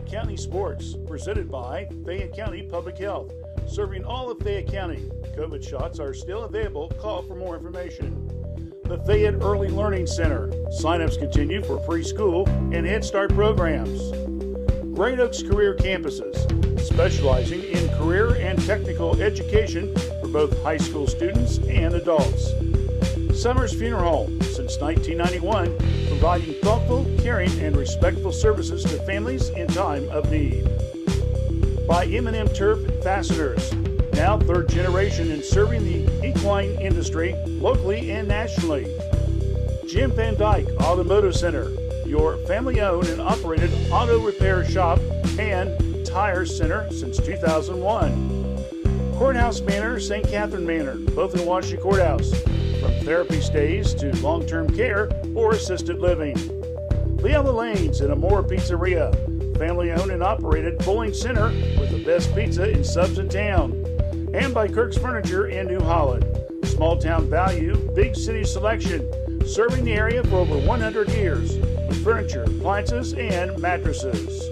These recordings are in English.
Fayette County Sports, presented by Fayette County Public Health, serving all of Fayette County. COVID shots are still available. Call for more information. The Fayette Early Learning Center. Sign-ups continue for preschool and Head Start programs. Great Oaks Career Campuses, specializing in career and technical education for both high school students and adults. Summers Funeral Home, since 1991, providing thoughtful, caring, and respectful services to families in time of need. By M&M Turf Fasteners, now third generation in serving the equine industry locally and nationally. Jim Van Dyke Automotive Center, your family-owned and operated auto repair shop and tire center since 2001. Courthouse Manor, St. Catherine Manor, both in Washington Courthouse. From therapy stays to long-term care or assisted living. Leala Lanes and Amore Pizzeria, family-owned and operated bowling center with the best pizza in subs in town. And by Kirk's Furniture in New Holland. Small town value, big city selection, serving the area for over 100 years with furniture, appliances, and mattresses.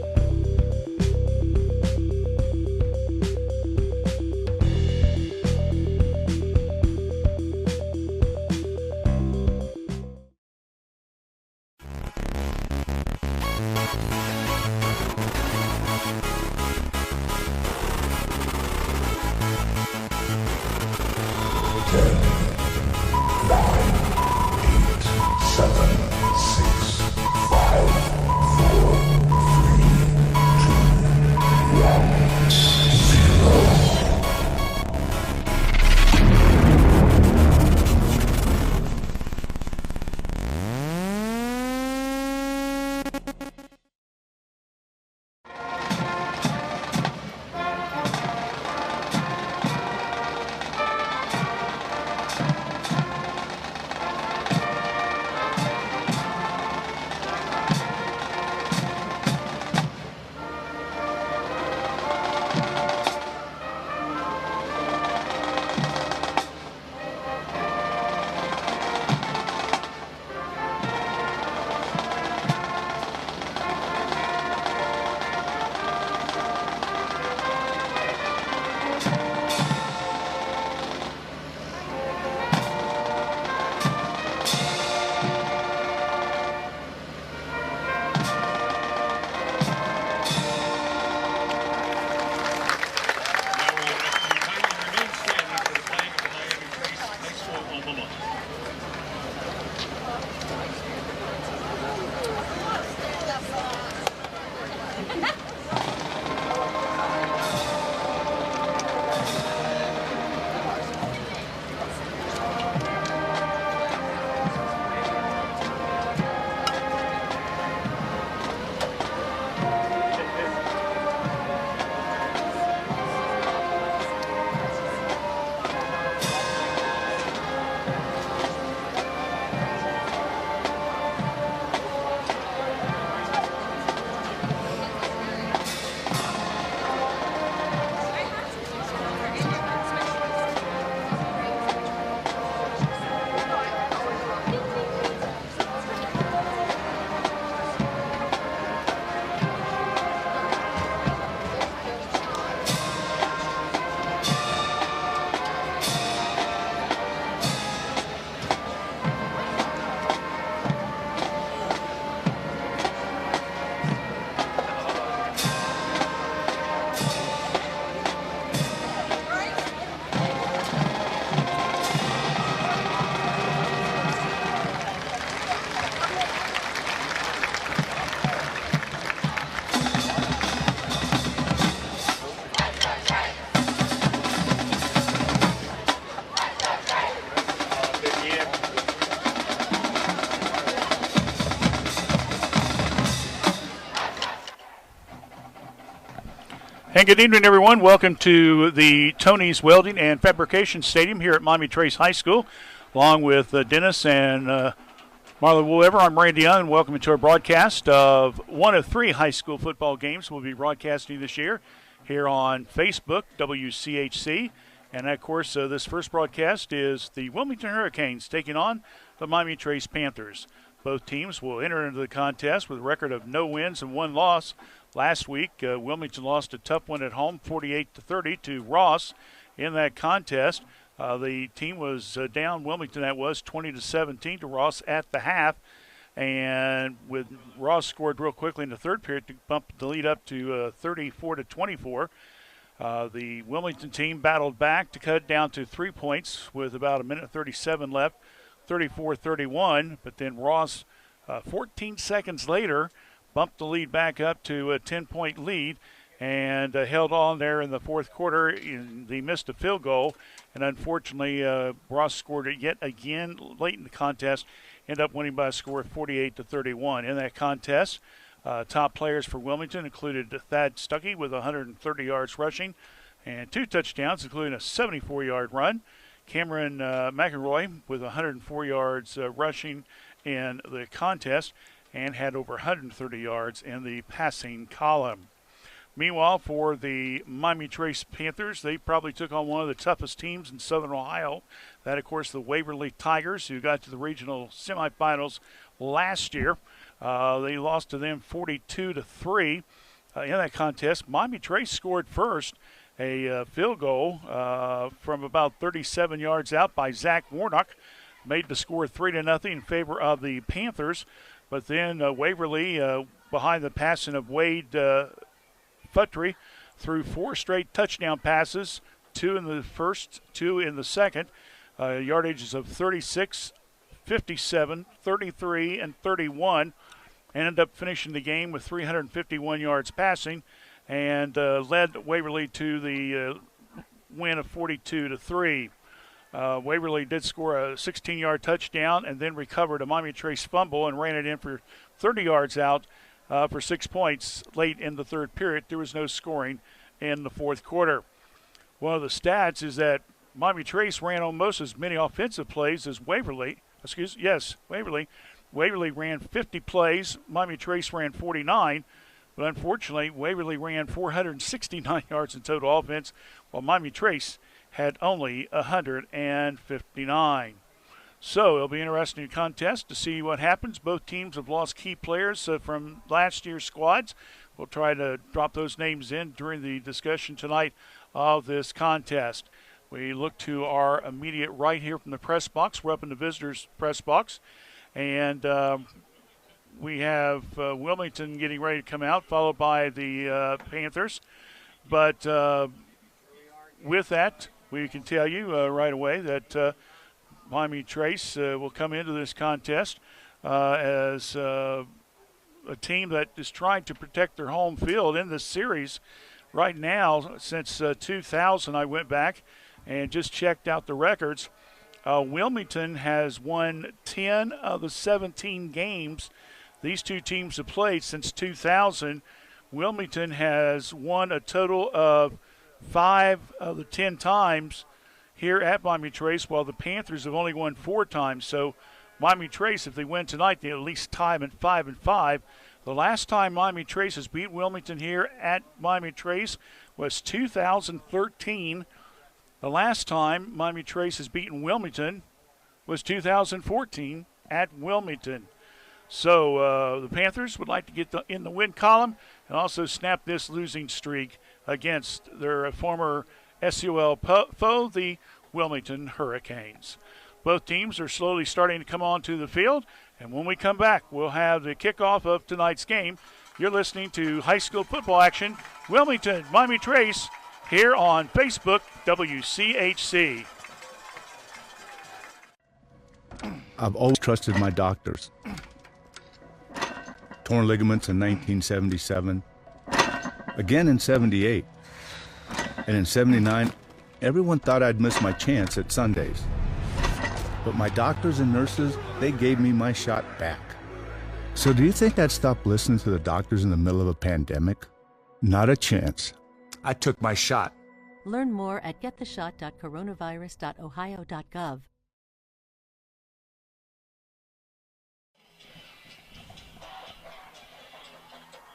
And good evening, everyone. Welcome to the Tony's Welding and Fabrication Stadium here at Miami Trace High School, along with Dennis and Marla Woolver. I'm Randy Young, and welcome to our broadcast of one of three high school football games we'll be broadcasting this year here on Facebook, WCHC. And, of course, this first broadcast is the Wilmington Hurricanes taking on the Miami Trace Panthers. Both teams will enter into the contest with a record of no wins and one loss. Last week, Wilmington lost a tough one at home, 48-30 to Ross in that contest. The team was down, Wilmington that was, 20-17 to Ross at the half. And with Ross scored real quickly in the third period to bump the lead up to 34-24. The Wilmington team battled back to cut it down to 3 points with about a minute 37 left, 34-31. But then Ross, 14 seconds later, bumped the lead back up to a 10-point lead and held on there in the fourth quarter. They missed a field goal, and unfortunately, Ross scored it yet again late in the contest, ended up winning by a score of 48-31. In that contest, top players for Wilmington included Thad Stuckey with 130 yards rushing and 2 touchdowns, including a 74-yard run. Cameron McElroy with 104 yards rushing in the contest and had over 130 yards in the passing column. Meanwhile, for the Miami Trace Panthers, they probably took on one of the toughest teams in Southern Ohio. That, of course, the Waverly Tigers, who got to the regional semifinals last year. They lost to them 42-3 in that contest. Miami Trace scored first, a field goal from about 37 yards out by Zach Warnock. Made the score 3-0 in favor of the Panthers. But then Waverly, behind the passing of Wade Futry, threw 4 straight touchdown passes, 2 in the first, 2 in the second, yardages of 36, 57, 33, and 31, and ended up finishing the game with 351 yards passing and led Waverly to the win of 42-3. Waverly did score a 16-yard touchdown and then recovered a Miami Trace fumble and ran it in for 30 yards out for 6 points late in the third period. There was no scoring in the fourth quarter. One of the stats is that Miami Trace ran almost as many offensive plays as Waverly. Waverly. Waverly ran 50 plays. Miami Trace ran 49. But unfortunately, Waverly ran 469 yards in total offense, while Miami Trace had only 159. So it'll be an interesting contest to see what happens. Both teams have lost key players from last year's squads. We'll try to drop those names in during the discussion tonight of this contest. We look to our immediate right here from the press box. We're up in the visitors' press box. And we have Wilmington getting ready to come out, followed by the Panthers. But with that, we can tell you right away that Miami Trace will come into this contest as a team that is trying to protect their home field in this series. Right now, since 2000, I went back and just checked out the records. Wilmington has won 10 of the 17 games these two teams have played since 2000. Wilmington has won a total of 5 of the 10 times here at Miami Trace, while the Panthers have only won 4 times. So Miami Trace, if they win tonight, they at least tie them at 5-5. The last time Miami Trace has beat Wilmington here at Miami Trace was 2013. The last time Miami Trace has beaten Wilmington was 2014 at Wilmington. So the Panthers would like to get in the win column and also snap this losing streak against their former SUL foe, the Wilmington Hurricanes. Both teams are slowly starting to come onto the field, and when we come back, we'll have the kickoff of tonight's game. You're listening to high school football action, Wilmington, Miami Trace, here on Facebook, WCHC. I've always trusted my doctors. Torn ligaments in 1977, again in 78, and in 79, everyone thought I'd miss my chance at Sundays. But my doctors and nurses, they gave me my shot back. So do you think I'd stop listening to the doctors in the middle of a pandemic? Not a chance. I took my shot. Learn more at gettheshot.coronavirus.ohio.gov.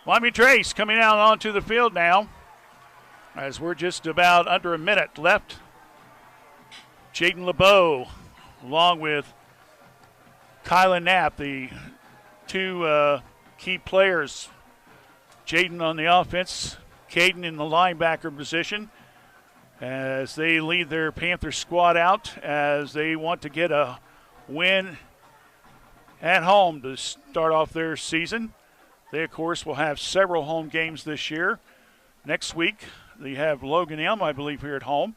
Miami Trace coming out onto the field now as we're just about under a minute left. Jaden LeBeau along with Kylan Knapp, the two key players. Jaden on the offense, Caden in the linebacker position as they lead their Panther squad out as they want to get a win at home to start off their season. They, of course, will have several home games this year. Next week, they have Logan Elm, I believe, here at home.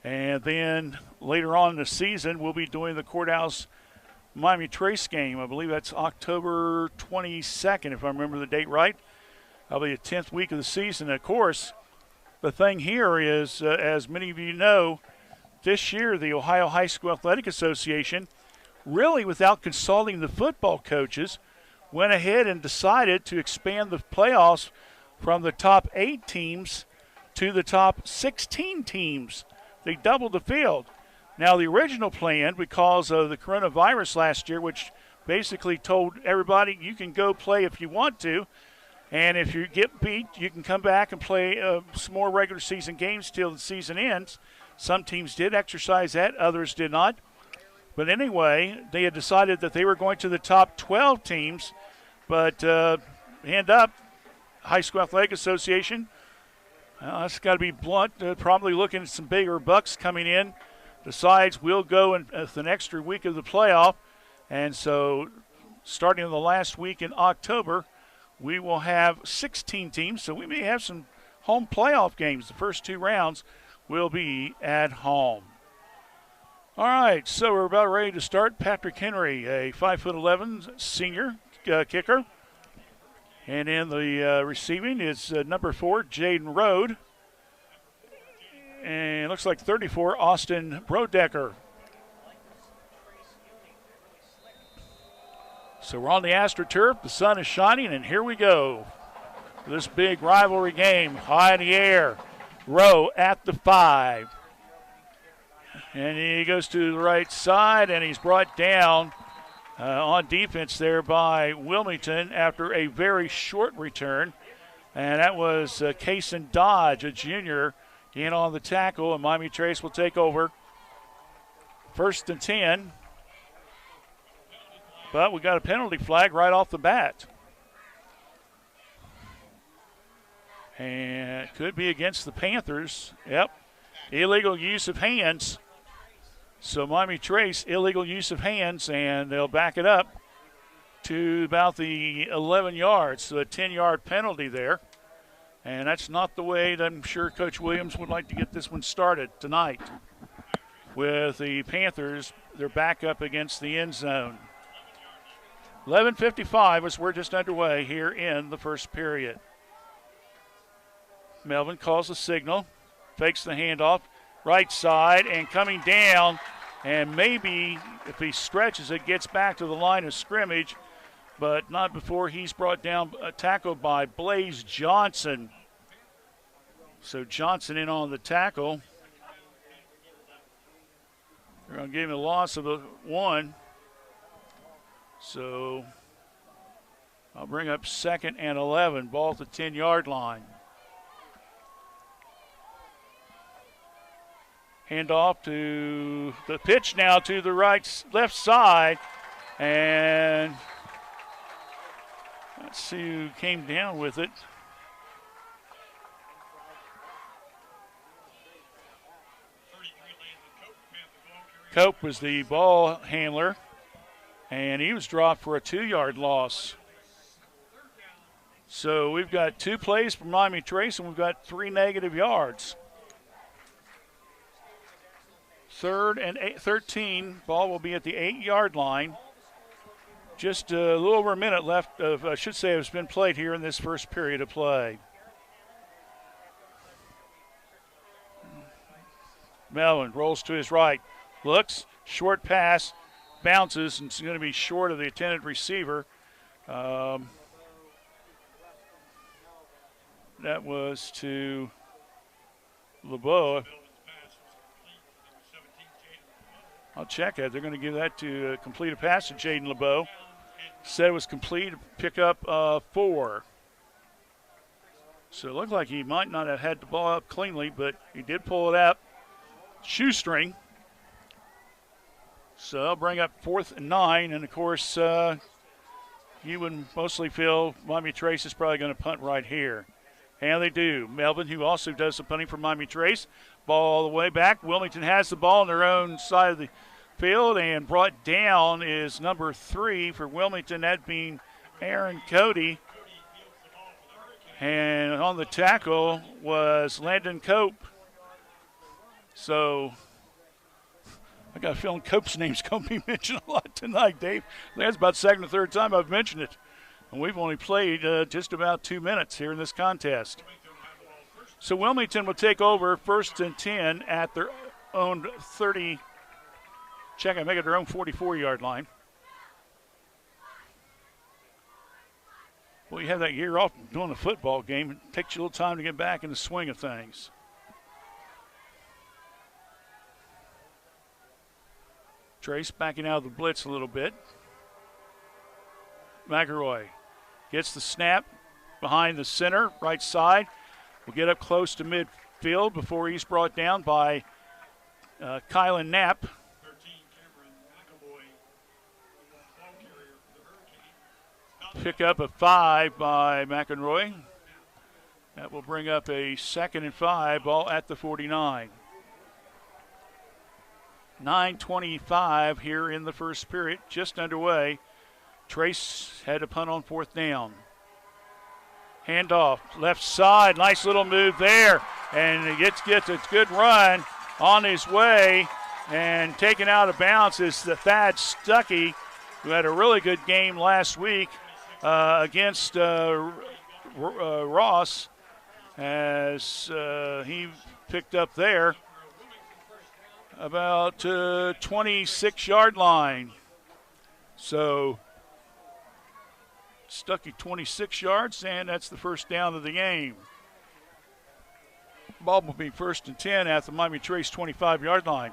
And then later on in the season, we'll be doing the Courthouse Miami Trace game. I believe that's October 22nd, if I remember the date right. That'll be the 10th week of the season. And of course, the thing here is, as many of you know, this year the Ohio High School Athletic Association, really without consulting the football coaches, went ahead and decided to expand the playoffs from the top 8 teams to the top 16 teams. They doubled the field. Now, the original plan, because of the coronavirus last year, which basically told everybody you can go play if you want to, and if you get beat, you can come back and play some more regular season games till the season ends. Some teams did exercise that, others did not. But anyway, they had decided that they were going to the top 12 teams, but end up, High School Athletic Association, that's got to be blunt, probably looking at some bigger bucks coming in, decides we'll go in the extra week of the playoff. And so starting the last week in October, we will have 16 teams, so we may have some home playoff games. The first 2 rounds will be at home. All right, so we're about ready to start. Patrick Henry, a 5'11" senior kicker. And in the receiving is number 4, Jaden Rode. And it looks like 34, Austin Brodecker. So we're on the AstroTurf. The sun is shining, and here we go. This big rivalry game, high in the air. Rowe at the 5. And he goes to the right side, and he's brought down on defense there by Wilmington after a very short return. And that was Kaysen Dodge, a junior, in on the tackle, and Miami Trace will take over. 1st and 10. But we got a penalty flag right off the bat. And it could be against the Panthers. Yep. Illegal use of hands. So Miami Trace, illegal use of hands, and they'll back it up to about the 11 yards. So a 10-yard penalty there. And that's not the way that I'm sure Coach Williams would like to get this one started tonight. With the Panthers, they're back up against the end zone. 11:55 as we're just underway here in the first period. Melvin calls the signal, fakes the handoff, right side, and coming down, and maybe if he stretches it, gets back to the line of scrimmage, but not before he's brought down, tackled by Blaze Johnson. So Johnson in on the tackle. They're going to give him a loss of 1. So I'll bring up 2nd and 11, ball at the 10-yard line. Hand off to the pitch now to the left side, and let's see who came down with it. Cope was the ball handler, and he was dropped for a 2-yard loss. So we've got 2 plays for Miami Trace, and we've got 3 negative yards. 3rd and 13. Ball will be at the 8-yard line. Just a little over a minute left of, I should say, has been played here in this first period of play. Melvin rolls to his right, looks, short pass, bounces, and it's going to be short of the intended receiver. That was to LeBeau. I'll check it. They're going to give that to complete a pass to Jaden LeBeau. Said it was complete, pick up 4. So it looked like he might not have had the ball up cleanly, but he did pull it up. Shoestring. So I'll bring up 4th and 9, and of course you would mostly feel Miami Trace is probably going to punt right here. And they do. Melvin, who also does the punting for Miami Trace, ball all the way back. Wilmington has the ball on their own side of the field, and brought down is number 3 for Wilmington, that being Aaron Cody. And on the tackle was Landon Cope. So I got a feeling Cope's name's going to be mentioned a lot tonight, Dave. That's about the second or third time I've mentioned it. And we've only played just about 2 minutes here in this contest. So Wilmington will take over 1st and 10 at their own 30. Check, I make it their own 44-yard line. Well, you have that year off doing a football game. It takes you a little time to get back in the swing of things. Trace backing out of the blitz a little bit. McElroy gets the snap behind the center, right side. Will get up close to midfield before he's brought down by Kylan Knapp. Pick up a 5 by McElroy. That will bring up a 2nd and 5, ball at the 49. 9:25 here in the first period, just underway. Trace had a punt on 4th down. Handoff, left side, nice little move there. And he gets a good run on his way. And taken out of bounds is the Thad Stuckey, who had a really good game last week against Ross, as he picked up there about 26-yard line. So Stuckey 26 yards, and that's the first down of the game. Ball will be 1st and 10 at the Miami Trace 25-yard line.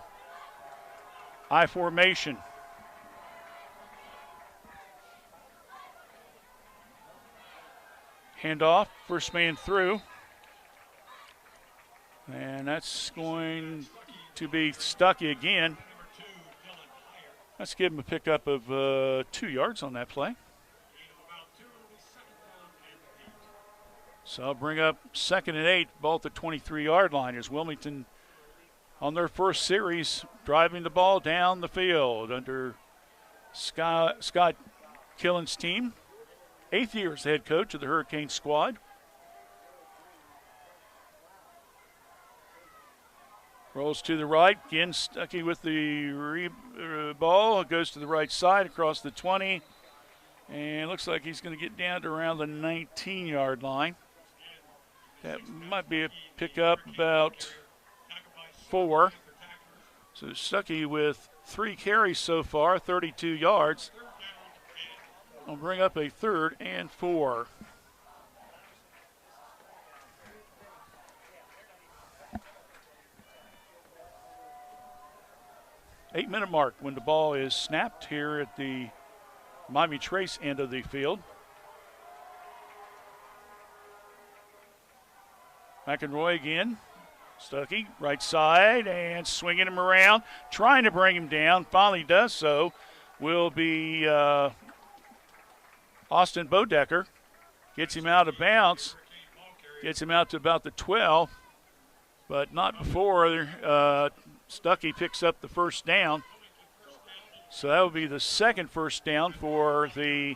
I formation. Handoff, first man through. And that's going to be Stuckey again. Let's give him a pickup of 2 yards on that play. So I'll bring up 2nd and 8, ball at the 23-yard line as Wilmington on their first series driving the ball down the field under Scott Killen's team. 8th year as head coach of the Hurricane squad. Rolls to the right. Again, Stuckey with the ball. Goes to the right side across the 20. And looks like he's going to get down to around the 19-yard line. That might be a pickup about 4. So Stuckey with 3 carries so far, 32 yards. I'll bring up a 3rd and 4. Eight-minute mark when the ball is snapped here at the Miami Trace end of the field. McElroy again. Stuckey, right side, and swinging him around, trying to bring him down. Finally does so. Will be Austin Bodecker. Gets him out of bounds. Gets him out to about the 12, but not before Stuckey picks up the first down. So that will be the 2nd first down for the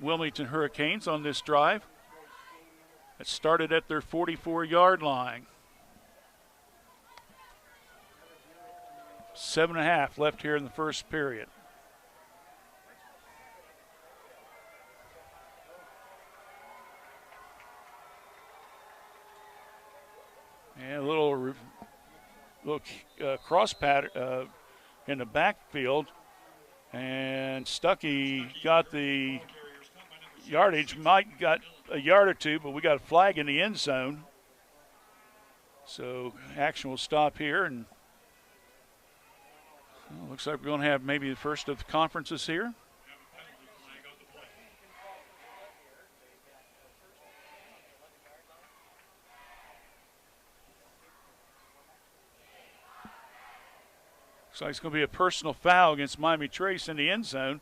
Wilmington Hurricanes on this drive. It started at their 44-yard line. 7.5 left here in the first period. And a little cross pattern in the backfield. And Stuckey got the yardage. Mike got a yard or 2, but we got a flag in the end zone. So action will stop here, and looks like we're going to have maybe the first of the conferences here. Looks like it's going to be a personal foul against Miami Trace in the end zone.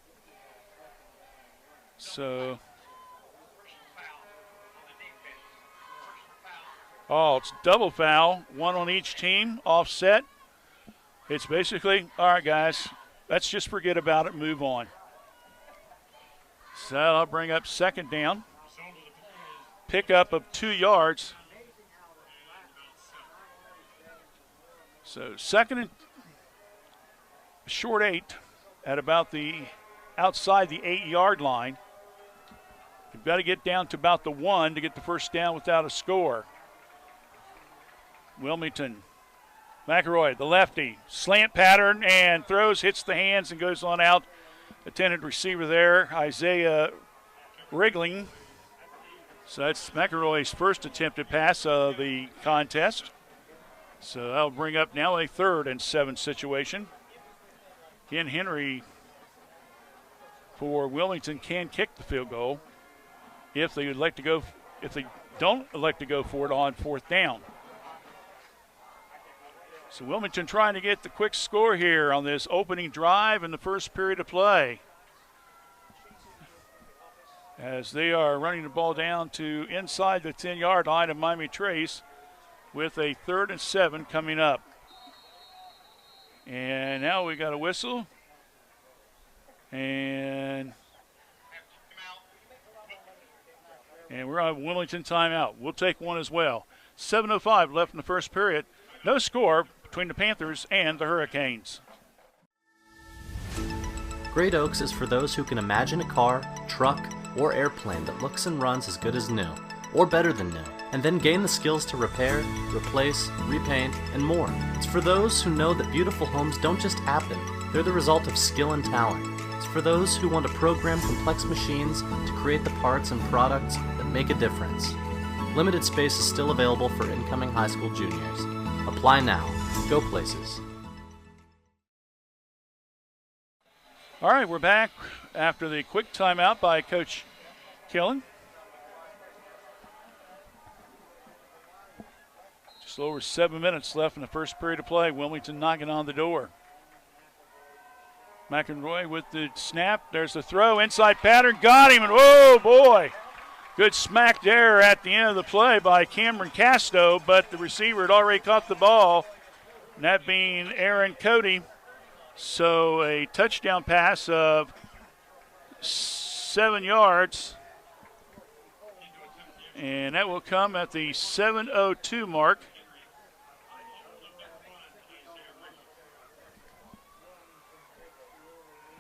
So, it's double foul, one on each team, offset. It's basically, all right, guys, let's just forget about it, move on. So I'll bring up second down. Pickup of 2 yards. So second and short 8 at about the outside the 8-yard line. You've got to get down to about the 1 to get the first down without a score. Wilmington. McElroy, the lefty, slant pattern and throws, hits the hands and goes on out. Intended receiver there, Isaiah Wriggling. So that's McElroy's first attempted pass of the contest. So that'll bring up now a 3rd and 7 situation. Ken Henry for Wilmington can kick the field goal if they would like to go. If they don't elect to go for it on 4th down. So Wilmington trying to get the quick score here on this opening drive in the first period of play, as they are running the ball down to inside the 10-yard line of Miami Trace with a 3rd and 7 coming up. And now we got a whistle. And we're on Wilmington timeout. We'll take one as well. 7:05 left in the first period. No score between the Panthers and the Hurricanes. Great Oaks is for those who can imagine a car, truck, or airplane that looks and runs as good as new, or better than new, and then gain the skills to repair, replace, repaint, and more. It's for those who know that beautiful homes don't just happen, they're the result of skill and talent. It's for those who want to program complex machines to create the parts and products that make a difference. Limited space is still available for incoming high school juniors. Apply now. Go places. All right, we're back after the quick timeout by Coach Killen. Just over 7 minutes left in the first period of play. Wilmington knocking on the door. McElroy with the snap. There's the throw. Inside pattern. Got him. And whoa, boy. Good smack there at the end of the play by Cameron Casto, but the receiver had already caught the ball, and that being Aaron Cody. So a touchdown pass of 7 yards, and that will come at the 7:02 mark.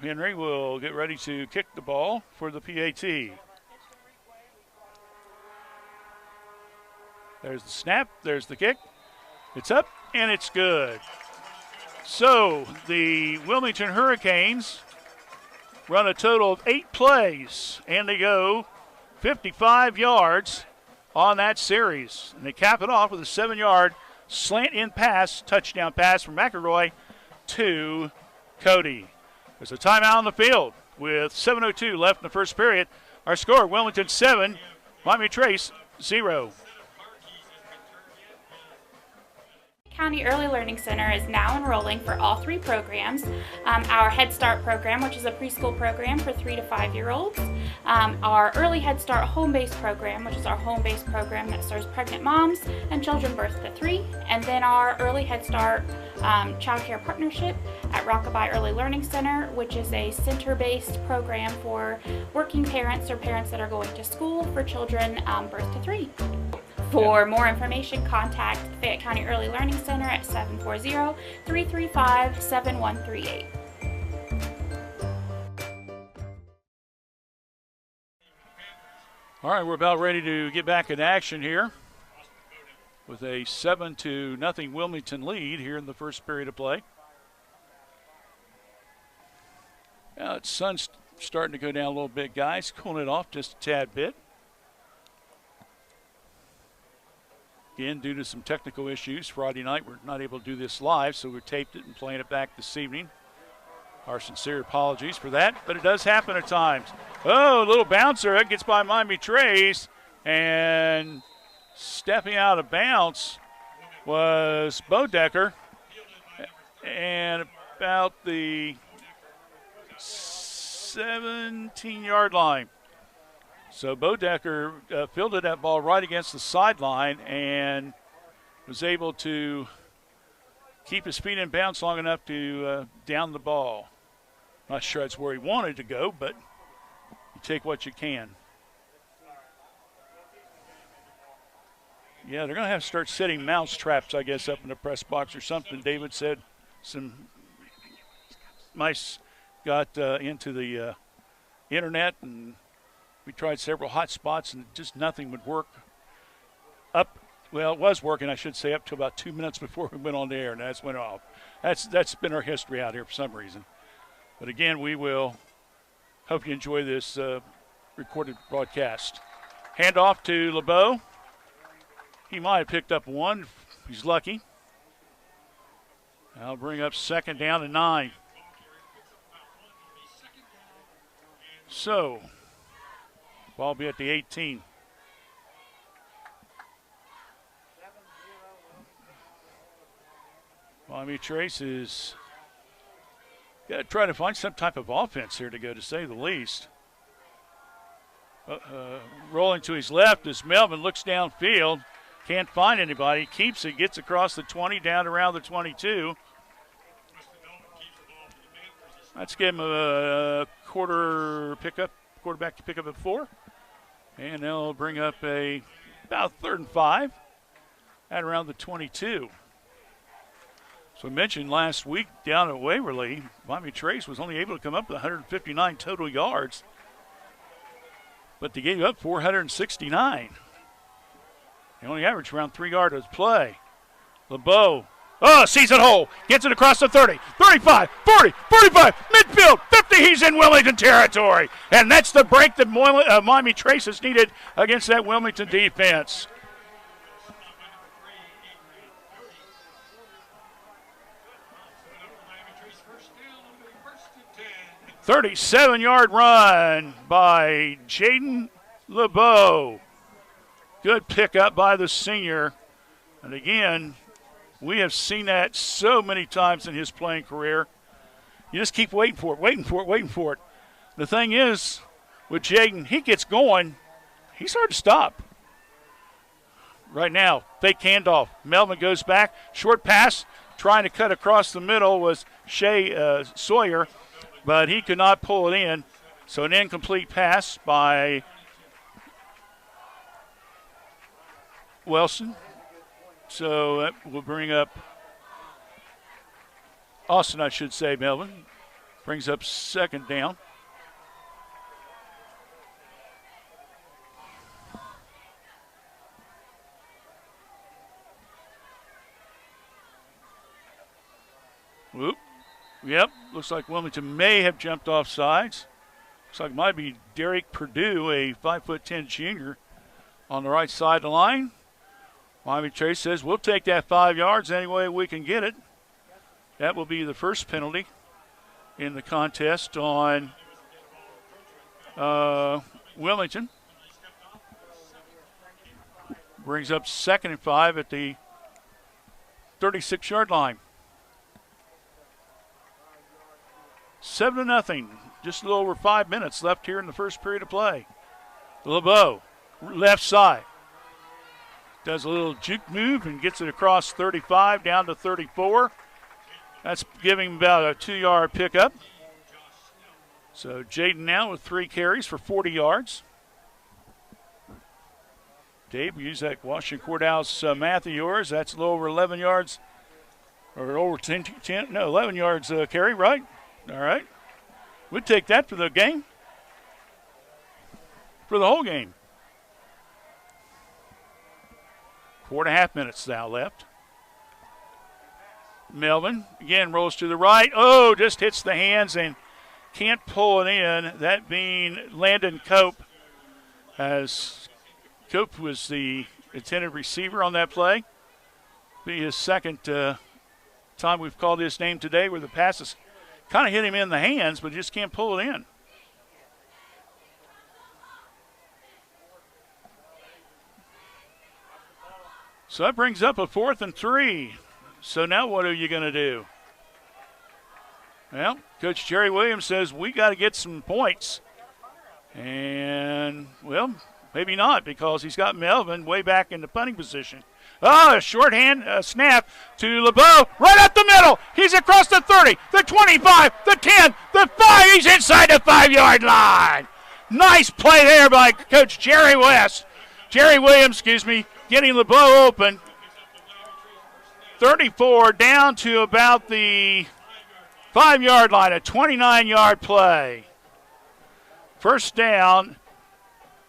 Henry will get ready to kick the ball for the PAT. There's the snap, there's the kick. It's up, and it's good. So the Wilmington Hurricanes run a total of 8 plays, and they go 55 yards on that series. And they cap it off with a 7-yard slant-in pass, touchdown pass from McElroy to Cody. There's a timeout on the field with 7:02 left in the first period. Our score, Wilmington 7, Miami Trace 0. County Early Learning Center is now enrolling for all 3 programs. Our Head Start program, which is a preschool program for 3 to 5-year-olds. Our Early Head Start home-based program, which is our home-based program that serves pregnant moms and children birth to 3. And then our Early Head Start Child Care Partnership at Rockabye Early Learning Center, which is a center-based program for working parents or parents that are going to school for children birth to 3. For more information, contact Fayette County Early Learning Center at 740-335-7138. All right, we're about ready to get back in action here with a 7-0 Wilmington lead here in the first period of play. Now, the sun's starting to go down a little bit, guys. Cooling it off just a tad bit. Again, due to some technical issues, Friday night we're not able to do this live, so we taped it and playing it back this evening. Our sincere apologies for that, but it does happen at times. Oh, a little bouncer. That gets by Miami Trace, and stepping out of bounds was Bodecker, and about the 17-yard line. So Bodecker fielded that ball right against the sideline and was able to keep his feet in bounds long enough to down the ball. Not sure that's where he wanted to go, but you take what you can. Yeah, they're going to have to start setting mouse traps, I guess, up in the press box or something. David said some mice got into the internet, and we tried several hot spots, and just nothing would work. Well, it was working, I should say, up to about 2 minutes before we went on the air, and that's went off. That's been our history out here for some reason. But again, we will hope you enjoy this recorded broadcast. Handoff to LeBeau. He might have picked up one. He's lucky. That'll bring up 2nd down and 9. So, ball will be at the 18. Miami Trace is got to try to find some type of offense here to go, to say the least. Rolling to his left as Melvin looks downfield. Can't find anybody. Keeps it, gets across the 20, down around the 22. Let's give him a quarterback to pick up at 4. And they'll bring up about 3rd and 5 at around the 22. So we mentioned last week down at Waverly, Miami Trace was only able to come up with 159 total yards, but they gave up 469. They only averaged around 3 yards a play. LeBeau, sees it hole, gets it across the 30, 35, 40, 45, midfield, 50, he's in Wilmington territory. And that's the break that Miami Trace has needed against that Wilmington defense. 37-yard run by Jaden LeBeau. Good pickup by the senior. And again, we have seen that so many times in his playing career. You just keep waiting for it. The thing is, with Jaden, he gets going, he's hard to stop. Right now, fake handoff. Melvin goes back, short pass, trying to cut across the middle was Shea Sawyer, but he could not pull it in. So an incomplete pass by Wilson. So that will bring up Austin, I should say, Melvin. Brings up 2nd down. Whoop. Yep, looks like Wilmington may have jumped off sides. Looks like it might be Derek Perdue, a 5'10" junior, on the right side of the line. Miami Trace says, we'll take that 5 yards any way we can get it. That will be the first penalty in the contest on Wilmington. Brings up 2nd and 5 at the 36-yard line. 7-0. Just a little over 5 minutes left here in the first period of play. LeBeau, left side. Does a little juke move and gets it across 35 down to 34. That's giving him about a 2-yard pickup. So Jaden now with 3 carries for 40 yards. Dave, we use that Washington Courthouse math of yours. That's a little over 11 yards, or over 11 yards carry, right? All right. We'd take that for the game, for the whole game. 4.5 minutes now left. Melvin again rolls to the right. Oh, just hits the hands and can't pull it in. That being Landon Cope, as Cope was the intended receiver on that play. Be his second time we've called his name today where the passes kind of hit him in the hands, but just can't pull it in. So that brings up a 4th and 3. So now what are you going to do? Well, Coach Jerry Williams says we got to get some points. And, well, maybe not, because he's got Melvin way back in the punting position. Oh, a shorthand snap to LeBeau, right up the middle. He's across the 30, the 25, the 10, the 5. He's inside the 5-yard line. Nice play there by Coach Jerry Williams, getting LeBeau open. 34 down to about the 5-yard line, a 29-yard play. First down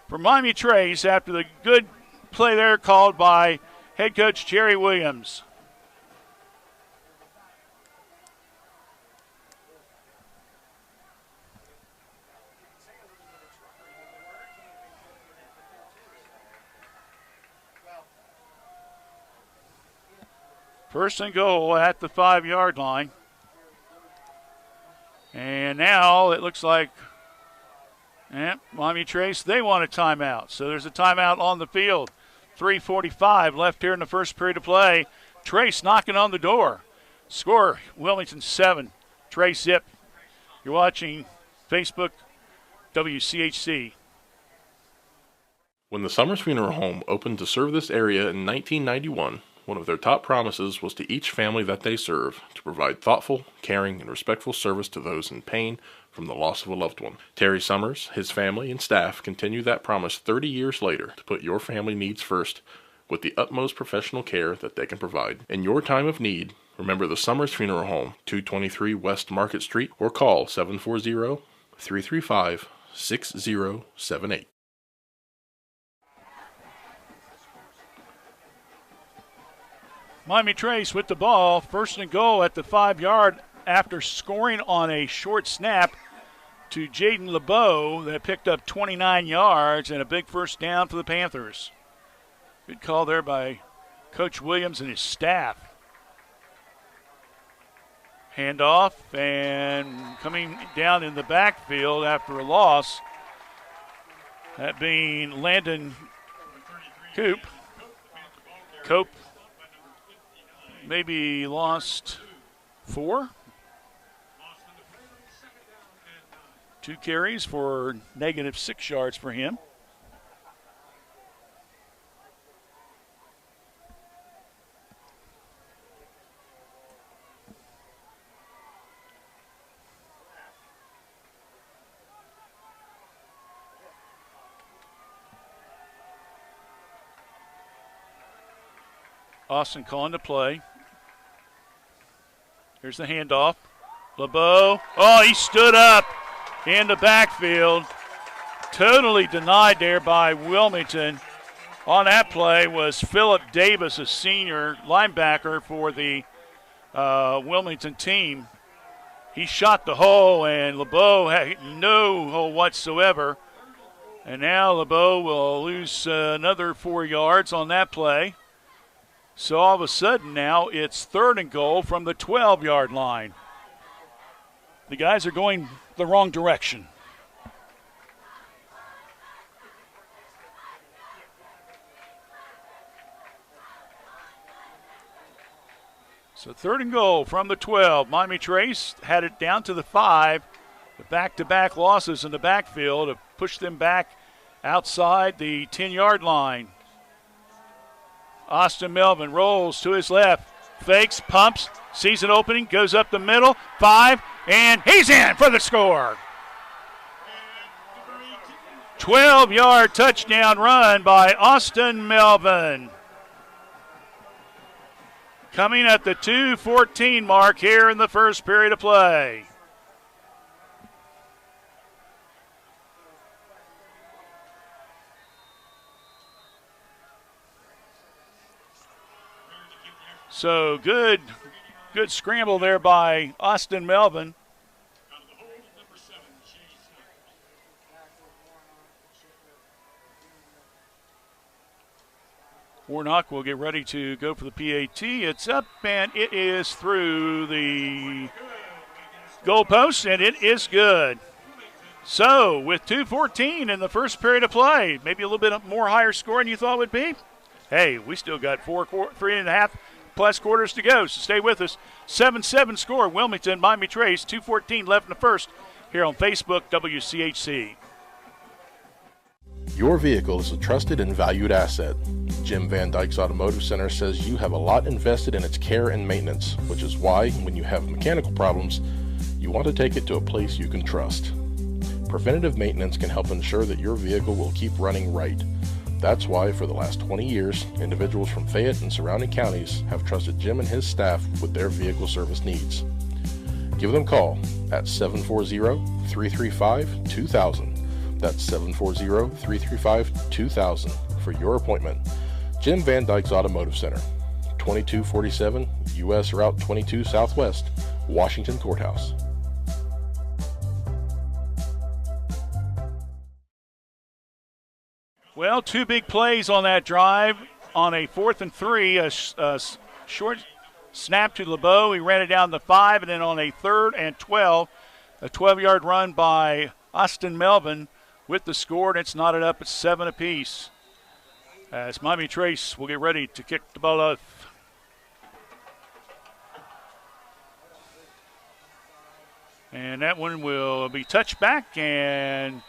for Miami Trace after the good play there called by head coach Jerry Williams. First and goal at the 5-yard line. And now it looks like Miami Trace, they want a timeout. So there's a timeout on the field. 3:45 left here in the first period of play. Trace knocking on the door. Score, Wilmington 7, Trace zip. You're watching Facebook WCHC. When the Summers Funeral Home opened to serve this area in 1991, one of their top promises was to each family that they serve to provide thoughtful, caring, and respectful service to those in pain from the loss of a loved one. Terry Summers, his family, and staff continue that promise 30 years later to put your family needs first with the utmost professional care that they can provide. In your time of need, remember the Summers Funeral Home, 223 West Market Street, or call 740-335-6078. Miami Trace with the ball, first and goal at the 5-yard after scoring on a short snap to Jaden LeBeau that picked up 29 yards and a big first down for the Panthers. Good call there by Coach Williams and his staff. Handoff, and coming down in the backfield after a loss, that being Landon Cope. Maybe lost 4. 2 carries for negative 6 yards for him. Austin calling the play. Here's the handoff. LeBeau. Oh, he stood up in the backfield. Totally denied there by Wilmington. On that play was Philip Davis, a senior linebacker for the Wilmington team. He shot the hole, and LeBeau had no hole whatsoever. And now LeBeau will lose another 4 yards on that play. So all of a sudden now it's 3rd and goal from the 12-yard line. The guys are going the wrong direction. So 3rd and goal from the 12. Miami Trace had it down to the 5. The back-to-back losses in the backfield have pushed them back outside the 10-yard line. Austin Melvin rolls to his left, fakes, pumps, sees an opening, goes up the middle, 5, and he's in for the score. 12-yard touchdown run by Austin Melvin. Coming at the 2:14 mark here in the first period of play. So good scramble there by Austin Melvin. Warnock will get ready to go for the PAT. It's up and it is through the goalpost, and it is good. So with 2:14 in the first period of play, maybe a little bit more higher score than you thought would be. Hey, we still got 3.5 plus quarters to go, so stay with us. 7-7 score, Wilmington, Miami Trace, 2:14 left in the first here on Facebook, WCHC. Your vehicle is a trusted and valued asset. Jim Van Dyke's Automotive Center says you have a lot invested in its care and maintenance, which is why, when you have mechanical problems, you want to take it to a place you can trust. Preventative maintenance can help ensure that your vehicle will keep running right. That's why, for the last 20 years, individuals from Fayette and surrounding counties have trusted Jim and his staff with their vehicle service needs. Give them a call at 740-335-2000. That's 740-335-2000 for your appointment. Jim Van Dyke's Automotive Center, 2247 U.S. Route 22 Southwest, Washington Courthouse. Well, two big plays on that drive. On a 4th and 3, a short snap to LeBeau. He ran it down the 5, and then on a 3rd and 12, a 12-yard run by Austin Melvin with the score, and it's knotted up at 7 apiece. As Miami Trace will get ready to kick the ball off. And that one will be touched back, and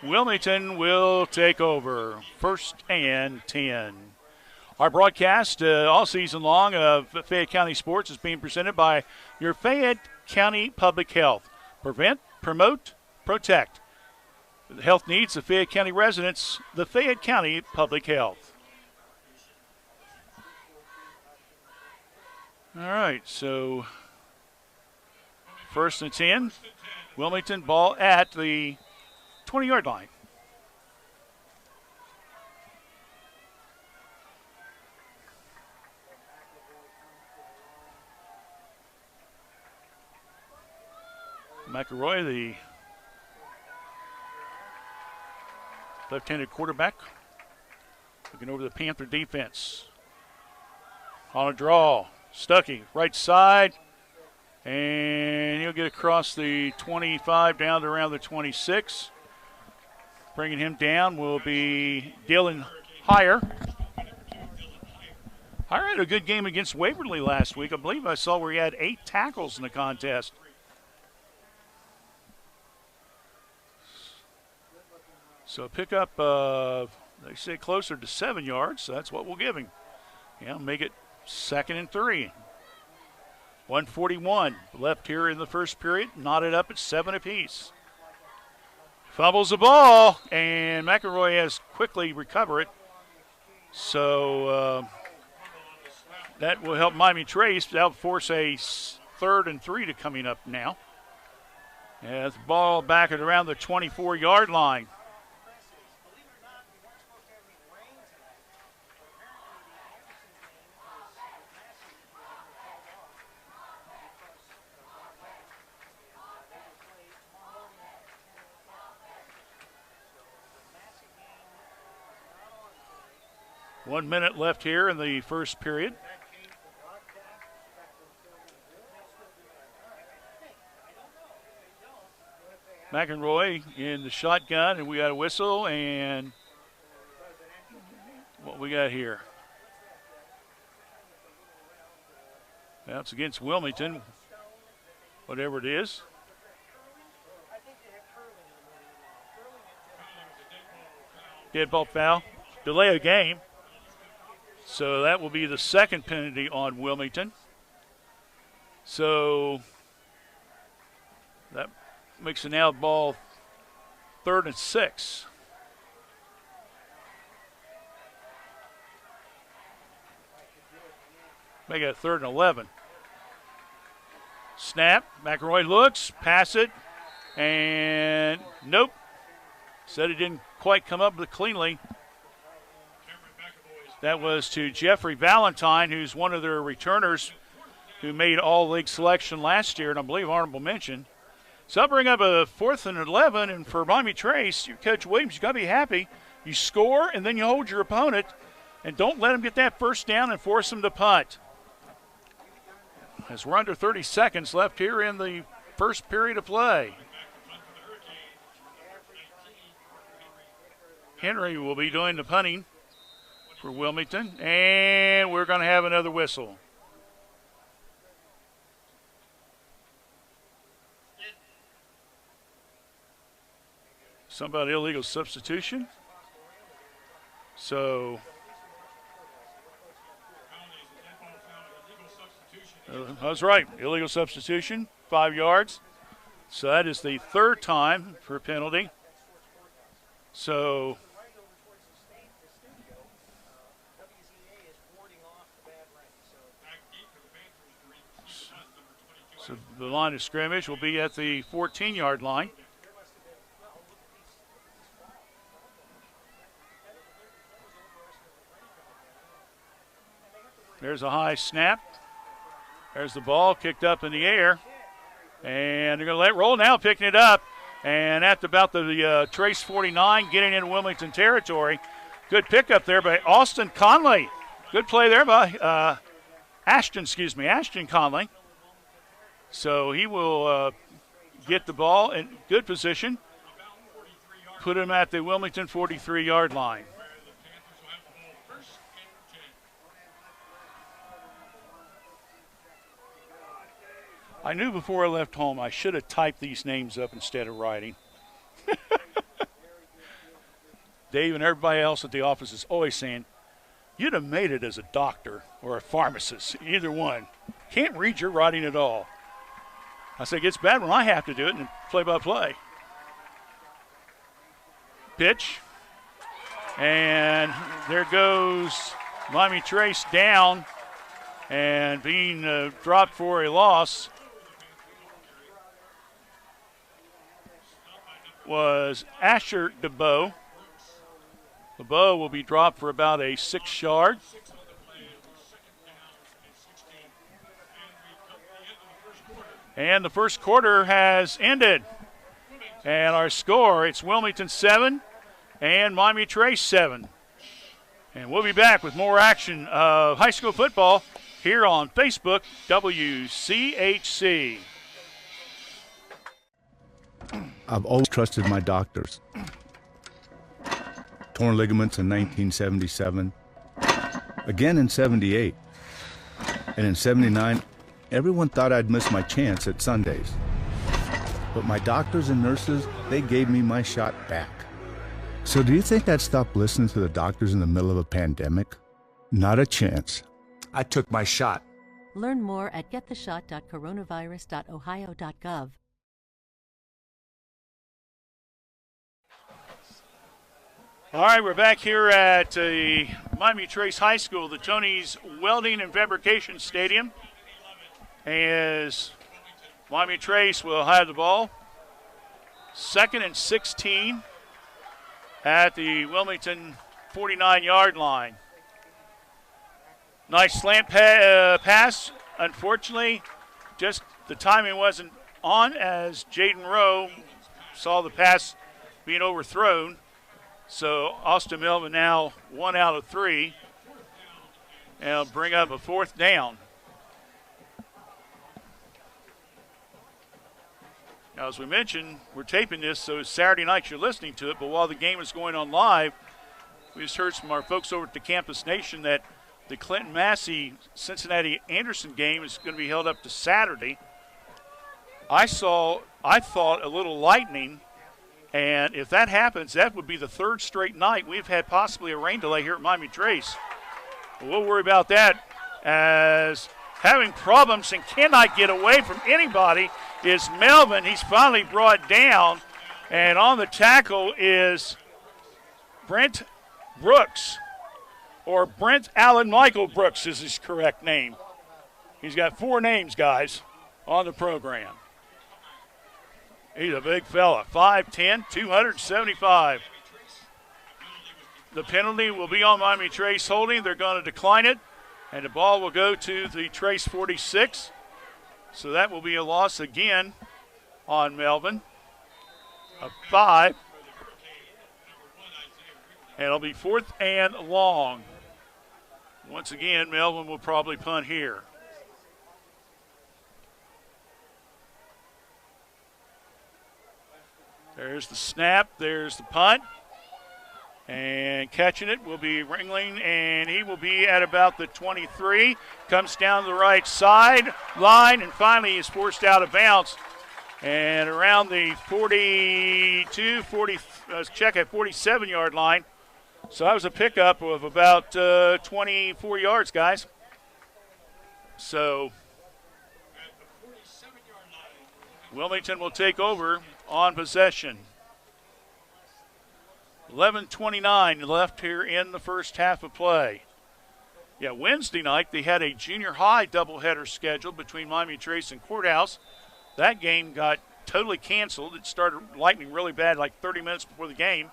Wilmington will take over. 1st and 10. Our broadcast all season long of Fayette County Sports is being presented by your Fayette County Public Health. Prevent, promote, protect. The health needs of Fayette County residents, the Fayette County Public Health. All right, so 1st and 10. Wilmington ball at the 20-yard line. McElroy, the left-handed quarterback, looking over the Panther defense. On a draw, Stuckey, right side, and he'll get across the 25 down to around the 26. Bringing him down will be Dylan Heyer. Heyer had a good game against Waverly last week. I believe I saw where he had 8 tackles in the contest. So pick up, they say closer to 7 yards, so that's what we'll give him. Yeah, make it 2nd and 3. 1:41 left here in the first period, knotted up at 7 apiece. Fumbles the ball, and McElroy has quickly recovered it. So that will help Miami Trace. That'll force a 3rd and 3 to coming up now. As the ball back at around the 24-yard line. One minute left here in the first period. McElroy in the shotgun, and we got a whistle, and what we got here? That's against Wilmington, whatever it is. Dead ball foul, delay of game. So that will be the second penalty on Wilmington. So that makes it now ball 3rd and 6. Make it 3rd and 11. Snap, McElroy looks, pass it, and nope. Said it didn't quite come up cleanly. That was to Jeffrey Valentine, who's one of their returners who made all-league selection last year, and I believe honorable mention. So I'll bring up a 4th and 11, and for Miami Trace, your Coach Williams, you've got to be happy. You score, and then you hold your opponent, and don't let them get that first down and force them to punt. As we're under 30 seconds left here in the first period of play. Henry will be doing the punting for Wilmington, and we're going to have another whistle. Somebody illegal substitution. So I was right. Illegal substitution, 5 yards. So that is the third time for a penalty. So the line of scrimmage will be at the 14-yard line. There's a high snap. There's the ball kicked up in the air. And they're going to let it roll now, picking it up. And at about the Trace 49, getting into Wilmington territory. Good pickup there by Austin Conley. Good play there by Ashton Conley. So he will get the ball in good position. Put him at the Wilmington 43-yard line. I knew before I left home I should have typed these names up instead of writing. Dave and everybody else at the office is always saying, you'd have made it as a doctor or a pharmacist, either one. Can't read your writing at all. I say it gets bad when I have to do it and play-by-play. Pitch. And there goes Miami Trace down and being dropped for a loss. Was Asher DeBow. DeBow will be dropped for about a 6-yard. And the first quarter has ended. And our score, it's Wilmington 7 and Miami Trace 7. And we'll be back with more action of high school football here on Facebook, WCHC. I've always trusted my doctors. Torn ligaments in 1977, again in 78, and in 79, everyone thought I'd miss my chance at Sundays. But my doctors and nurses, they gave me my shot back. So do you think I'd stop listening to the doctors in the middle of a pandemic? Not a chance. I took my shot. Learn more at gettheshot.coronavirus.ohio.gov. All right, we're back here at the Miami Trace High School, the Tony's Welding and Fabrication Stadium. As Miami Trace will have the ball. 2nd and 16 at the Wilmington 49-yard line. Nice slant pass. Unfortunately, just the timing wasn't on as Jaden Rowe saw the pass being overthrown. So Austin Melvin now 1 out of 3. And it'll bring up a 4th down. Now, as we mentioned, we're taping this, so Saturday night you're listening to it. But while the game is going on live, we just heard from our folks over at the Campus Nation that the Clinton Massey Cincinnati Anderson game is going to be held up to Saturday. I thought a little lightning. And if that happens, that would be the 3rd straight night we've had possibly a rain delay here at Miami Trace. We'll worry about that, as having problems and cannot get away from anybody is Melvin. He's finally brought down, and on the tackle is Brent Brooks, or Brent Allen Michael Brooks is his correct name. He's got 4 names, guys, on the program. He's a big fella, 5'10", 275. The penalty will be on Miami Trace holding. They're going to decline it, and the ball will go to the Trace 46. So that will be a loss again on Melvin of 5. And it'll be 4th and long. Once again, Melvin will probably punt here. There's the snap, there's the punt. And catching it will be Ringling, and he will be at about the 23. Comes down the right side line, and finally is forced out of bounds. And around the 47-yard line. So that was a pickup of about 24 yards, guys. So Wilmington will take over on possession. 11:29 left here in the first half of play. Yeah, Wednesday night they had a junior high doubleheader scheduled between Miami Trace and Courthouse. That game got totally canceled. It started lightning really bad like 30 minutes before the game.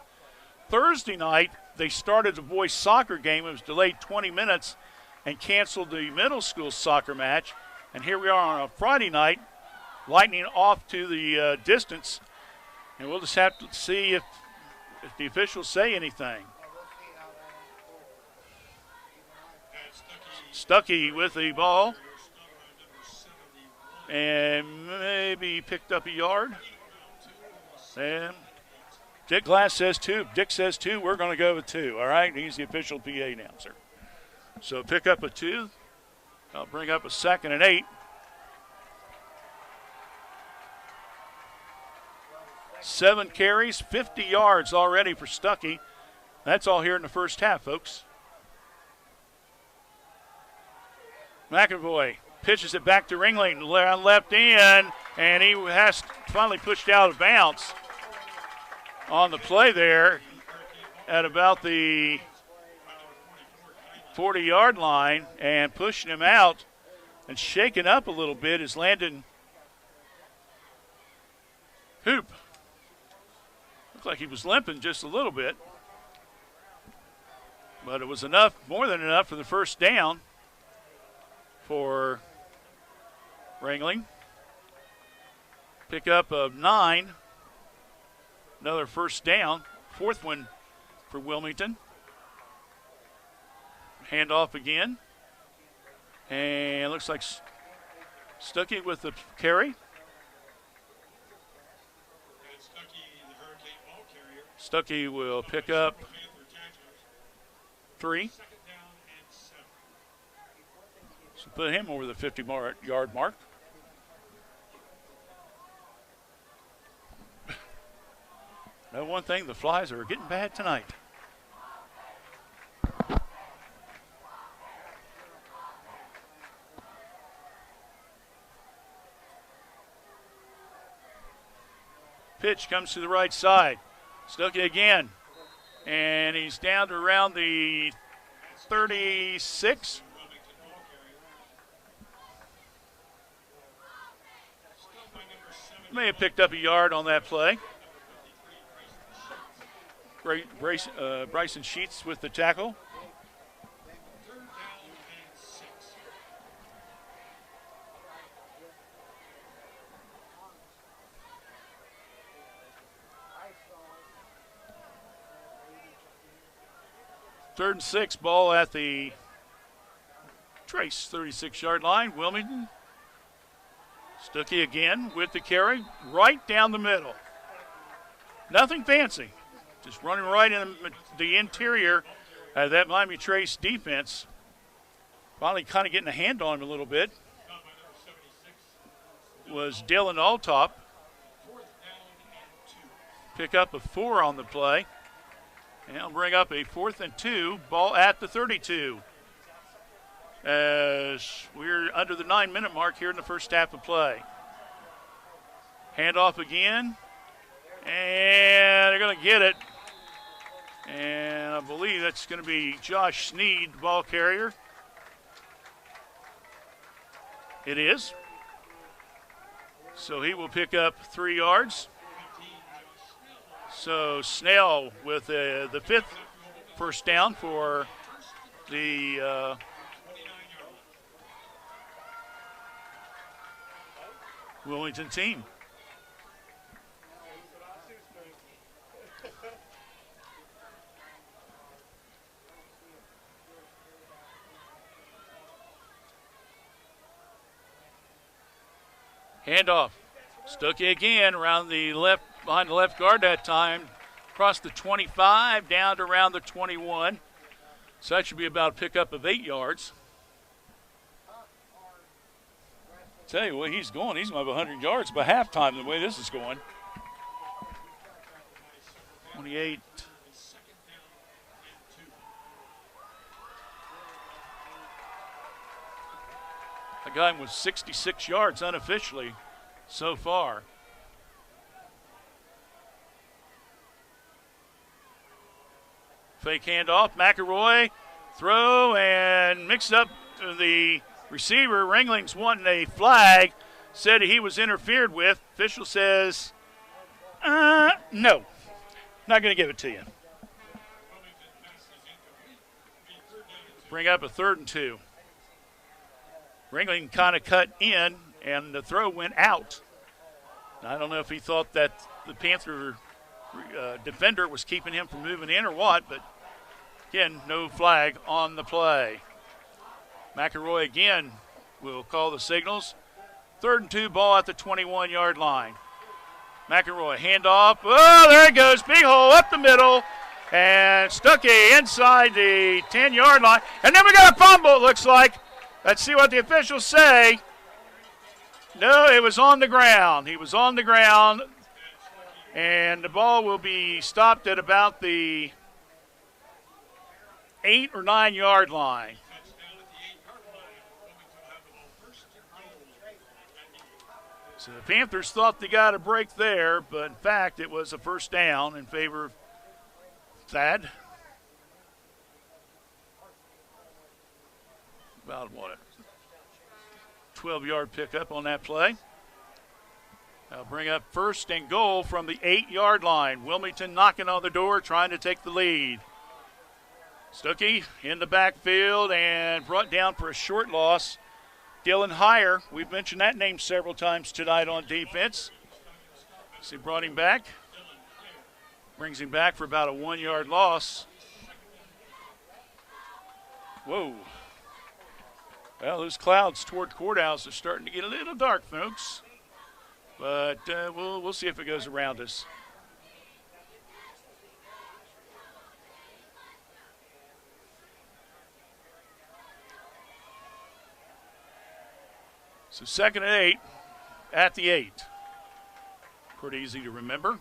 Thursday night they started the boys soccer game. It was delayed 20 minutes and canceled the middle school soccer match. And here we are on a Friday night, lightning off to the distance. And we'll just have to see if the officials say anything. Stuckey with the ball. And maybe picked up a yard. And Dick Glass says 2. Dick says 2. We're going to go with 2. All right? He's the official PA announcer. So pick up a 2. I'll bring up a 2nd and 8. 7 carries, 50 yards already for Stuckey. That's all here in the first half, folks. McAvoy pitches it back to Ringling on left end, and he has finally pushed out of bounds on the play there at about the 40-yard line, and pushing him out and shaking up a little bit is Landon Hoop. Looked like he was limping just a little bit, but it was enough, more than enough for the first down for Ringling. Pick up of 9. Another first down. 4th one for Wilmington. Handoff again. And it looks like Stuckey with the carry. Stuckey will pick up 3. So put him over the 50-yard mark. Know one thing, the Flies are getting bad tonight. Pitch comes to the right side. Stuckey again. And he's down to around the 36. May have picked up a yard on that play. Bryson Sheets with the tackle. Third and 6, ball at the Trace 36-yard line. Wilmington. Stuckey again with the carry, right down the middle. Nothing fancy, just running right in the interior of that Miami Trace defense. Finally kind of getting a hand on him a little bit was Dylan Altop. Pick up a 4 on the play. And he'll bring up a 4th and 2, ball at the 32. As we're under the 9-minute mark here in the first half of play. Handoff again. And they're going to get it. And I believe that's going to be Josh Sneed, the ball carrier. It is. So he will pick up 3 yards. So Snell with the 5th first down for the Wilmington team. Handoff. Stuckey again around the left, behind the left guard that time. Across the 25, down to around the 21. So that should be about a pickup of 8 yards. Tell you what, he's going. He's going to have 100 yards by halftime the way this is going. 28. I got him with 66 yards unofficially so far. Fake handoff, McElroy, throw, and mixed up the receiver. Ringling's wanting a flag, said he was interfered with. Official says, no, not going to give it to you. Bring up a 3rd and 2. Ringling kind of cut in, and the throw went out. I don't know if he thought that the Panther defender was keeping him from moving in or what, but again, no flag on the play. McElroy again will call the signals. 3rd and 2, ball at the 21-yard line. McElroy, handoff. Oh, there it goes. Big hole up the middle. And Stuckey inside the 10-yard line. And then we got a fumble, it looks like. Let's see what the officials say. No, it was on the ground. He was on the ground. And the ball will be stopped at about the 8 or 9 yard line. So the Panthers thought they got a break there, but in fact it was a first down in favor of Thad. About what, a 12-yard pickup on that play. They'll bring up 1st and goal from the 8-yard line. Wilmington knocking on the door, trying to take the lead. Stuckey in the backfield and brought down for a short loss. Dylan Heyer, we've mentioned that name several times tonight on defense. So he brought him back. Brings him back for about a 1-yard loss. Whoa. Well, those clouds toward the courthouse are starting to get a little dark, folks. But we'll see if it goes around us. So 2nd and 8 at the 8. Pretty easy to remember.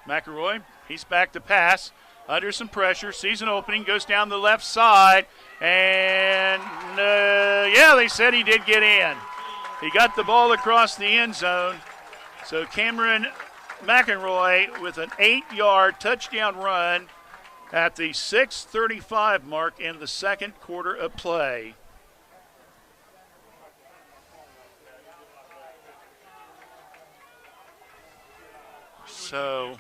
McElroy, he's back to pass. Under some pressure, sees an opening, goes down the left side. And, yeah, they said he did get in. He got the ball across the end zone. So Cameron McElroy with an 8-yard touchdown run at the 6:35 mark in the 2nd quarter of play. So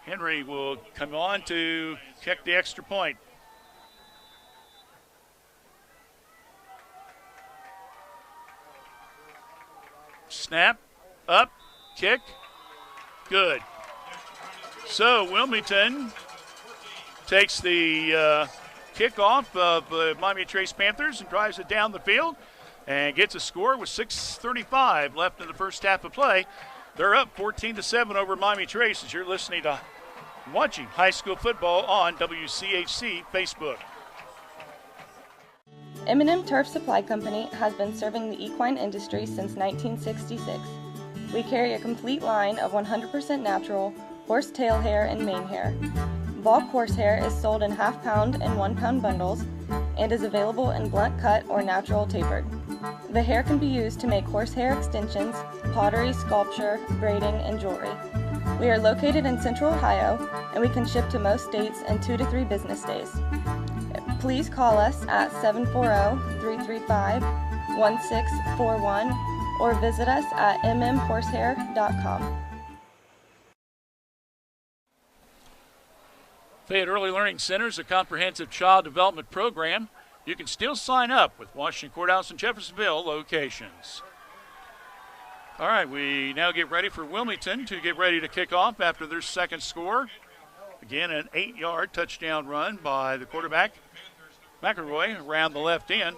Henry will come on to kick the extra point. Snap, up, kick, good. So Wilmington takes the kickoff of the Miami Trace Panthers and drives it down the field and gets a score with 6:35 left in the first half of play. They're up 14-7 over Miami Trace as you're listening to watching high school football on WCHC Facebook. M&M Turf Supply Company has been serving the equine industry since 1966. We carry a complete line of 100% natural horse tail hair and mane hair. Bulk horsehair is sold in half-pound and 1-pound bundles and is available in blunt cut or natural tapered. The hair can be used to make horsehair extensions, pottery, sculpture, braiding, and jewelry. We are located in Central Ohio, and we can ship to most states in 2 to 3 business days. Please call us at 740-335-1641 or visit us at mmhorsehair.com. Fayette Early Learning Center is a comprehensive child development program. You can still sign up with Washington Courthouse and Jeffersonville locations. All right, we now get ready for Wilmington to get ready to kick off after their second score. Again, an 8-yard touchdown run by the quarterback, McElroy, around the left end.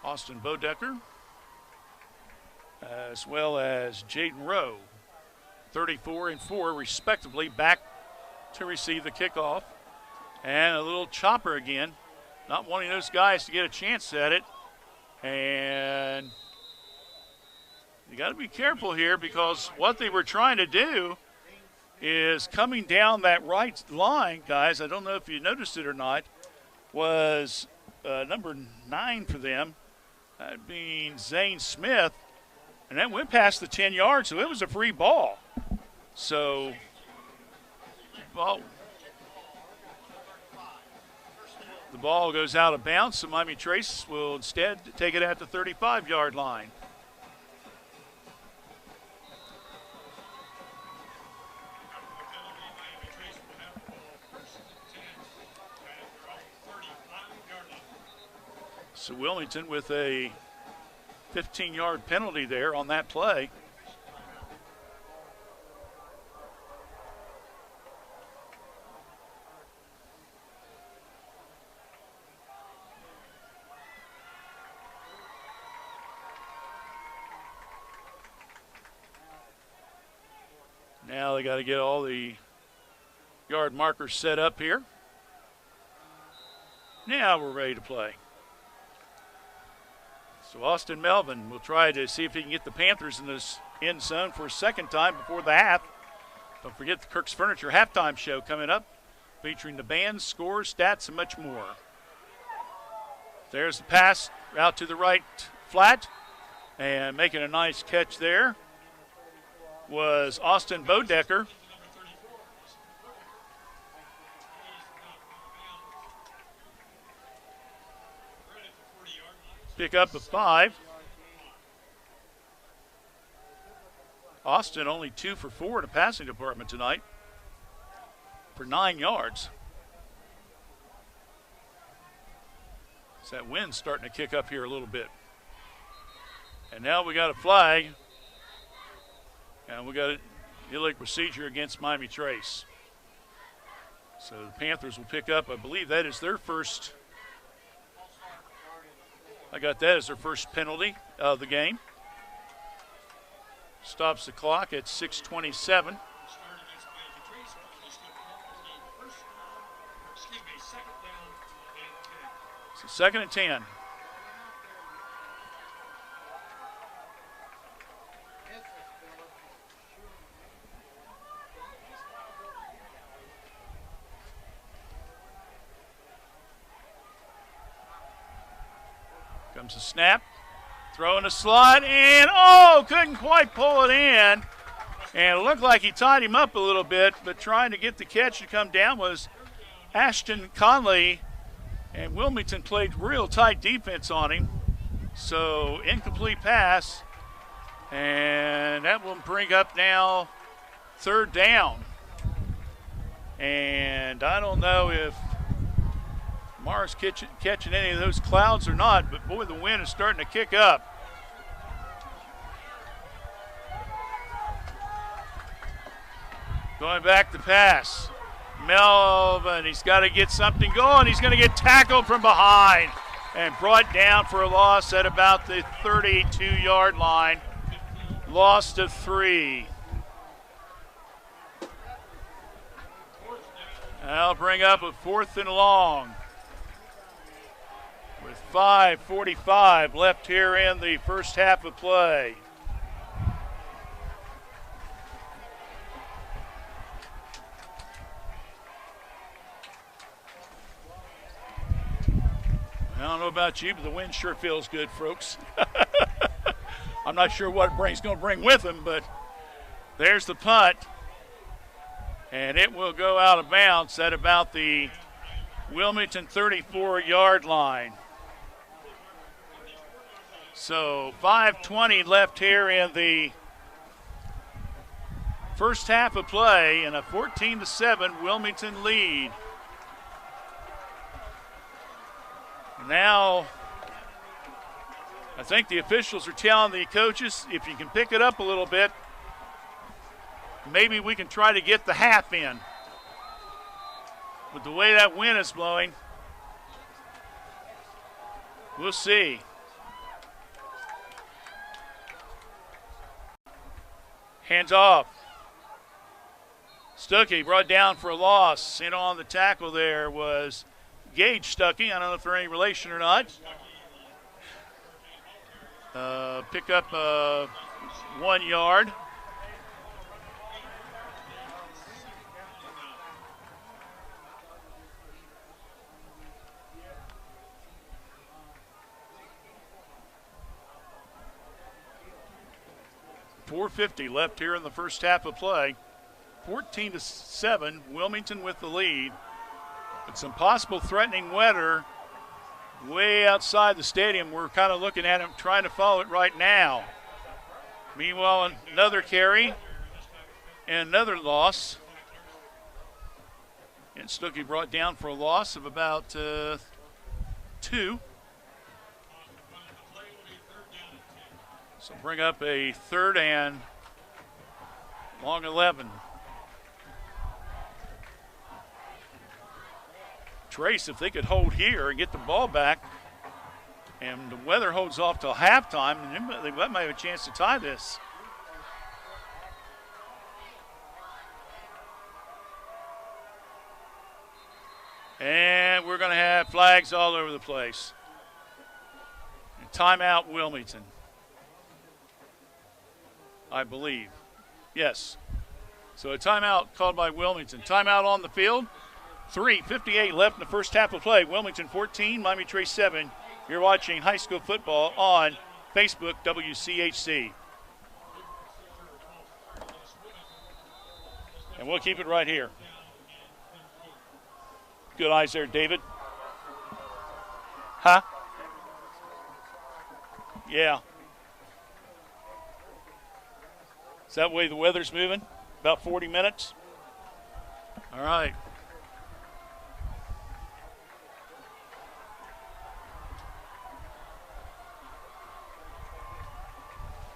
Austin Bodecker, as well as Jaden Rowe, 34 and 4 respectively, back to receive the kickoff. And a little chopper again, not wanting those guys to get a chance at it. And you got to be careful here because what they were trying to do is coming down that right line, guys. I don't know if you noticed it or not, was number 9 for them, that being Zane Smith, and that went past the 10 yards, so it was a free ball. So, the ball goes out of bounds, so Miami Trace will instead take it at the 35-yard line. So Wilmington with a 15-yard penalty there on that play. Now they got to get all the yard markers set up here. Now we're ready to play. So Austin Melvin will try to see if he can get the Panthers in this end zone for a second time before the half. Don't forget the Kirk's Furniture halftime show coming up, featuring the band, scores, stats, and much more. There's the pass out to the right flat, and making a nice catch there was Austin Bodecker. Pick up a 5. Austin only 2 for 4 in the passing department tonight for 9 yards. So that wind's starting to kick up here a little bit. And now we got a flag. And we got an illegal procedure against Miami Trace. So the Panthers will pick up, I believe that is their first. I got that as their first penalty of the game. Stops the clock at 6:27. So 2nd and 10. Comes a snap, throwing a slot, and couldn't quite pull it in. And it looked like he tied him up a little bit, but trying to get the catch to come down was Ashton Conley, and Wilmington played real tight defense on him. So incomplete pass, and that will bring up now 3rd down. And I don't know if Mars catching any of those clouds or not, but boy, the wind is starting to kick up. Going back to pass. Melvin, he's got to get something going. He's going to get tackled from behind and brought down for a loss at about the 32-yard line. Loss to 3. That'll bring up a 4th and long. With 5:45 left here in the first half of play. I don't know about you, but the wind sure feels good, folks. I'm not sure what it's going to bring with him, but there's the punt. And it will go out of bounds at about the Wilmington 34-yard line. So 5:20 left here in the first half of play, and a 14-7 Wilmington lead. Now, I think the officials are telling the coaches, if you can pick it up a little bit, maybe we can try to get the half in. With the way that wind is blowing, we'll see. Hands off. Stuckey brought down for a loss. In on the tackle there was Gage Stuckey. I don't know if they're any relation or not. Pick up 1 yard. 4:50 left here in the first half of play. 14-7, Wilmington with the lead. But some possible threatening weather way outside the stadium. We're kind of looking at him, trying to follow it right now. Meanwhile, another carry and another loss. And Stuckey brought down for a loss of about 2. So bring up a 3rd and long 11. Trace, if they could hold here and get the ball back, and the weather holds off till halftime, and they might have a chance to tie this. And we're going to have flags all over the place. And timeout Wilmington, I believe. Yes. So a timeout called by Wilmington. Timeout on the field. 3:58 left in the first half of play. Wilmington 14, Miami Trace 7. You're watching high school football on Facebook, WCHC. And we'll keep it right here. Good eyes there, David. Huh? Yeah. Is that the way the weather's moving? About 40 minutes? All right.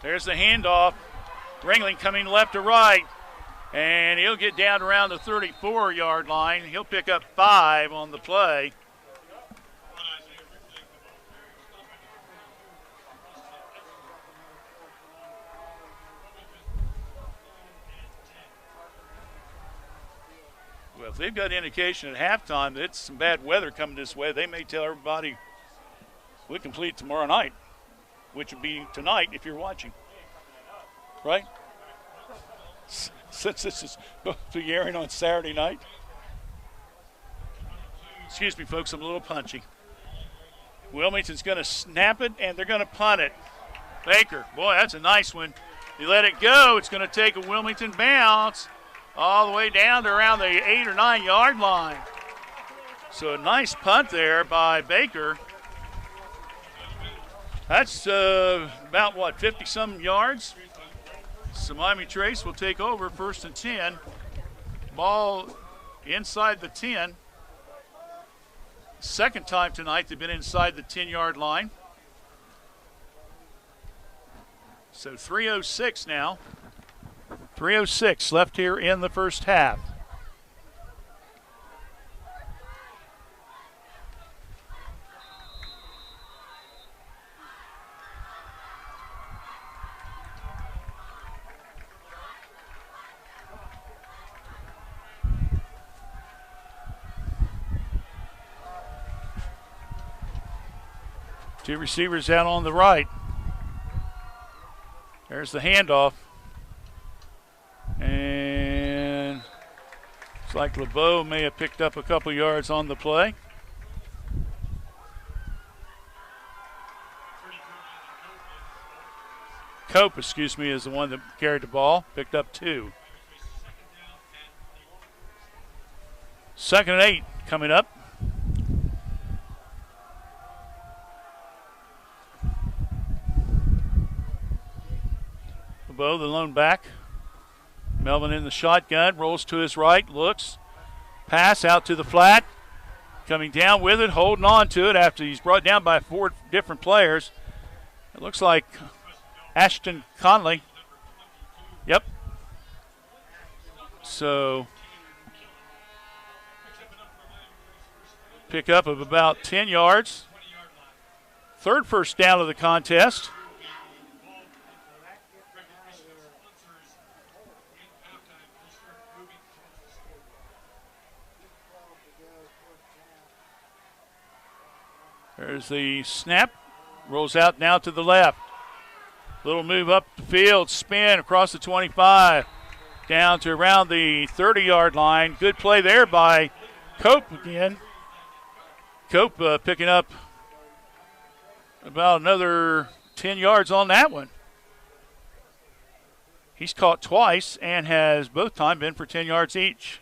There's the handoff. Ringling coming left to right. And he'll get down around the 34-yard line. He'll pick up 5 on the play. Well, if they've got indication at halftime that it's some bad weather coming this way, they may tell everybody we complete tomorrow night, which would be tonight if you're watching, right? Since this is going to be airing on Saturday night. Excuse me, folks, I'm a little punchy. Wilmington's going to snap it, and they're going to punt it. Baker, boy, that's a nice one. You let it go, it's going to take a Wilmington bounce all the way down to around the 8 or 9 yard line. So a nice punt there by Baker. That's about, 50-some yards? So Miami Trace will take over 1st and 10. Ball inside the 10. Second time tonight they've been inside the 10-yard line. So 3:06 now. 3:06 left here in the first half. Two receivers out on the right. There's the handoff. And it's like LeBeau may have picked up a couple yards on the play. Cope, is the one that carried the ball. Picked up 2. 2nd and 8 coming up. LeBeau, the lone back. Melvin in the shotgun, rolls to his right, looks. Pass out to the flat. Coming down with it, holding on to it after he's brought down by 4 different players. It looks like Ashton Conley. Yep. So, pick up of about 10 yards. 3rd first down of the contest. There's the snap. Rolls out now to the left. Little move up the field. Spin across the 25. Down to around the 30-yard line. Good play there by Cope again. Cope picking up about another 10 yards on that one. He's caught twice and has both times been for 10 yards each.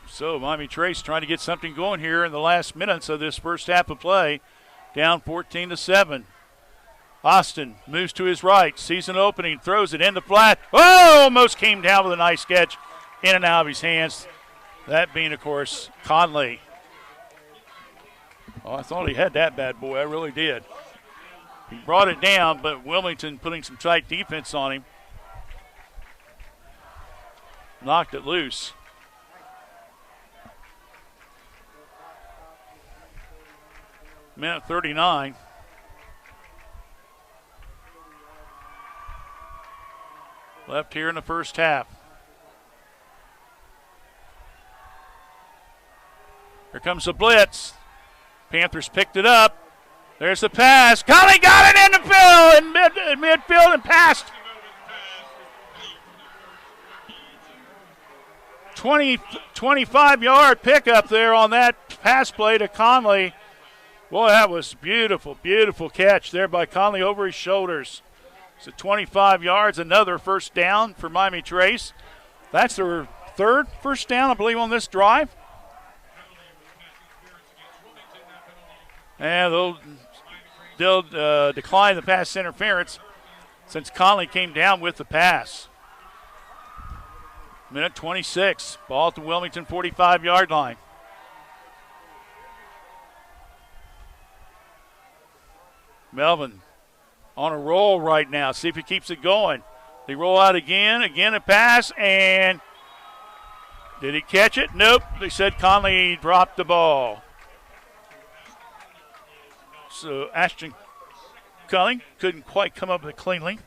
So Miami Trace trying to get something going here in the last minutes of this first half of play. Down 14-7. Austin moves to his right, sees an opening, throws it in the flat. Oh, almost came down with a nice catch in and out of his hands. That being, of course, Conley. Oh, I thought he had that bad boy. I really did. He brought it down, but Wilmington putting some tight defense on him. Knocked it loose. Minute 39. Left here in the first half. Here comes the blitz. Panthers picked it up. There's the pass. Conley got it in the field, in midfield and passed. 25-yard pickup there on that pass play to Conley. Boy, that was beautiful, beautiful catch there by Conley over his shoulders. So 25 yards, another first down for Miami Trace. That's their third first down, I believe, on this drive. And they'll decline the pass interference since Conley came down with the pass. Minute 26, ball at the Wilmington 45-yard line. Melvin on a roll right now. See if he keeps it going. They roll out again a pass, and did he catch it? Nope. They said Conley dropped the ball. So Ashton Culling couldn't quite come up with it cleanly.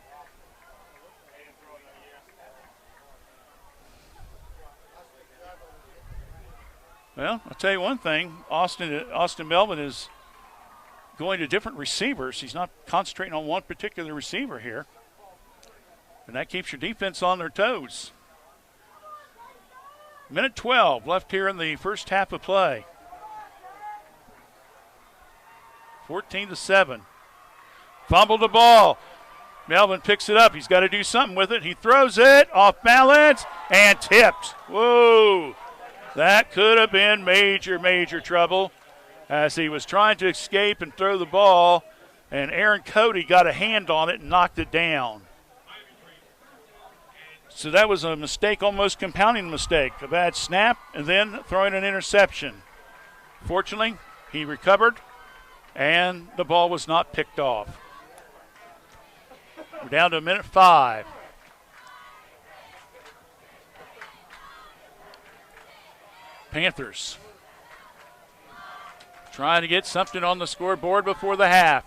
Well, I'll tell you one thing. Austin Melvin is going to different receivers. He's not concentrating on one particular receiver here. And that keeps your defense on their toes. Minute 12 left here in the first half of play. 14-7. Fumbled the ball. Melvin picks it up. He's got to do something with it. He throws it off balance and tipped. Whoa. That could have been major, major trouble as he was trying to escape and throw the ball, and Aaron Cody got a hand on it and knocked it down. So that was a mistake, almost compounding the mistake. A bad snap and then throwing an interception. Fortunately, he recovered, and the ball was not picked off. We're down to minute 5. Panthers trying to get something on the scoreboard before the half.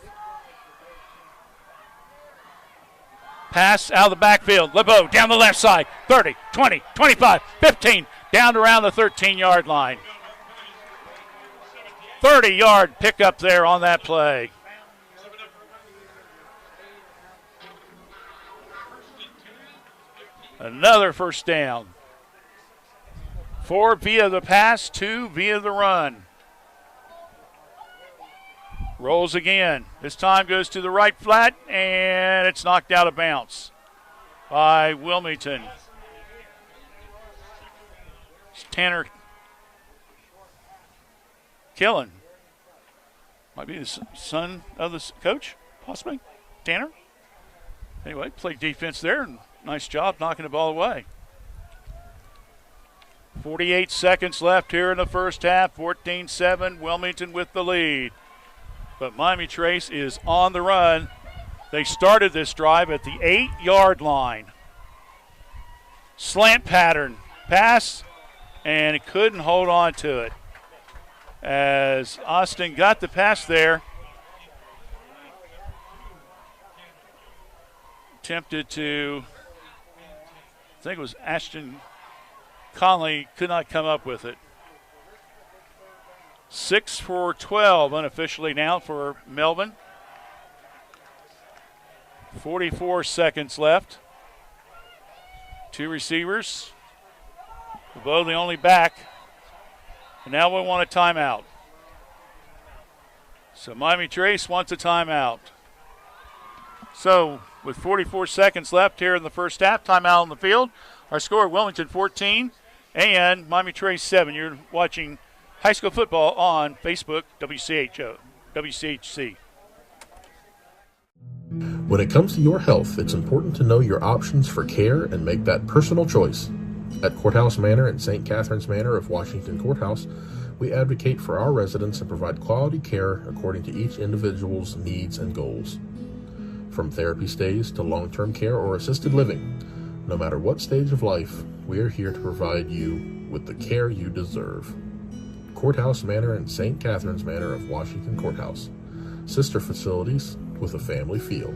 Pass out of the backfield. LeBeau down the left side. 30, 20, 25, 15. Down around the 13-yard line. 30-yard pickup there on that play. Another first down. 4 via the pass, 2 via the run. Rolls again. This time goes to the right flat, and it's knocked out of bounds by Wilmington. It's Tanner Killen. Might be the son of the coach, possibly. Tanner. Anyway, played defense there, and nice job knocking the ball away. 48 seconds left here in the first half. 14-7, Wilmington with the lead. But Miami Trace is on the run. They started this drive at the 8-yard line. Slant pattern. Pass, and it couldn't hold on to it. As Austin got the pass there. Attempted to, I think it was Ashton Conley, could not come up with it. 6 for 12 unofficially now for Melvin. 44 seconds left. Two receivers. LeBeau the only back. And now we want a timeout. So Miami Trace wants a timeout. So with 44 seconds left here in the first half, timeout on the field. Our score, Wilmington 14 and Miami Trace 7. You're watching high school football on Facebook, WCHC. When it comes to your health, it's important to know your options for care and make that personal choice. At Courthouse Manor and St. Catherine's Manor of Washington Courthouse, we advocate for our residents and provide quality care according to each individual's needs and goals. From therapy stays to long-term care or assisted living, no matter what stage of life, we are here to provide you with the care you deserve. Courthouse Manor and St. Catherine's Manor of Washington Courthouse, sister facilities with a family feel.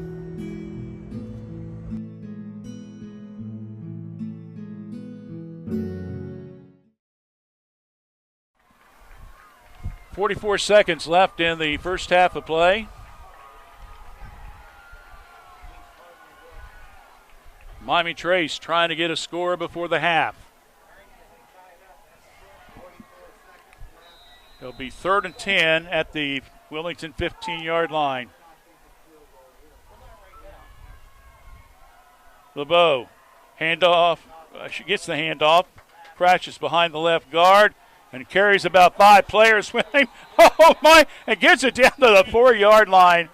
.44 seconds left in the first half of play. Miami Trace trying to get a score before the half. It'll be 3rd and 10 at the Wilmington 15-yard line. LeBeau, handoff. She gets the handoff, crashes behind the left guard, and carries about 5 players with him. Oh, my, and gets it down to the 4-yard line.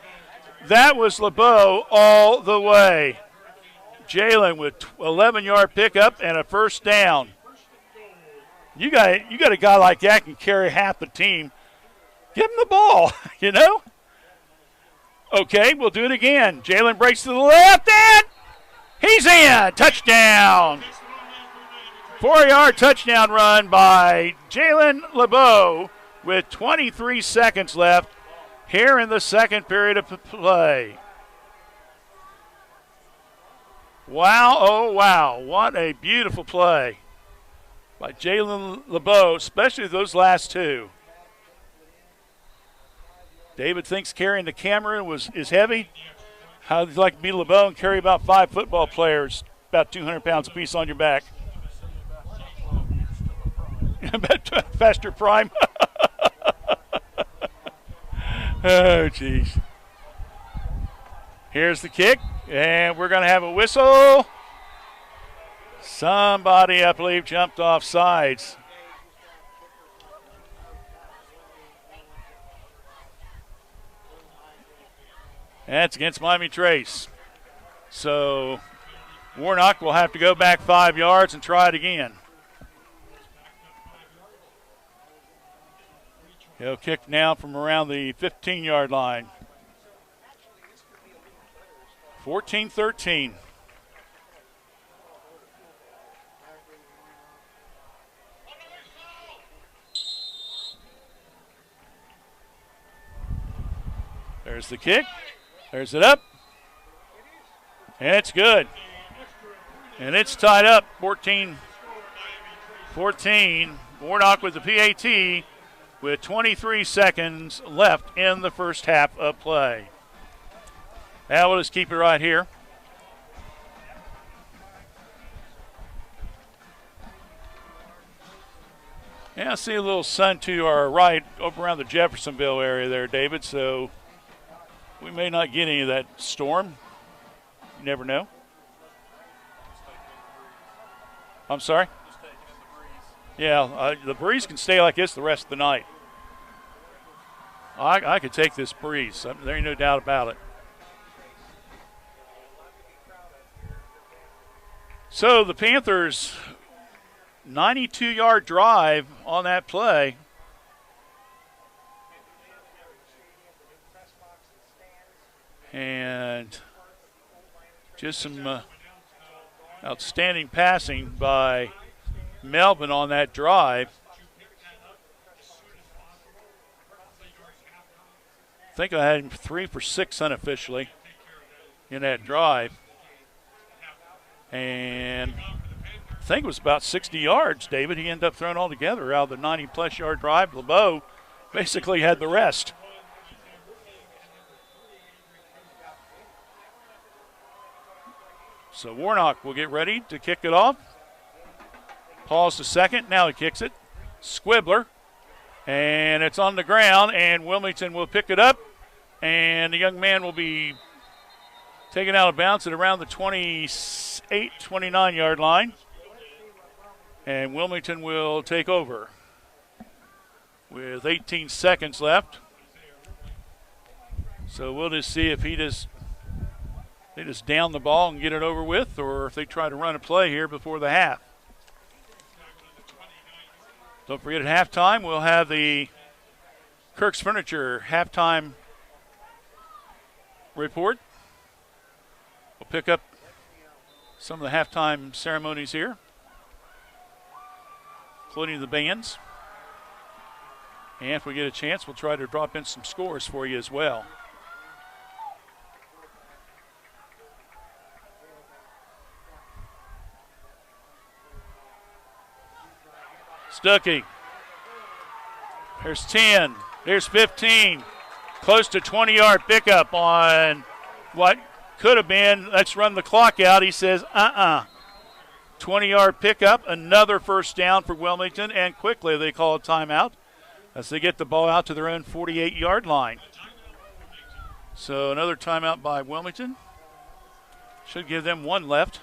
That was LeBeau all the way. Jalen with 11-yard pickup and a first down. You got a guy like that can carry half the team. Give him the ball, you know. Okay, we'll do it again. Jalen breaks to the left, and he's in. Touchdown. 4-yard touchdown run by Jalen LeBeau with 23 seconds left here in the second period of play. Wow, oh wow, what a beautiful play by Jalen LeBeau, especially those last two. David thinks carrying the camera is heavy. How'd you like to be LeBeau and carry about 5 football players, about 200 pounds apiece on your back? Faster prime. Oh, jeez. Here's the kick, and we're going to have a whistle. Somebody, I believe, jumped off sides. That's against Miami Trace. So Warnock will have to go back 5 yards and try it again. He'll kick now from around the 15-yard line. 14-13. There's the kick. There's it up. And it's good. And it's tied up 14-14. Warnock with the PAT with 23 seconds left in the first half of play. Now we'll just keep it right here. Yeah, I see a little sun to our right over around the Jeffersonville area there, David, so we may not get any of that storm. You never know. I'm sorry? Yeah, the breeze can stay like this the rest of the night. I could take this breeze. There ain't no doubt about it. So the Panthers, 92-yard drive on that play. And just some outstanding passing by Melvin on that drive. I think I had him 3 for 6 unofficially in that drive. And I think it was about 60 yards, David. He ended up throwing all together out of the 90-plus yard drive. LeBeau basically had the rest. So Warnock will get ready to kick it off. Pause to second. Now he kicks it. Squibbler. And it's on the ground, and Wilmington will pick it up. And the young man will be taken out of bounds at around the 28, 29-yard line. And Wilmington will take over with 18 seconds left. So we'll just see if they just down the ball and get it over with, or if they try to run a play here before the half. Don't forget, at halftime, we'll have the Kirk's Furniture halftime report. We'll pick up some of the halftime ceremonies here, including the bands. And if we get a chance, we'll try to drop in some scores for you as well. Stuckey. There's 10. There's 15. Close to 20-yard pickup on what could have been, let's run the clock out. He says, 20-yard pickup. Another first down for Wilmington, and quickly they call a timeout as they get the ball out to their own 48-yard line. So another timeout by Wilmington. Should give them one left.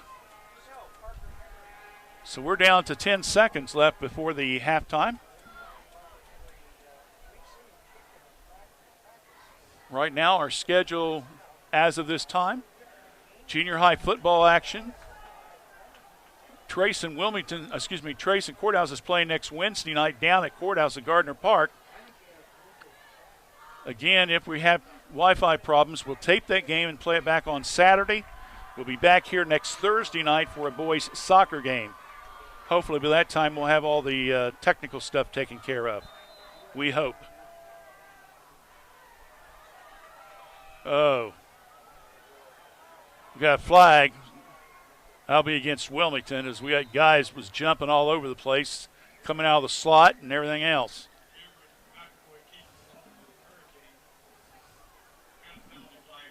So we're down to 10 seconds left before the halftime. Right now, our schedule as of this time, junior high football action. Trace and Courthouse is playing next Wednesday night down at Courthouse at Gardner Park. Again, if we have Wi-Fi problems, we'll tape that game and play it back on Saturday. We'll be back here next Thursday night for a boys' soccer game. Hopefully by that time we'll have all the technical stuff taken care of. We hope. Oh. We got a flag. That'll be against Wilmington, as we got guys was jumping all over the place, coming out of the slot and everything else.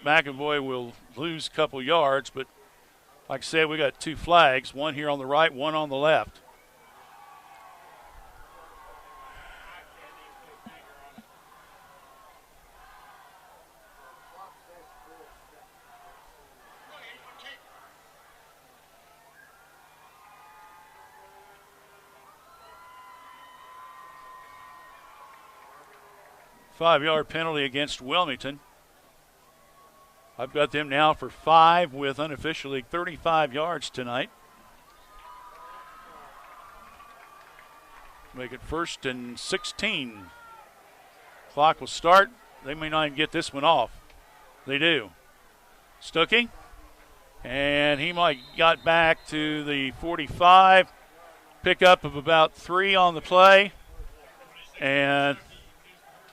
McAvoy will lose a couple yards, but like I said, we got two flags, one here on the right, one on the left. Five-yard penalty against Wilmington. I've got them now for 5 with unofficially 35 yards tonight. Make it 1st and 16. Clock will start. They may not even get this one off. They do. Stuckey. And he might got back to the 45. Pickup of about 3 on the play. And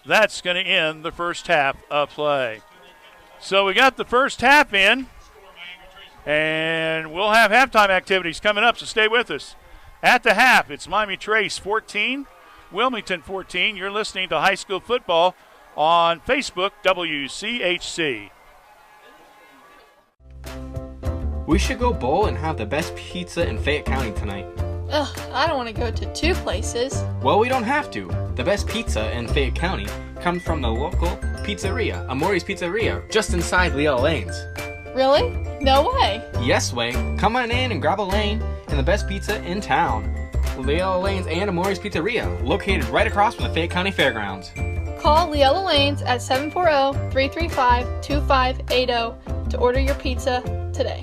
that's going to end the first half of play. So we got the first half in, and we'll have halftime activities coming up, so stay with us. At the half, it's Miami Trace 14, Wilmington 14. You're listening to high school football on Facebook, WCHC. We should go bowl and have the best pizza in Fayette County tonight. Ugh, I don't want to go to 2 places. Well, we don't have to. The best pizza in Fayette County comes from the local pizzeria, Amori's Pizzeria, just inside Leo Lanes. Really? No way. Yes way. Come on in and grab a lane and the best pizza in town. Leo Lanes and Amori's Pizzeria, located right across from the Fayette County Fairgrounds. Call Leola Lanes at 740-335-2580 to order your pizza today.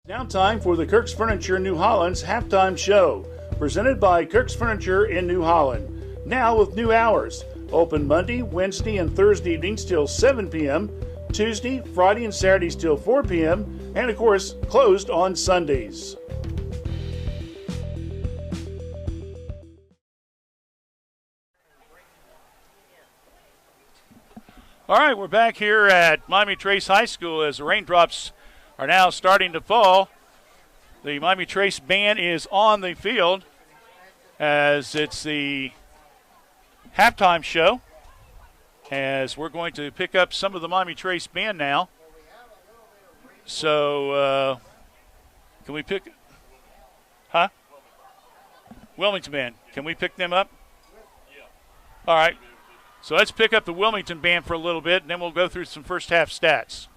Now time for the Kirk's Furniture New Holland's halftime show, presented by Kirk's Furniture in New Holland. Now with new hours. Open Monday, Wednesday, and Thursday evenings till 7 p.m., Tuesday, Friday, and Saturdays till 4 p.m., and of course, closed on Sundays. All right, we're back here at Miami Trace High School as the raindrops are now starting to fall. The Miami Trace band is on the field as it's the halftime show, as we're going to pick up some of the Miami Trace band now So, can we pick? Huh? Wilmington band. Can we pick them up? All right. So let's pick up the Wilmington band for a little bit, and then we'll go through some first half stats.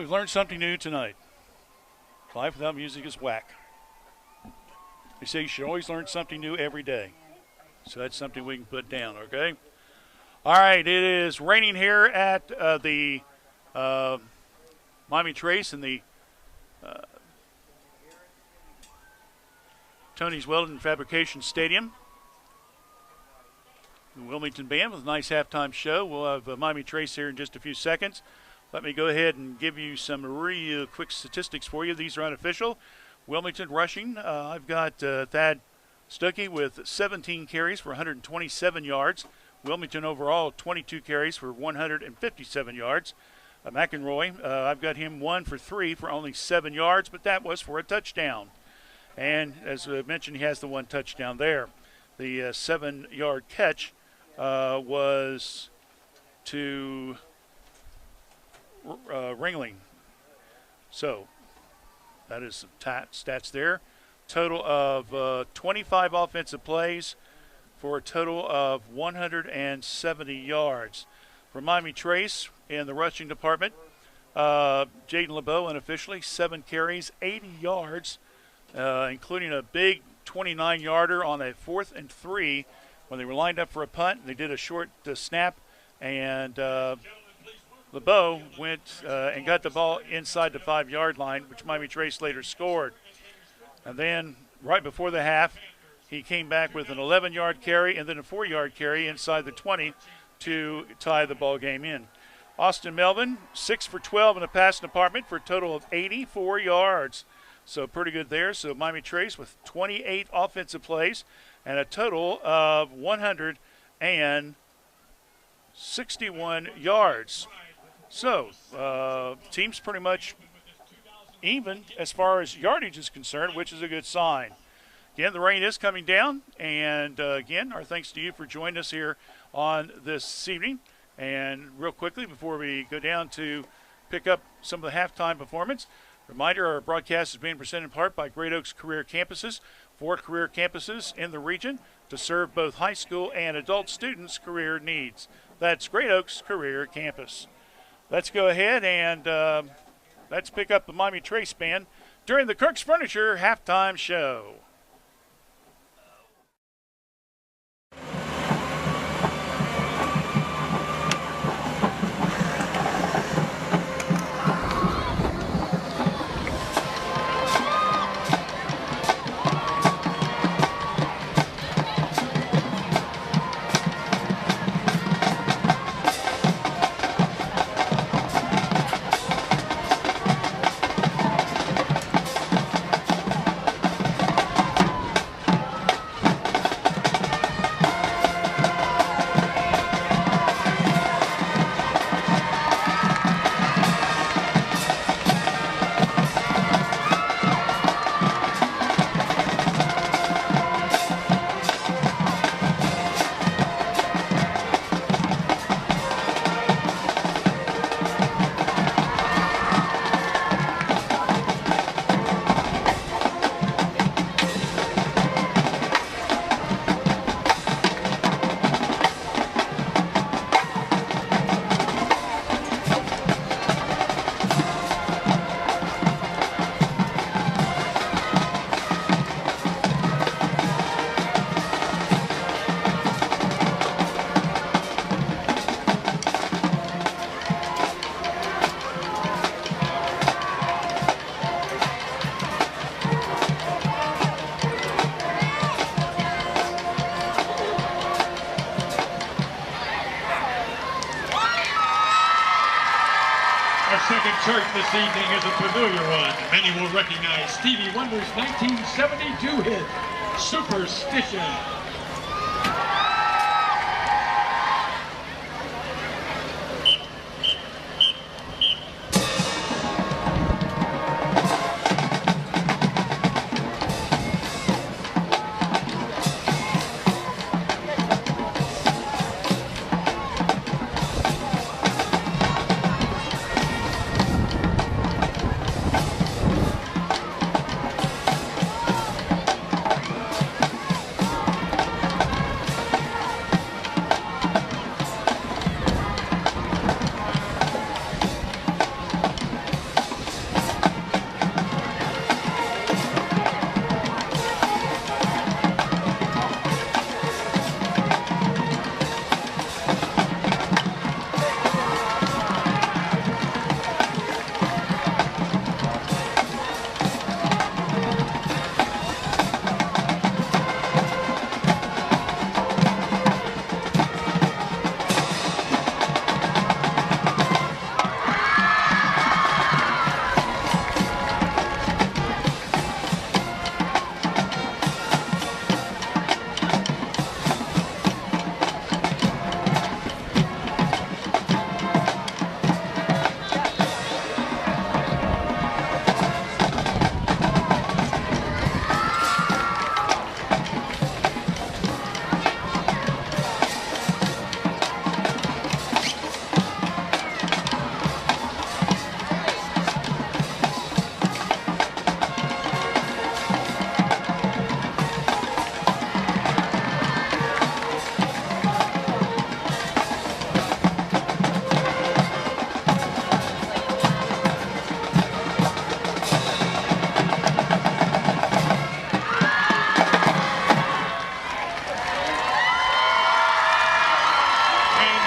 we've learned something new tonight. Life without music is whack. They say you should always learn something new every day. So that's something we can put down, okay? All right, it is raining here at the Miami Trace in the Tony's Weldon Fabrication Stadium. The Wilmington Band with a nice halftime show. We'll have Miami Trace here in just a few seconds. Let me go ahead and give you some real quick statistics for you. These are unofficial. Wilmington rushing. I've got Thad Stuckey with 17 carries for 127 yards. Wilmington overall 22 carries for 157 yards. McEnroy, I've got him 1 for 3 for only 7 yards, but that was for a touchdown. And as I mentioned, he has the 1 touchdown there. The 7-yard catch was to Ringling. So that is some stats there. Total of 25 offensive plays for a total of 170 yards. For Miami Trace in the rushing department, Jaden LeBeau unofficially 7 carries, 80 yards, including a big 29-yarder on a 4th and 3 when they were lined up for a punt. They did a short snap, and LeBeau went and got the ball inside the 5-yard line, which Miami Trace later scored. And then right before the half, he came back with an 11-yard carry and then a 4-yard carry inside the 20 to tie the ball game in. Austin Melvin, 6 for 12 in the passing department for a total of 84 yards. So pretty good there. So Miami Trace with 28 offensive plays and a total of 161 yards. So team's pretty much even as far as yardage is concerned, which is a good sign. Again, the rain is coming down, and again, our thanks to you for joining us here on this evening. And real quickly, before we go down to pick up some of the halftime performance, reminder, our broadcast is being presented in part by Great Oaks Career Campuses, 4 career campuses in the region to serve both high school and adult students' career needs. That's Great Oaks Career Campus. Let's go ahead and let's pick up the Miami Trace Band during the Kirk's Furniture halftime show. Church this evening is a familiar one. Many will recognize Stevie Wonder's 1972 hit, Superstition.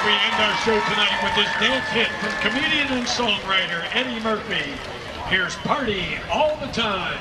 we end our show tonight with this dance hit from comedian and songwriter Eddie Murphy. Here's Party All the Time.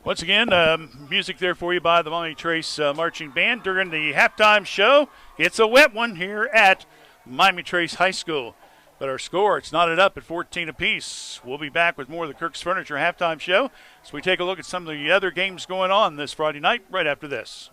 Once again, music there for you by the Miami Trace Marching Band during the halftime show. It's a wet one here at Miami Trace High School. But our score, it's knotted up at 14 apiece. We'll be back with more of the Kirk's Furniture halftime show as we take a look at some of the other games going on this Friday night right after this.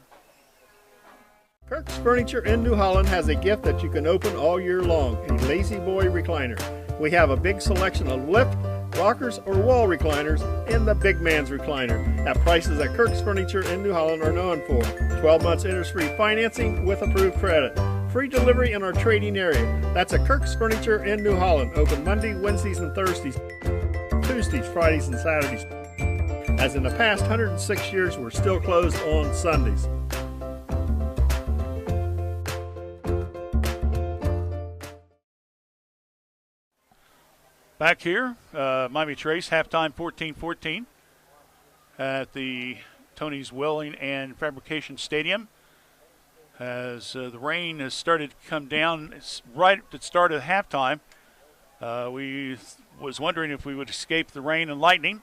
Kirk's Furniture in New Holland has a gift that you can open all year long, a Lazy Boy recliner. We have a big selection of lift, rockers, or wall recliners, and the big man's recliner at prices that Kirk's Furniture in New Holland are known for. 12 months interest-free financing with approved credit. Free delivery in our trading area. That's at Kirk's Furniture in New Holland. Open Monday, Wednesdays, and Thursdays. Tuesdays, Fridays, and Saturdays. As in the past 106 years, we're still closed on Sundays. Back here, Miami Trace, halftime 14-14 at the Tony's Welding and Fabrication Stadium. As the rain has started to come down right at the start of halftime, we was wondering if we would escape the rain and lightning.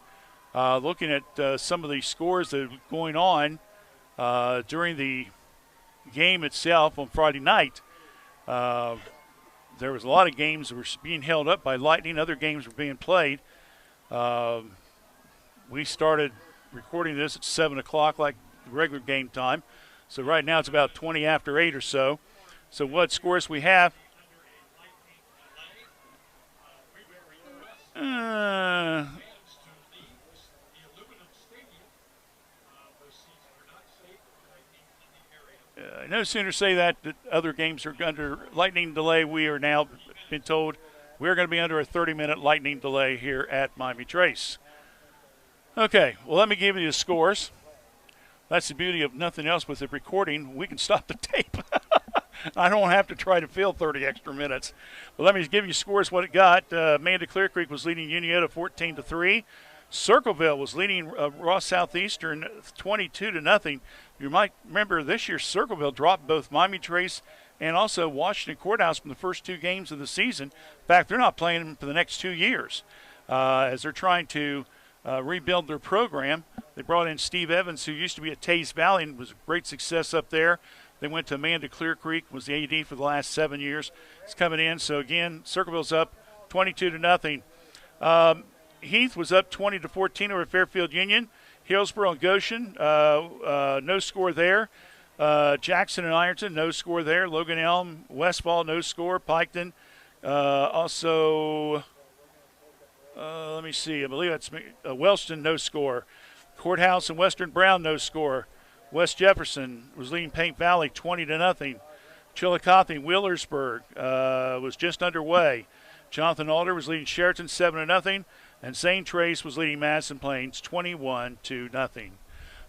Looking at some of the scores that are going on during the game itself on Friday night, there was a lot of games that were being held up by lightning. Other games were being played. We started recording this at 7 o'clock like regular game time. So right now it's about 20 after 8 or so. So what scores we have? No sooner say that other games are under lightning delay. We are now been told we're going to be under a 30-minute lightning delay here at Miami Trace. Okay, well, let me give you the scores. That's the beauty of nothing else with the recording. We can stop the tape. I don't have to try to fill 30 extra minutes. But let me give you scores what it got. Amanda Clear Creek was leading Uniota 14-3. Circleville was leading Ross Southeastern 22-0. You might remember this year Circleville dropped both Miami Trace and also Washington Courthouse from the first 2 games of the season. In fact, they're not playing them for the next 2 years as they're trying to rebuild their program. They brought in Steve Evans, who used to be at Taze Valley and was a great success up there. They went to Amanda Clear Creek, was the AD for the last 7 years. It's coming in. So, again, Circleville's up 22-0. Heath was up 20-14 over Fairfield Union. Hillsborough and Goshen, no score there. Jackson and Ironton, no score there. Logan Elm, Westfall, no score. Piketon, also, let me see. I believe that's Wellston, no score. Courthouse and Western Brown, no score. West Jefferson was leading Paint Valley 20-0. Chillicothe and Wheelersburg was just underway. Jonathan Alder was leading Sheraton 7-0. And St. Trace was leading Madison Plains 21-0.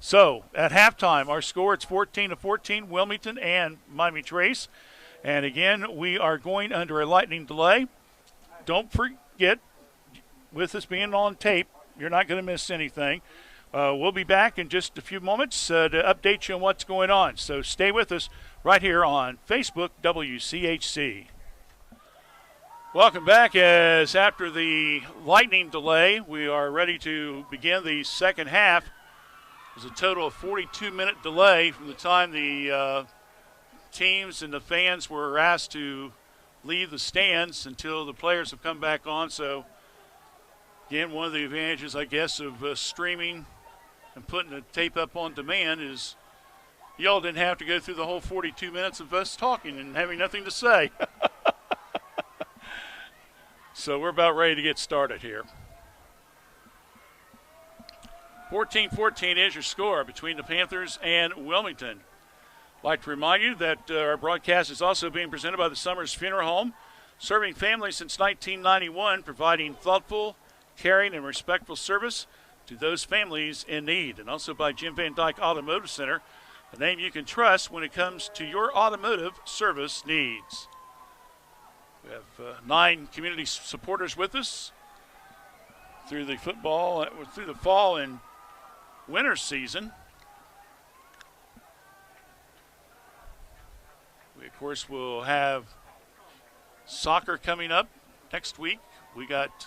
So at halftime, our score, it's 14-14, Wilmington and Miami Trace. And again, we are going under a lightning delay. Don't forget, with this being on tape, you're not going to miss anything. We'll be back in just a few moments to update you on what's going on. So stay with us right here on Facebook WCHC. Welcome back, as after the lightning delay, we are ready to begin the second half. There's a total of 42-minute delay from the time the teams and the fans were asked to leave the stands until the players have come back on. So, again, one of the advantages, I guess, of streaming and putting the tape up on demand is y'all didn't have to go through the whole 42 minutes of us talking and having nothing to say. So we're about ready to get started here. 14-14 is your score between the Panthers and Wilmington. I'd like to remind you that our broadcast is also being presented by the Summers Funeral Home, serving families since 1991, providing thoughtful, caring, and respectful service to those families in need. And also by Jim Van Dyke Automotive Center, a name you can trust when it comes to your automotive service needs. We have 9 community supporters with us through the through the fall and winter season. We, of course, will have soccer coming up next week. We got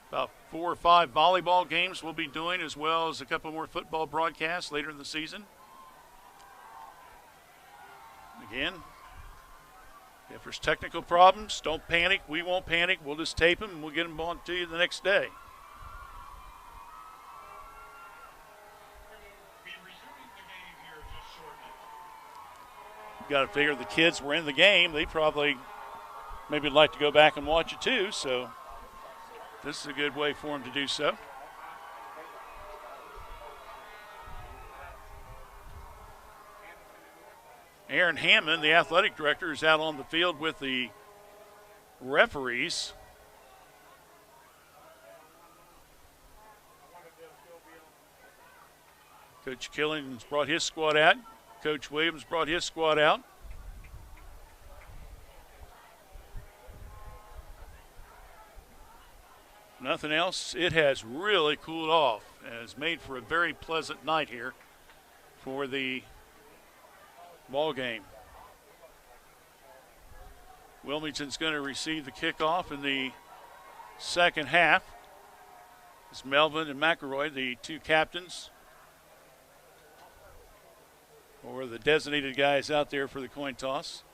about 4 or 5 volleyball games we'll be doing, as well as a couple more football broadcasts later in the season. Again, if there's technical problems, don't panic. We won't panic. We'll just tape them and we'll get them on to you the next day. Got to figure the kids were in the game. They probably maybe like to go back and watch it too. So this is a good way for them to do so. Aaron Hammond, the athletic director, is out on the field with the referees. Coach Killings brought his squad out. Coach Williams brought his squad out. Nothing else. It has really cooled off and has made for a very pleasant night here for the ball game. Wilmington's going to receive the kickoff in the second half. It's Melvin and McElroy, the 2 captains, or the designated guys out there for the coin toss.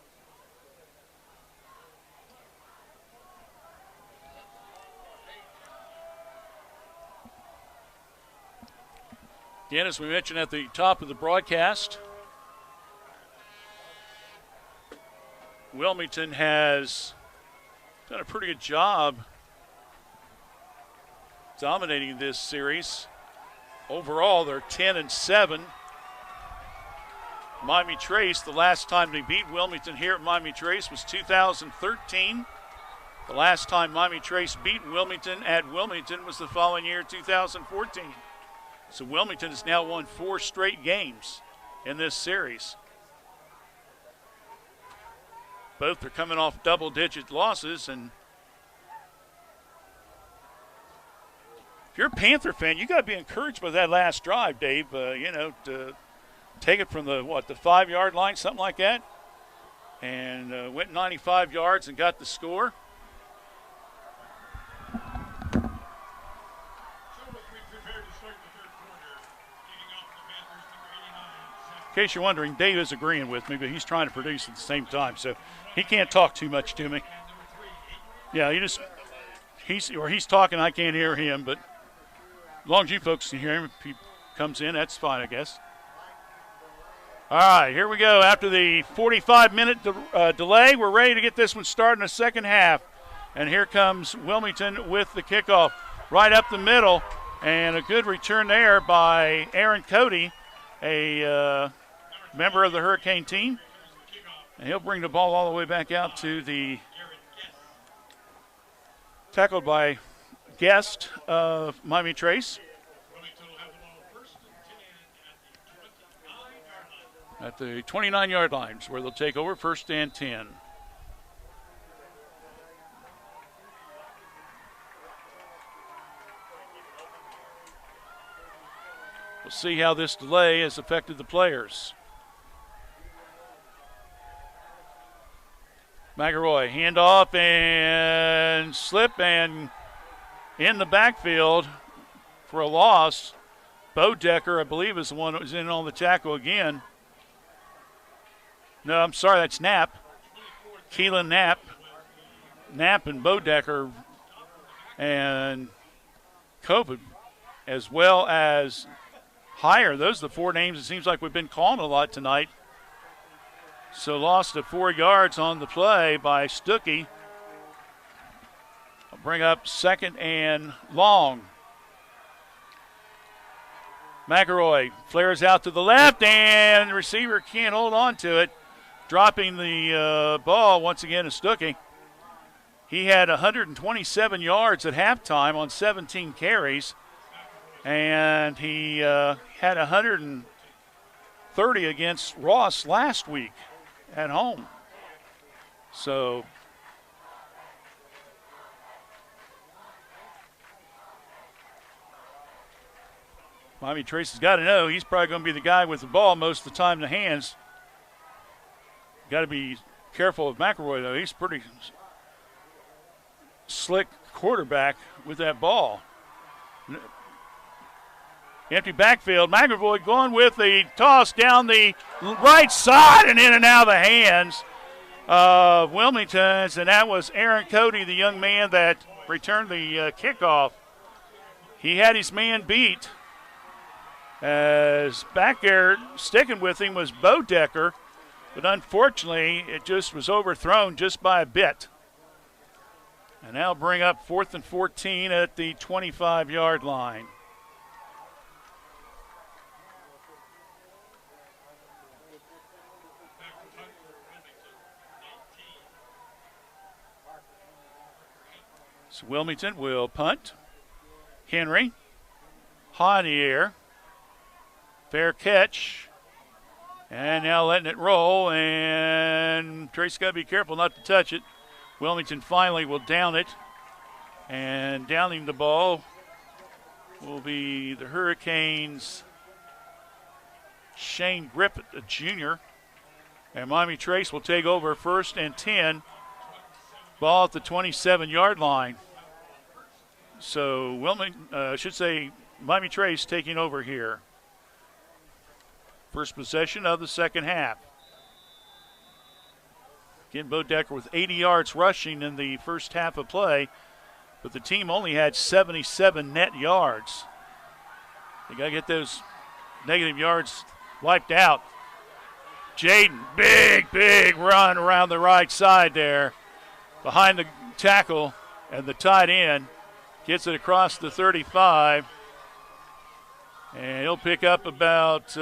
Again, as we mentioned at the top of the broadcast, Wilmington has done a pretty good job dominating this series. Overall, they're 10-7. Miami Trace, the last time they beat Wilmington here at Miami Trace was 2013. The last time Miami Trace beat Wilmington at Wilmington was the following year, 2014. So Wilmington has now won 4 straight games in this series. Both are coming off double-digit losses, and if you're a Panther fan, you got to be encouraged by that last drive, Dave. To take it from the 5-yard line, something like that, and went 95 yards and got the score. In case you're wondering, Dave is agreeing with me, but he's trying to produce at the same time, so he can't talk too much to me. Yeah, he's talking, I can't hear him, but as long as you folks can hear him, if he comes in, that's fine, I guess. All right, here we go. After the 45-minute delay, we're ready to get this one started in the second half. And here comes Wilmington with the kickoff right up the middle, and a good return there by Aaron Cody, a member of the Hurricane team. And he'll bring the ball all the way back out to the tackled by Guest of Miami Trace. At the 29-yard lines where they'll take over, 1st and 10. We'll see how this delay has affected the players. McElroy, handoff and slip, and in the backfield for a loss. Bodecker, I believe, is the one that was in on the tackle again. No, I'm sorry, that's Knapp. Keelan Knapp. Knapp and Bodecker and Cope, as well as Higher. Those are the 4 names it seems like we've been calling a lot tonight. So lost of 4 yards on the play by Stuckey. I'll bring up 2nd and long. McElroy flares out to the left, and the receiver can't hold on to it. Dropping the ball once again to Stuckey. He had 127 yards at halftime on 17 carries, and he had 130 against Ross last week at home. So Miami Trace has got to know he's probably going to be the guy with the ball most of the time in the hands. Got to be careful of McElroy, though. He's pretty slick quarterback with that ball. Empty backfield. McElroy going with the toss down the right side and in and out of the hands of Wilmington's, and that was Aaron Cody, the young man that returned the kickoff. He had his man beat. As back there sticking with him was Bodecker, but unfortunately it just was overthrown just by a bit. And now bring up 4th and 14 at the 25-yard line. So Wilmington will punt. Henry, high in the air. Fair catch. And now letting it roll, and Trace got to be careful not to touch it. Wilmington finally will down it. And downing the ball will be the Hurricanes' Shane Griffith, a junior. And Miami Trace will take over 1st and 10. Ball at the 27-yard line. So Miami Trace taking over here. First possession of the second half. Again, Bodecker with 80 yards rushing in the first half of play, but the team only had 77 net yards. They got to get those negative yards wiped out. Jaden, big run around the right side there. Behind the tackle and the tight end. Gets it across the 35. And he'll pick up about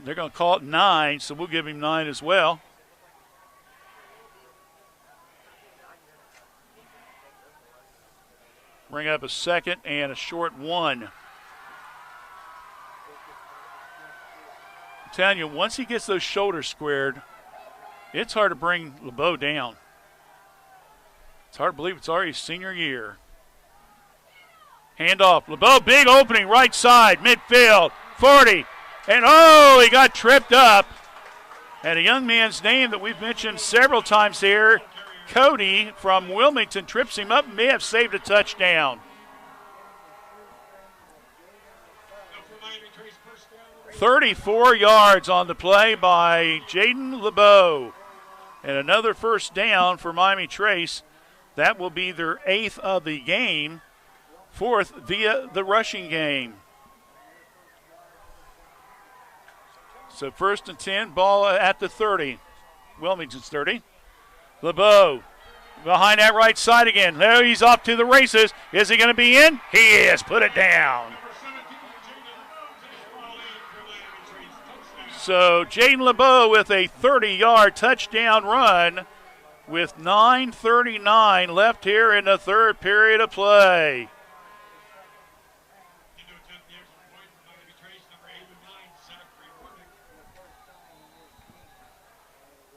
They're going to call it 9, so we'll give him 9 as well. Bring up a second and a short 1. I'm telling you, once he gets those shoulders squared, it's hard to bring LeBeau down. It's hard to believe it's already his senior year. Hand off. LeBeau, big opening right side, midfield, 40. And oh, he got tripped up. And a young man's name that we've mentioned several times here, Cody from Wilmington, trips him up and may have saved a touchdown. 34 yards on the play by Jaden LeBeau. And another first down for Miami Trace. That will be their 8th of the game, 4th via the rushing game. So 1st and 10, ball at the 30. Wilmington's 30. LeBeau behind that right side again. There he's off to the races. Is he going to be in? He is. Put it down. So Jaden LeBeau with a 30-yard touchdown run with 9:39 left here in the third period of play.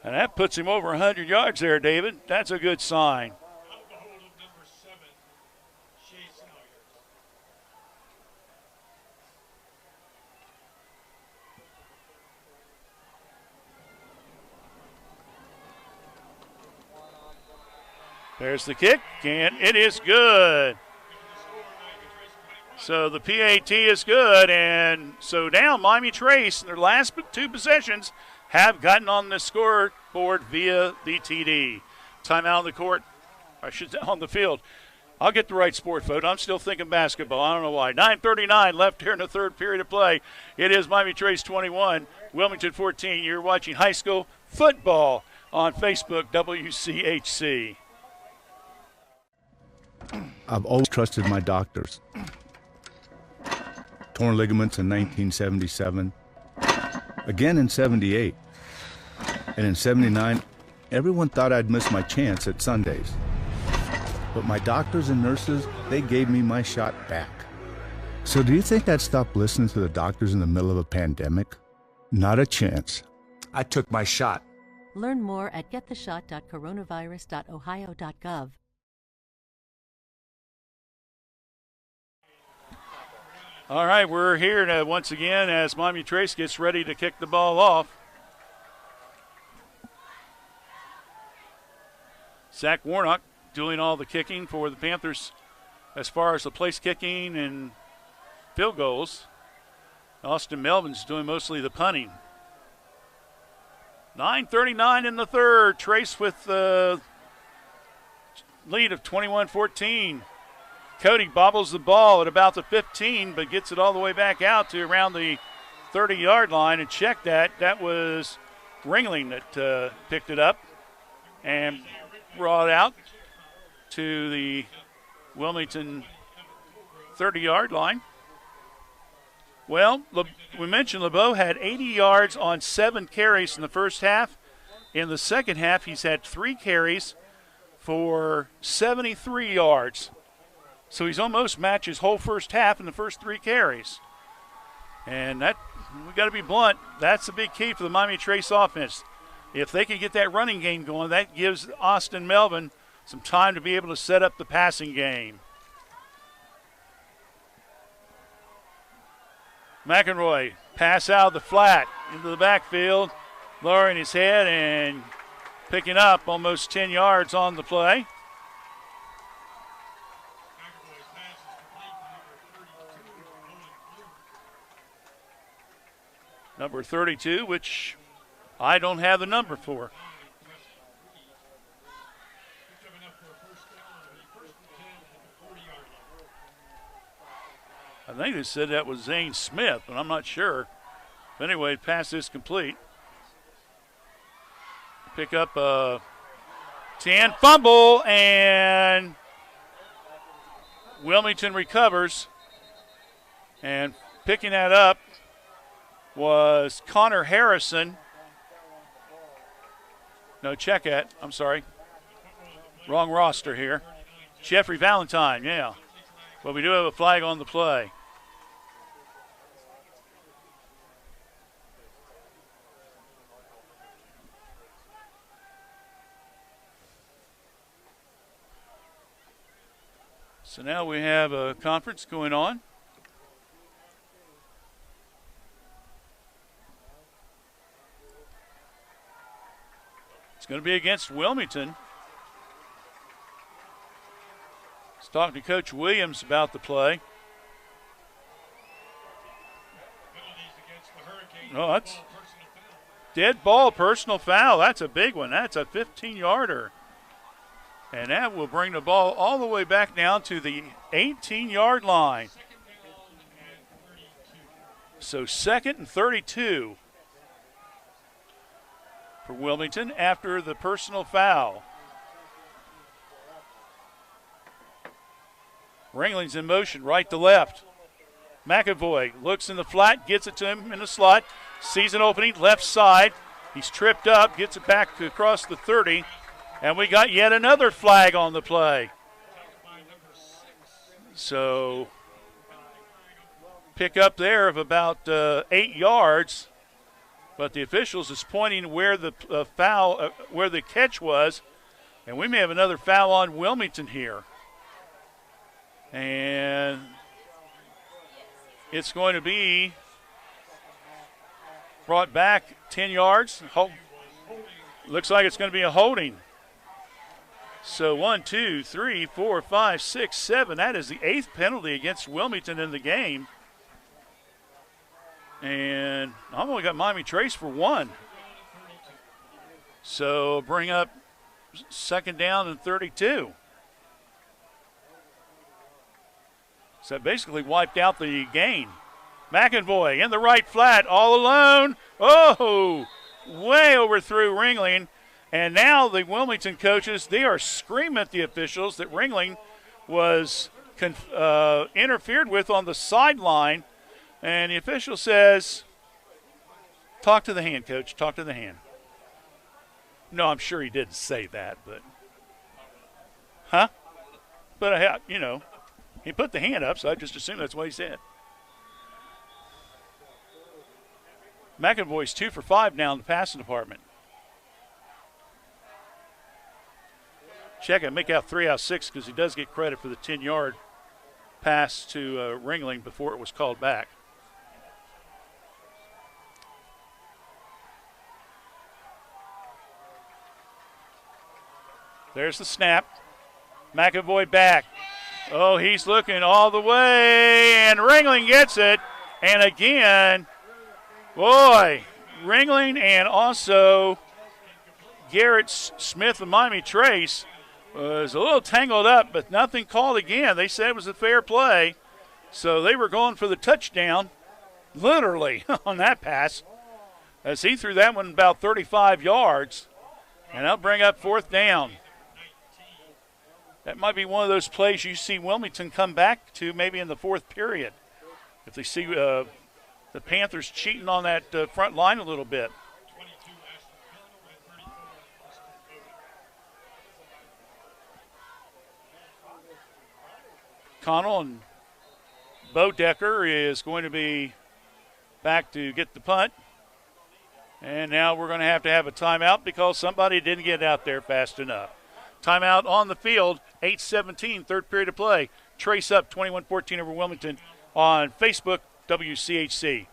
And that puts him over 100 yards there, David. That's a good sign. There's the kick, and it is good. So the PAT is good, and so now Miami Trace, in their last 2 possessions, have gotten on the scoreboard via the TD. Timeout on the court, I should say on the field. I'll get the right sport, folks. I'm still thinking basketball. I don't know why. 9:39 left here in the third period of play. It is Miami Trace 21, Wilmington 14. You're watching high school football on Facebook, WCHC. I've always trusted my doctors. Torn ligaments in 1977, again in 78, and in 79, everyone thought I'd miss my chance at Sundays. But my doctors and nurses, they gave me my shot back. So do you think I'd stop listening to the doctors in the middle of a pandemic? Not a chance. I took my shot. Learn more at gettheshot.coronavirus.ohio.gov. All right, we're here once again as Miami Trace gets ready to kick the ball off. Zach Warnock doing all the kicking for the Panthers as far as the place kicking and field goals. Austin Melvin's doing mostly the punting. 9:39 in the third. Trace with the lead of 21-14. Cody bobbles the ball at about the 15, but gets it all the way back out to around the 30-yard line. And check that. That was Ringling that picked it up and brought it out to the Wilmington 30-yard line. Well, we mentioned LeBeau had 80 yards on 7 carries in the first half. In the second half, he's had 3 carries for 73 yards. So he's almost matched his whole first half in the first 3 carries. And that, we got to be blunt, that's the big key for the Miami Trace offense. If they can get that running game going, that gives Austin Melvin some time to be able to set up the passing game. McEnroy, pass out of the flat into the backfield, lowering his head and picking up almost 10 yards on the play. Number 32, which I don't have the number for. I think they said that was Zane Smith, but I'm not sure. But anyway, pass is complete. Pick up a 10, fumble, and Wilmington recovers. And picking that up was Connor Harrison. No, Checkett. I'm sorry. Wrong roster here. Jeffrey Valentine, yeah. But we do have a flag on the play. So now we have a conference going on. It's going to be against Wilmington. Let's talk to Coach Williams about the play. Oh, that's dead ball, personal foul. That's a big one. That's a 15-yarder. And that will bring the ball all the way back down to the 18-yard line. So 2nd and 32 for Wilmington after the personal foul. Ringling's in motion, right to left. McAvoy looks in the flat, gets it to him in the slot, sees an opening, left side. He's tripped up, gets it back across the 30. And we got yet another flag on the play. So pick up there of about 8 yards. But the officials is pointing where the foul, where the catch was. And we may have another foul on Wilmington here. And it's going to be brought back 10 yards. Looks like it's going to be a holding. So 1, 2, 3, 4, 5, 6, 7. That is the 8th penalty against Wilmington in the game. And I've only got Miami Trace for 1. So bring up 2nd down and 32. So that basically wiped out the gain. McAvoy in the right flat, all alone. Oh, way overthrew Ringling. And now the Wilmington coaches, they are screaming at the officials that Ringling was interfered with on the sideline. And the official says, talk to the hand, coach, talk to the hand. No, I'm sure he didn't say that, but. Huh? But, you know, he put the hand up, so I just assumed that's what he said. McAvoy's 2 for 5 now in the passing department. Check it, make out 3 out of 6 because he does get credit for the 10-yard pass to Ringling before it was called back. There's the snap. McAvoy back. Oh, he's looking all the way, and Ringling gets it. And again, boy, Ringling and also Garrett Smith of Miami Trace was a little tangled up, but nothing called again. They said it was a fair play. So they were going for the touchdown, literally, on that pass, as he threw that one about 35 yards. And that'll bring up 4th down. That might be one of those plays you see Wilmington come back to maybe in the 4th period. If they see the Panthers cheating on that front line a little bit. Connell and Bodecker is going to be back to get the punt. And now we're going to have a timeout because somebody didn't get out there fast enough. Timeout on the field, 8:17, 3rd period of play. Trace up 21-14 over Wilmington on Facebook, WCHC.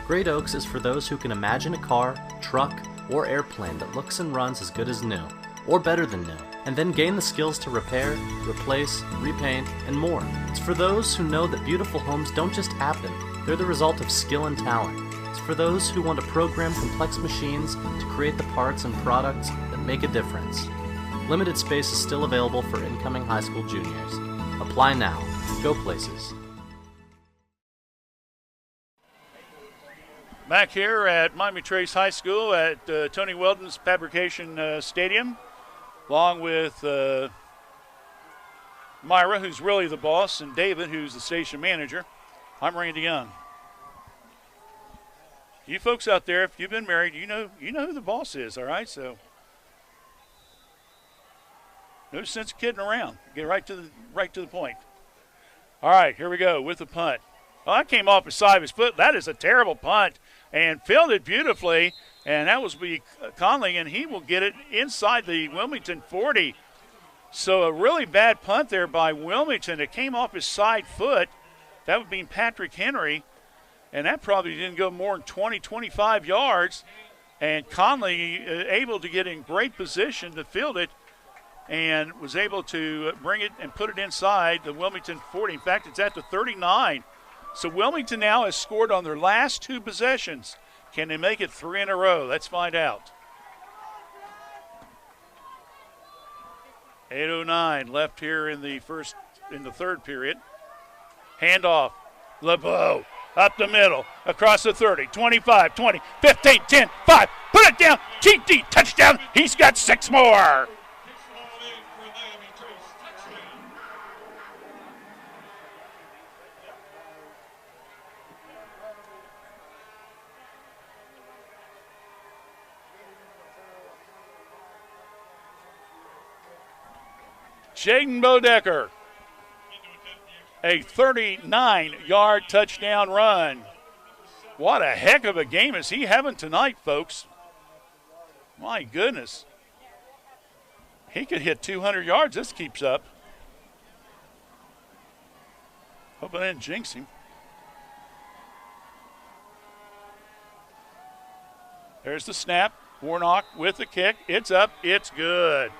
Great Oaks is for those who can imagine a car, truck, or airplane that looks and runs as good as new, or better than new, and then gain the skills to repair, replace, repaint, and more. It's for those who know that beautiful homes don't just happen, they're the result of skill and talent. It's for those who want to program complex machines to create the parts and products that make a difference. Limited space is still available for incoming high school juniors. Apply now. Go places. Back here at Miami Trace High School at Tony Weldon's Fabrication Stadium, along with Myra, who's really the boss, and David, who's the station manager. I'm Randy Young. You folks out there, if you've been married, you know who the boss is, all right? So no sense of kidding around. Get right to the point. All right, here we go with the punt. Well, that came off the side of his foot. That is a terrible punt, and fielded beautifully, and that was Conley, and he will get it inside the Wilmington 40. So a really bad punt there by Wilmington. It came off his side foot. That would be Patrick Henry, and that probably didn't go more than 20, 25 yards. And Conley able to get in great position to field it and was able to bring it and put it inside the Wilmington 40. In fact, it's at the 39. So Wilmington now has scored on their last 2 possessions. Can they make it 3 in a row? Let's find out. 8:09 left here in the third period. Handoff. LeBeau up the middle, across the 30, 25, 20, 15, 10, 5. Put it down. TD touchdown. He's got 6 more. Jaden Bodecker, a 39-yard touchdown run. What a heck of a game is he having tonight, folks. My goodness. He could hit 200 yards. This keeps up. Hope I didn't jinx him. There's the snap. Warnock with the kick. It's up. It's good.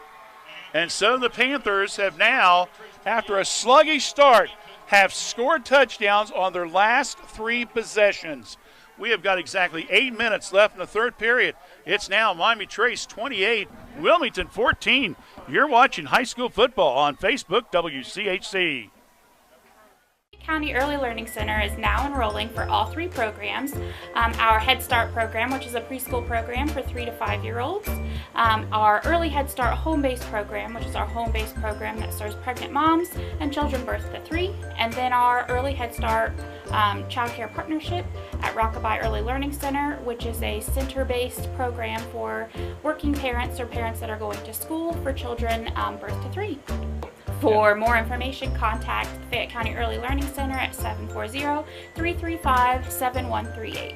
And so the Panthers have now, after a sluggish start, have scored touchdowns on their last 3 possessions. We have got exactly 8 minutes left in the third period. It's now Miami Trace 28, Wilmington 14. You're watching high school football on Facebook, WCHC. County Early Learning Center is now enrolling for all 3 programs. Our Head Start program, which is a preschool program for 3 to 5-year-olds. Our Early Head Start home-based program, which is our home-based program that serves pregnant moms and children birth to 3. And then our Early Head Start Child Care Partnership at Rockabye Early Learning Center, which is a center-based program for working parents or parents that are going to school for children birth to 3. For more information, contact the Fayette County Early Learning Center at 740-335-7138.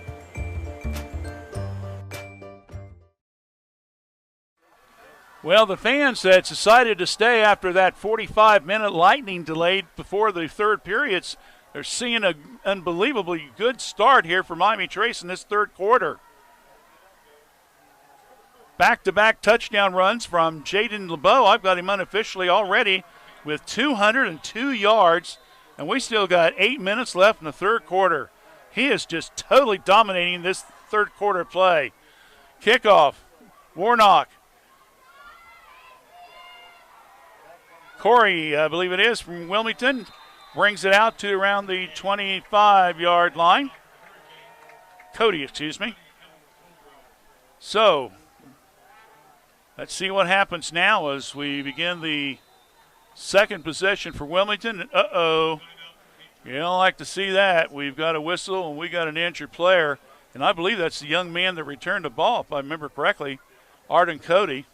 Well, the fans that decided to stay after that 45-minute lightning delay before the third periods, they're seeing an unbelievably good start here for Miami Trace in this third quarter. Back-to-back touchdown runs from Jaden LeBeau. I've got him unofficially already with 202 yards, and we still got 8 minutes left in the third quarter. He is just totally dominating this third quarter play. Kickoff, Warnock. Corey, I believe it is, from Wilmington, brings it out to around the 25-yard line. Cody, excuse me. So, let's see what happens now as we begin the second possession for Wilmington. Uh-oh. You don't like to see that. We've got a whistle and we got an injured player. And I believe that's the young man that returned the ball, if I remember correctly, Arden Cody.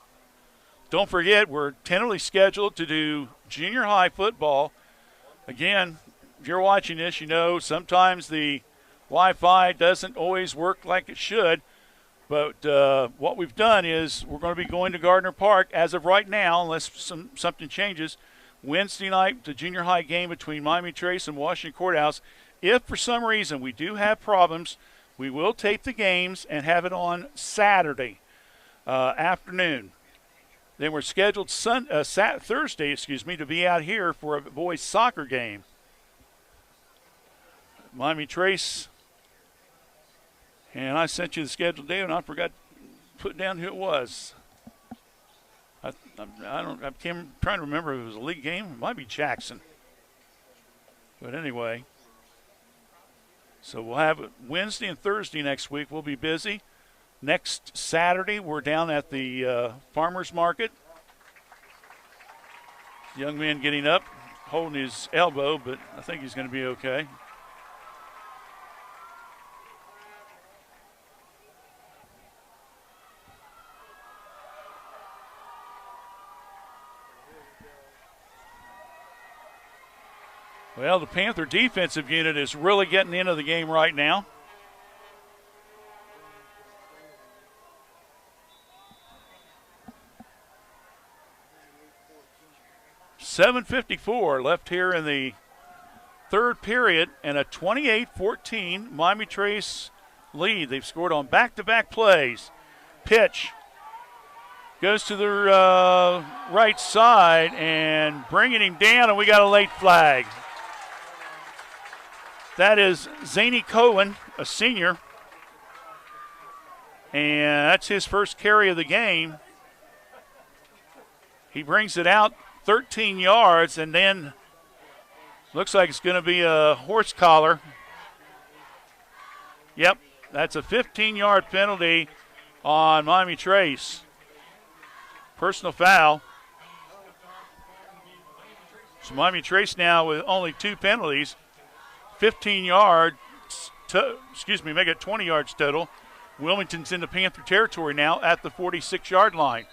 Don't forget, we're tentatively scheduled to do junior high football. Again, if you're watching this, you know sometimes the Wi-Fi doesn't always work like it should. But what we've done is we're going to be going to Gardner Park as of right now, unless something changes. Wednesday night, the junior high game between Miami Trace and Washington Courthouse. If for some reason we do have problems, we will tape the games and have it on Saturday afternoon. Then we're scheduled Thursday, to be out here for a boys soccer game. Miami Trace. And I sent you the schedule, Dave, and I forgot to put down who it was. I'm trying to remember if it was a league game. It might be Jackson. But anyway, so we'll have it Wednesday and Thursday next week. We'll be busy. Next Saturday, we're down at the farmers market. Young man getting up, holding his elbow, but I think he's going to be okay. Well, the Panther defensive unit is really getting into the game right now. .754 left here in the third period, and a 28-14 Miami Trace lead. They've scored on back-to-back plays. Pitch goes to the right side and bringing him down, and we got a late flag. That is Zany Cohen, a senior, and that's his first carry of the game. He brings it out 13 yards, and then looks like it's going to be a horse collar. Yep, that's a 15-yard penalty on Miami Trace. Personal foul. So Miami Trace now with only 2 penalties, 15 yards, make it 20 yards total. Wilmington's in the Panther territory now at the 46-yard line.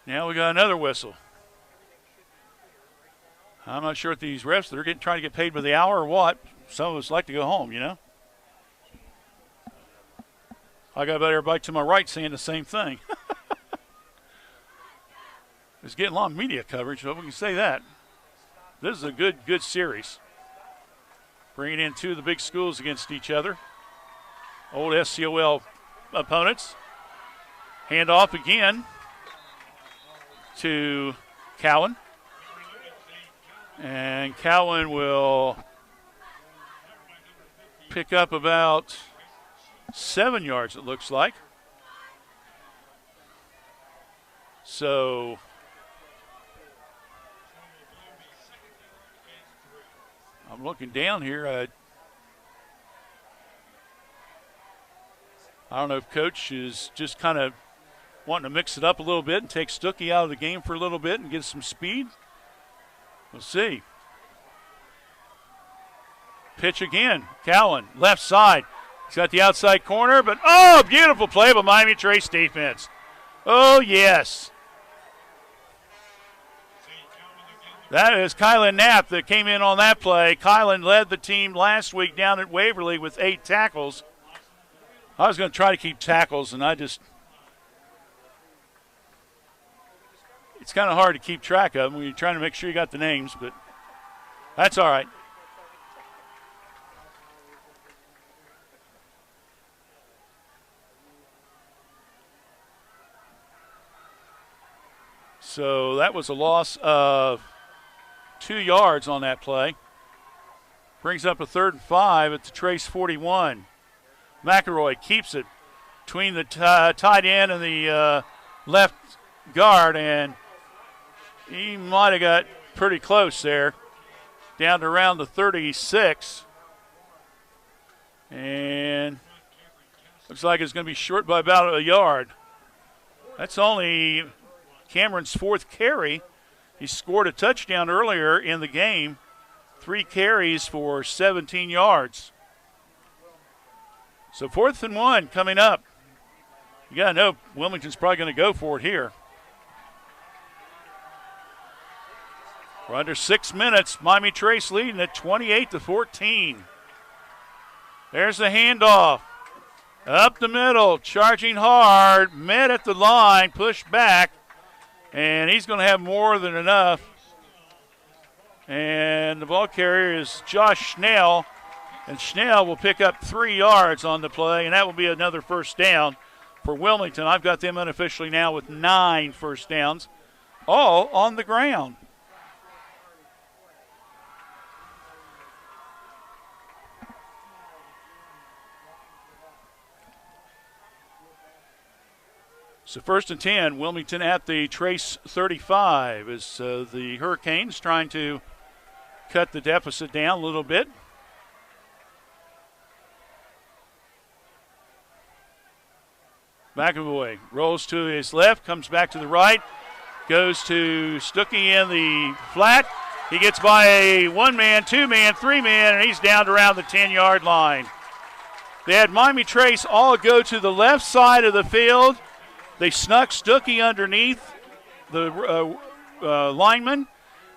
Now we got another whistle. I'm not sure if these refs, they're trying to get paid by the hour or what. Some of us like to go home, you know. I got about everybody to my right saying the same thing. It's getting a lot of media coverage, so we can say that. This is a good series. Bringing in 2 of the big schools against each other. Old SCOL opponents. Hand off again to Cowan. And Cowan will pick up about 7 yards, it looks like. So I'm looking down here. I don't know if Coach is just kind of wanting to mix it up a little bit and take Stuckey out of the game for a little bit and get some speed. We'll see. Pitch again. Cowan, left side. He's got the outside corner, but beautiful play by Miami Trace defense. Oh, yes. That is Kylan Knapp that came in on that play. Kylan led the team last week down at Waverly with 8 tackles. I was going to try to keep tackles, and it's kind of hard to keep track of them when you're trying to make sure you got the names, but that's all right. So that was a loss of 2 yards on that play. Brings up a 3rd and 5 at the Trace 41. McElroy keeps it between the tight end and the left guard, and he might have got pretty close there, down to around the 36. And looks like it's going to be short by about a yard. That's only Cameron's 4th carry. He scored a touchdown earlier in the game. 3 carries for 17 yards. So 4th and 1 coming up. You got to know Wilmington's probably going to go for it here. We're under 6 minutes. Miami Trace leading at 28-14. There's the handoff. Up the middle, charging hard, met at the line, pushed back, and he's going to have more than enough. And the ball carrier is Josh Schnell, and Schnell will pick up 3 yards on the play, and that will be another first down for Wilmington. I've got them unofficially now with 9 first downs, all on the ground. So 1st and 10, Wilmington at the Trace 35 as the Hurricanes trying to cut the deficit down a little bit. McAvoy rolls to his left, comes back to the right, goes to Stuckey in the flat. He gets by a 1-man, 2-man, 3-man, and he's down to around the 10-yard line. They had Miami Trace all go to the left side of the field. They snuck Stuckey underneath the lineman,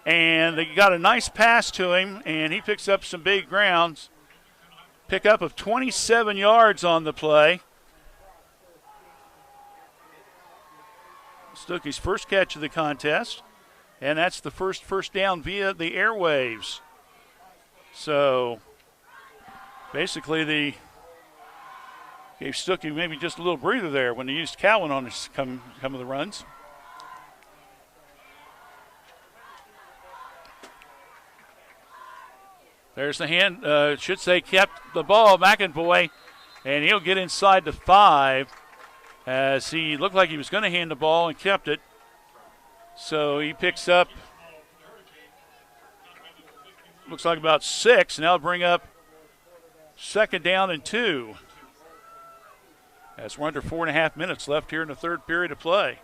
And they got a nice pass to him, and he picks up some big grounds. Pickup of 27 yards on the play. Stuckey's first catch of the contest, and that's the first down via the airwaves. So basically gave Stuckey maybe just a little breather there when they used Cowan on his come of the runs. There's the hand, should say kept the ball, McAvoy, and he'll get inside the 5 as he looked like he was going to hand the ball and kept it. So he picks up, looks like about 6, and that'll bring up 2nd down and 2. As we're under 4.5 minutes left here in the third period of play.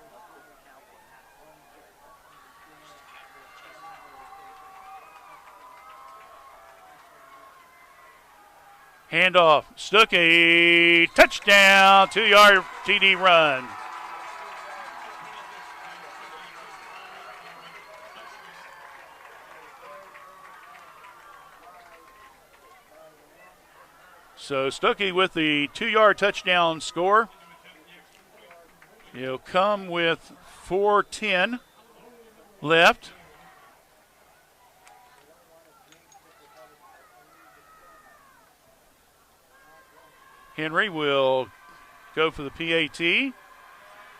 Handoff, Stuckey, touchdown, 2-yard TD run. So Stuckey with the 2-yard touchdown score. He'll come with 4:10 left. Henry will go for the PAT.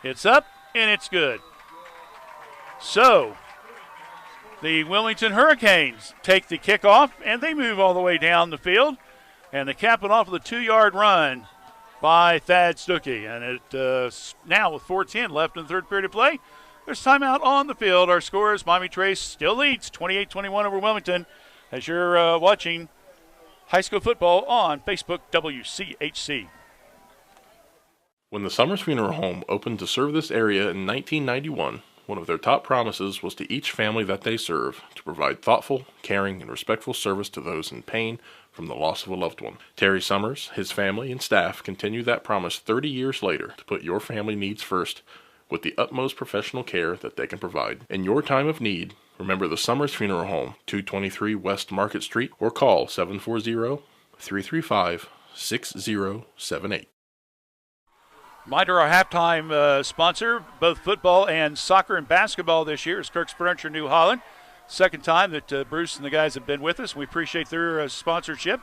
It's up, and it's good. So the Wilmington Hurricanes take the kickoff, and they move all the way down the field. And they cap it off with a 2-yard run by Thad Stuckey. And it now with 4:10 left in the third period of play, there's timeout on the field. Our score is Miami Trace still leads 28-21 over Wilmington as you're watching high school football on Facebook WCHC. When the Summers Funeral Home opened to serve this area in 1991, one of their top promises was to each family that they serve to provide thoughtful, caring, and respectful service to those in pain from the loss of a loved one. Terry Summers, his family, and staff continue that promise 30 years later to put your family needs first with the utmost professional care that they can provide. In your time of need, remember the Summers Funeral Home, 223 West Market Street, or call 740-335-6078. Reminder, our halftime sponsor, both football and soccer and basketball this year, is Kirk's Furniture, New Holland. Second time that Bruce and the guys have been with us. We appreciate their sponsorship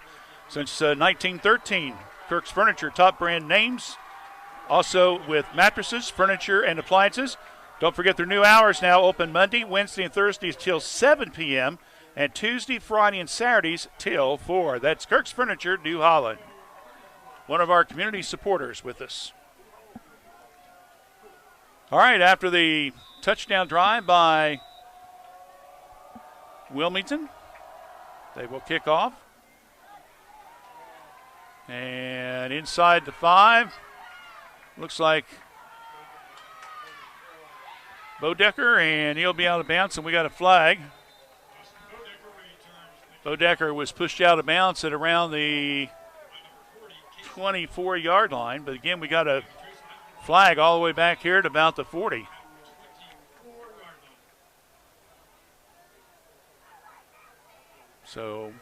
since 1913. Kirk's Furniture, top brand names. Also with mattresses, furniture, and appliances. Don't forget their new hours now, open Monday, Wednesday, and Thursdays till 7 p.m. and Tuesday, Friday, and Saturdays till 4. That's Kirk's Furniture, New Holland. One of our community supporters with us. All right, after the touchdown drive by Wilmington, they will kick off. And inside the 5, looks like Bodecker, and he'll be out of bounds, and we got a flag. Bodecker was pushed out of bounds at around the 24-yard line, but again, we got a flag all the way back here at about the 40. So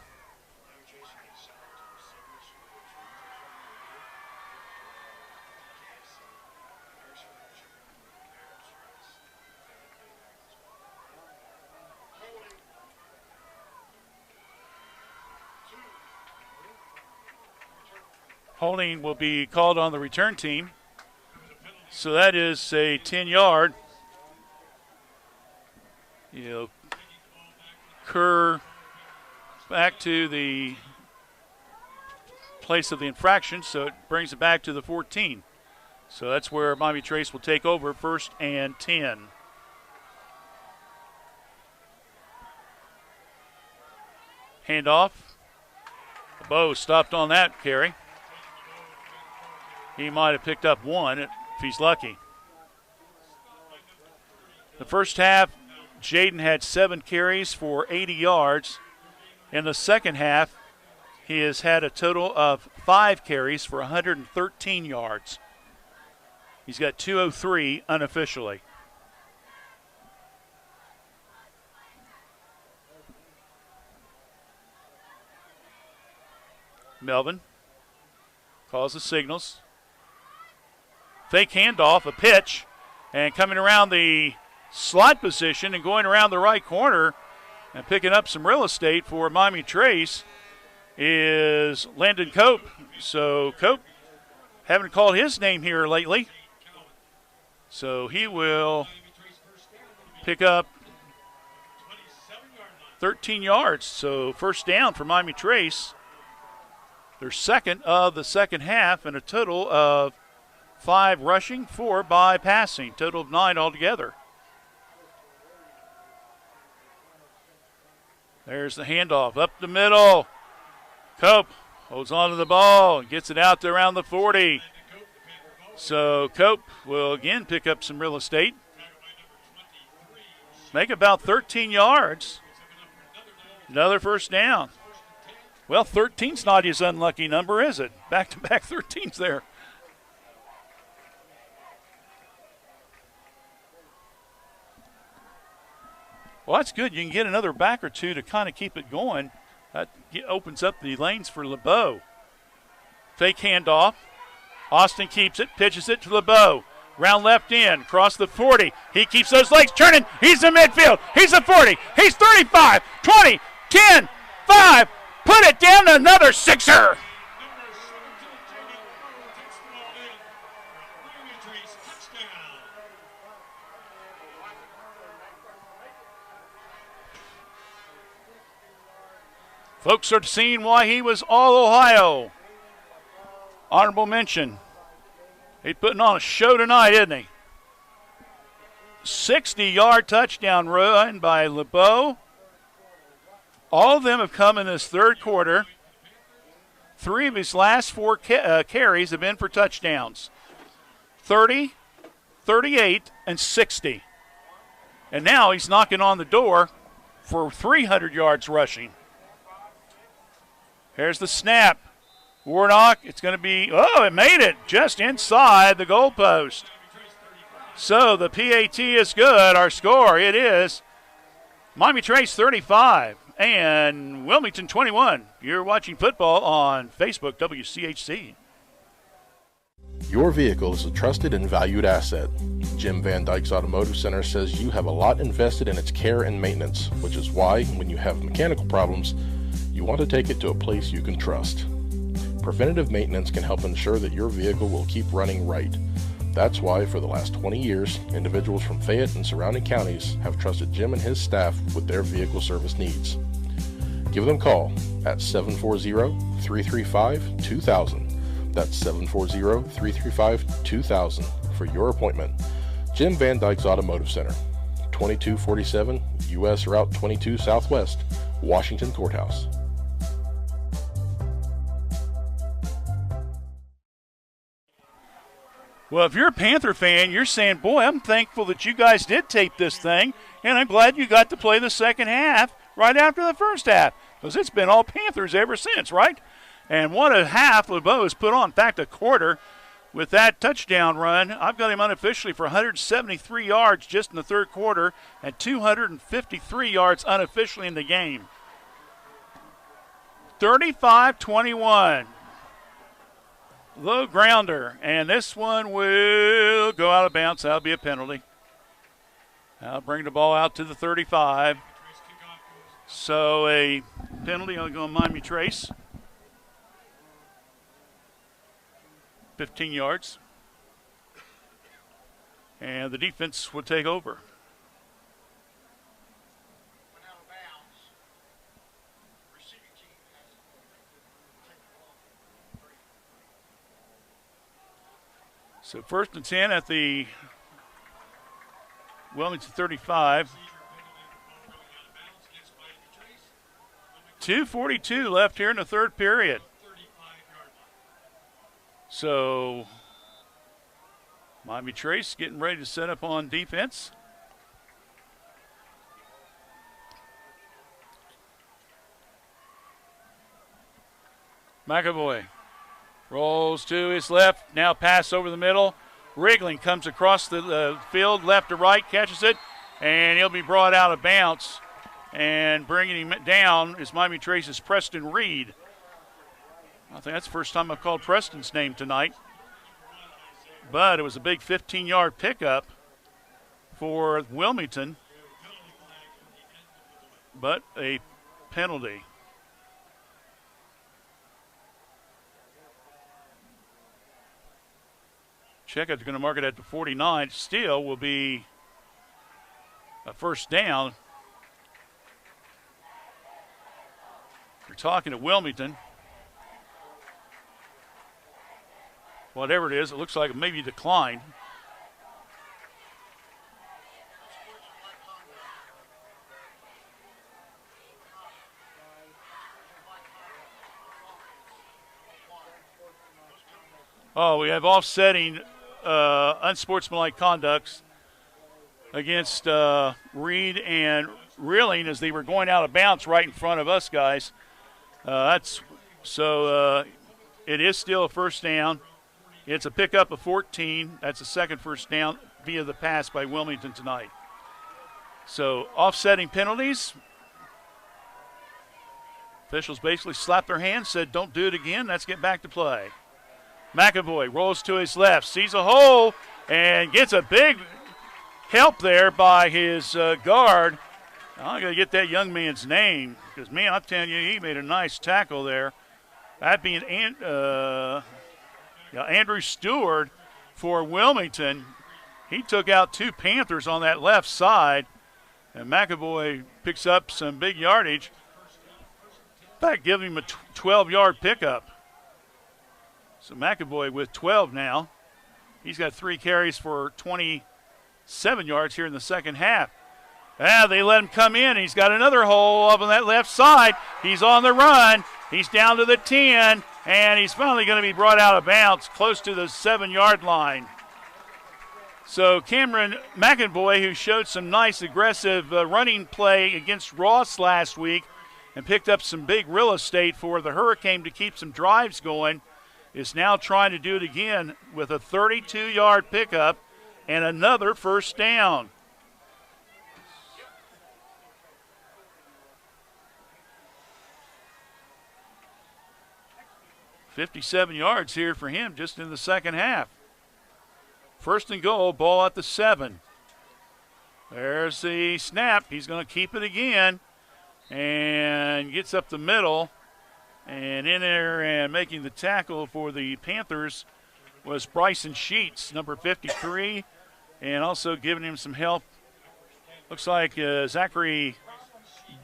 holding will be called on the return team. So that is a 10-yard. He'll curve back to the place of the infraction, so it brings it back to the 14. So that's where Miami Trace will take over, 1st and 10. Handoff. Bo stopped on that carry. He might have picked up 1 if he's lucky. The first half, Jaden had 7 carries for 80 yards. In the second half, he has had a total of 5 carries for 113 yards. He's got 203 unofficially. Melvin calls the signals. Fake handoff, a pitch, and coming around the slot position and going around the right corner and picking up some real estate for Miami Trace is Landon Cope. So Cope, haven't called his name here lately. So he will pick up 13 yards. So first down for Miami Trace. Their second of the second half, and a total of 5 rushing, 4 by passing. Total of 9 altogether. There's the handoff up the middle. Cope holds on to the ball and gets it out to around the 40. So Cope will again pick up some real estate. Make about 13 yards. Another first down. Well, 13's not his unlucky number, is it? Back-to-back 13s there. Well, that's good. You can get another back or two to kind of keep it going. That opens up the lanes for LeBeau. Fake handoff. Austin keeps it, pitches it to LeBeau. Round left in, across the 40. He keeps those legs turning. He's in midfield. He's a 40. He's 35, 20, 10, 5. Put it down to another sixer. Folks are seeing why he was all Ohio. Honorable mention. He's putting on a show tonight, isn't he? 60-yard touchdown run by LeBeau. All of them have come in this third quarter. 3 of his last 4 carries have been for touchdowns. 30, 38, and 60. And now he's knocking on the door for 300 yards rushing. Here's the snap. Warnock, it's going to be, it made it just inside the goalpost. So the PAT is good. Our score, it is Miami Trace 35 and Wilmington 21. You're watching football on Facebook, WCHC. Your vehicle is a trusted and valued asset. Jim Van Dyke's Automotive Center says you have a lot invested in its care and maintenance, which is why, when you have mechanical problems, you want to take it to a place you can trust. Preventative maintenance can help ensure that your vehicle will keep running right. That's why, for the last 20 years, individuals from Fayette and surrounding counties have trusted Jim and his staff with their vehicle service needs. Give them a call at 740-335-2000. That's 740-335-2000 for your appointment. Jim Van Dyke's Automotive Center, 2247 U.S. Route 22 Southwest, Washington Courthouse. Well, if you're a Panther fan, you're saying, boy, I'm thankful that you guys did tape this thing, and I'm glad you got to play the second half right after the first half, because it's been all Panthers ever since, right? And what a half LeBeau has put on. In fact, a quarter with that touchdown run. I've got him unofficially for 173 yards just in the third quarter and 253 yards unofficially in the game. 35-21. Low grounder, and this one will go out of bounds. That'll be a penalty. I'll bring the ball out to the 35. So a penalty. I'll go on Miami Trace. 15 yards. And the defense will take over. So 1st and 10 at the Wilmington 35. 2:42 left here in the third period. So Miami Trace getting ready to set up on defense. McAvoy rolls to his left, now pass over the middle. Wriggling comes across the field, left to right, catches it, and he'll be brought out of bounds. And bringing him down is Miami Trace's Preston Reed. I think that's the first time I've called Preston's name tonight. But it was a big 15-yard pickup for Wilmington, but a penalty. Checkett's going to mark it at the 49. Still will be a first down. We're talking to Wilmington. Whatever it is, it looks like it maybe declined. Oh, we have offsetting unsportsmanlike conducts against Reed and Reeling as they were going out of bounds right in front of us, guys. It is still a first down. It's a pickup of 14. That's the second first down via the pass by Wilmington tonight. So offsetting penalties. Officials basically slapped their hands, said don't do it again. Let's get back to play. McAvoy rolls to his left, sees a hole, and gets a big help there by his guard. I'm going to get that young man's name because, man, I'm telling you, he made a nice tackle there. That being Andrew Stewart for Wilmington. He took out two Panthers on that left side, and McAvoy picks up some big yardage. In fact, giving him a 12-yard pickup. So McAvoy with 12 now. He's got 3 carries for 27 yards here in the second half. They let him come in. He's got another hole up on that left side. He's on the run. He's down to the 10, and he's finally going to be brought out of bounds close to the 7-yard line. So Cameron McAvoy, who showed some nice aggressive running play against Ross last week and picked up some big real estate for the Hurricane to keep some drives going, is now trying to do it again with a 32-yard pickup and another first down. $57 yards here for him just in the second half. First and goal, ball at the 7. There's the snap. He's going to keep it again and gets up the middle. And in there and making the tackle for the Panthers was Bryson Sheets, number 53, and also giving him some help. Looks like Zachary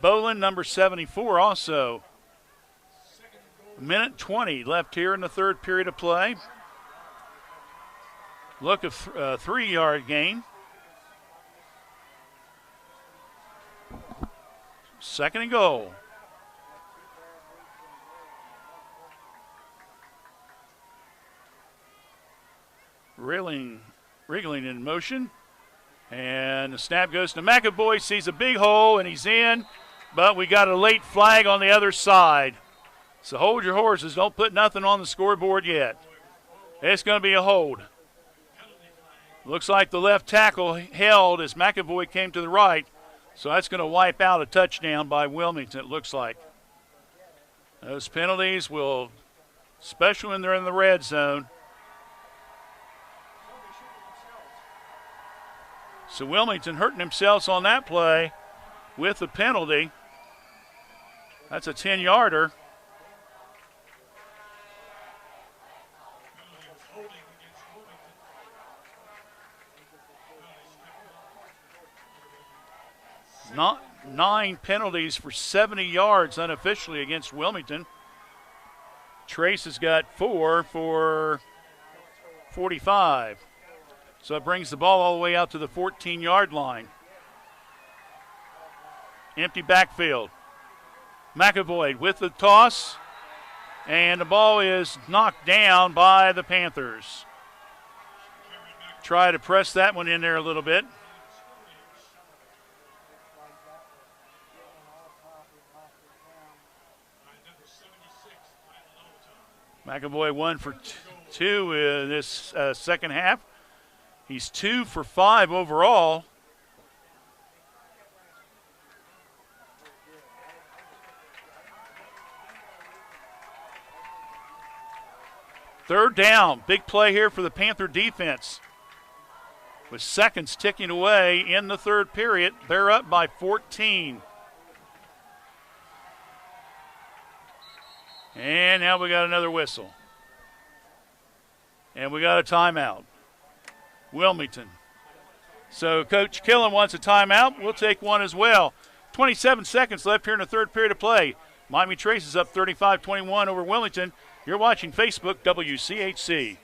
Boland, number 74, also. A minute 20 left here in the third period of play. Look, a 3-yard gain. Second and goal. Wriggling in motion. And the snap goes to McAvoy. Sees a big hole, and he's in. But we got a late flag on the other side. So hold your horses. Don't put nothing on the scoreboard yet. It's going to be a hold. Looks like the left tackle held as McAvoy came to the right. So that's going to wipe out a touchdown by Wilmington, it looks like. Those penalties will, especially when they're in the red zone. So Wilmington hurting themselves on that play with the penalty. That's a 10-yarder. Not 9 penalties for 70 yards unofficially against Wilmington. Trace has got 4 for 45. So it brings the ball all the way out to the 14-yard line. Empty backfield. McAvoy with the toss, and the ball is knocked down by the Panthers. Try to press that one in there a little bit. McAvoy 1 for 2 in this second half. He's 2 for 5 overall. Third down. Big play here for the Panther defense. With seconds ticking away in the third period, they're up by 14. And now we got another whistle. And we got a timeout. Wilmington. So Coach Killen wants a timeout. We'll take one as well. 27 seconds left here in the third period of play. Miami Trace is up 35-21 over Wilmington. You're watching Facebook WCHC.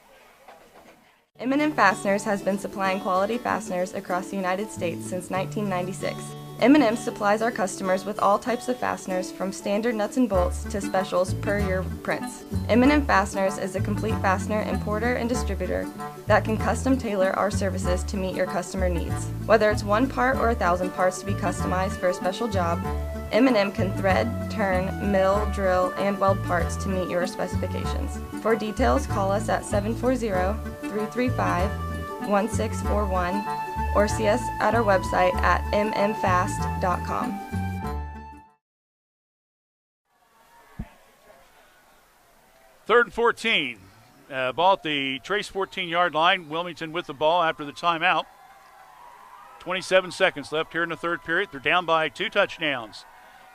M&M Fasteners has been supplying quality fasteners across the United States since 1996. M&M supplies our customers with all types of fasteners from standard nuts and bolts to specials per your prints. M&M Fasteners is a complete fastener importer and distributor that can custom tailor our services to meet your customer needs. Whether it's one part or 1,000 parts to be customized for a special job, M&M can thread, turn, mill, drill, and weld parts to meet your specifications. For details, call us at 740-335-1641 or see us at our website at mmfast.com. Third and 14. Ball at the Trace 14-yard line. Wilmington with the ball after the timeout. 27 seconds left here in the third period. They're down by 2 touchdowns.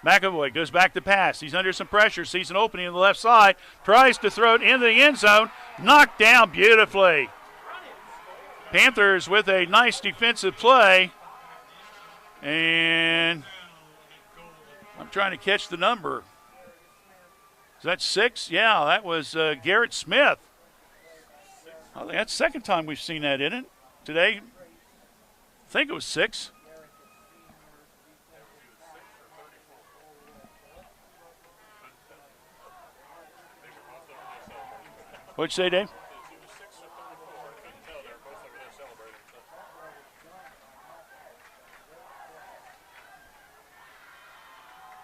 McAvoy goes back to pass. He's under some pressure. Sees an opening on the left side. Tries to throw it into the end zone. Knocked down beautifully. Panthers with a nice defensive play. And I'm trying to catch the number. Is that 6? Yeah, that was Garrett Smith. I think that's the second time we've seen that, isn't it? Today, I think it was 6. What'd you say, Dave?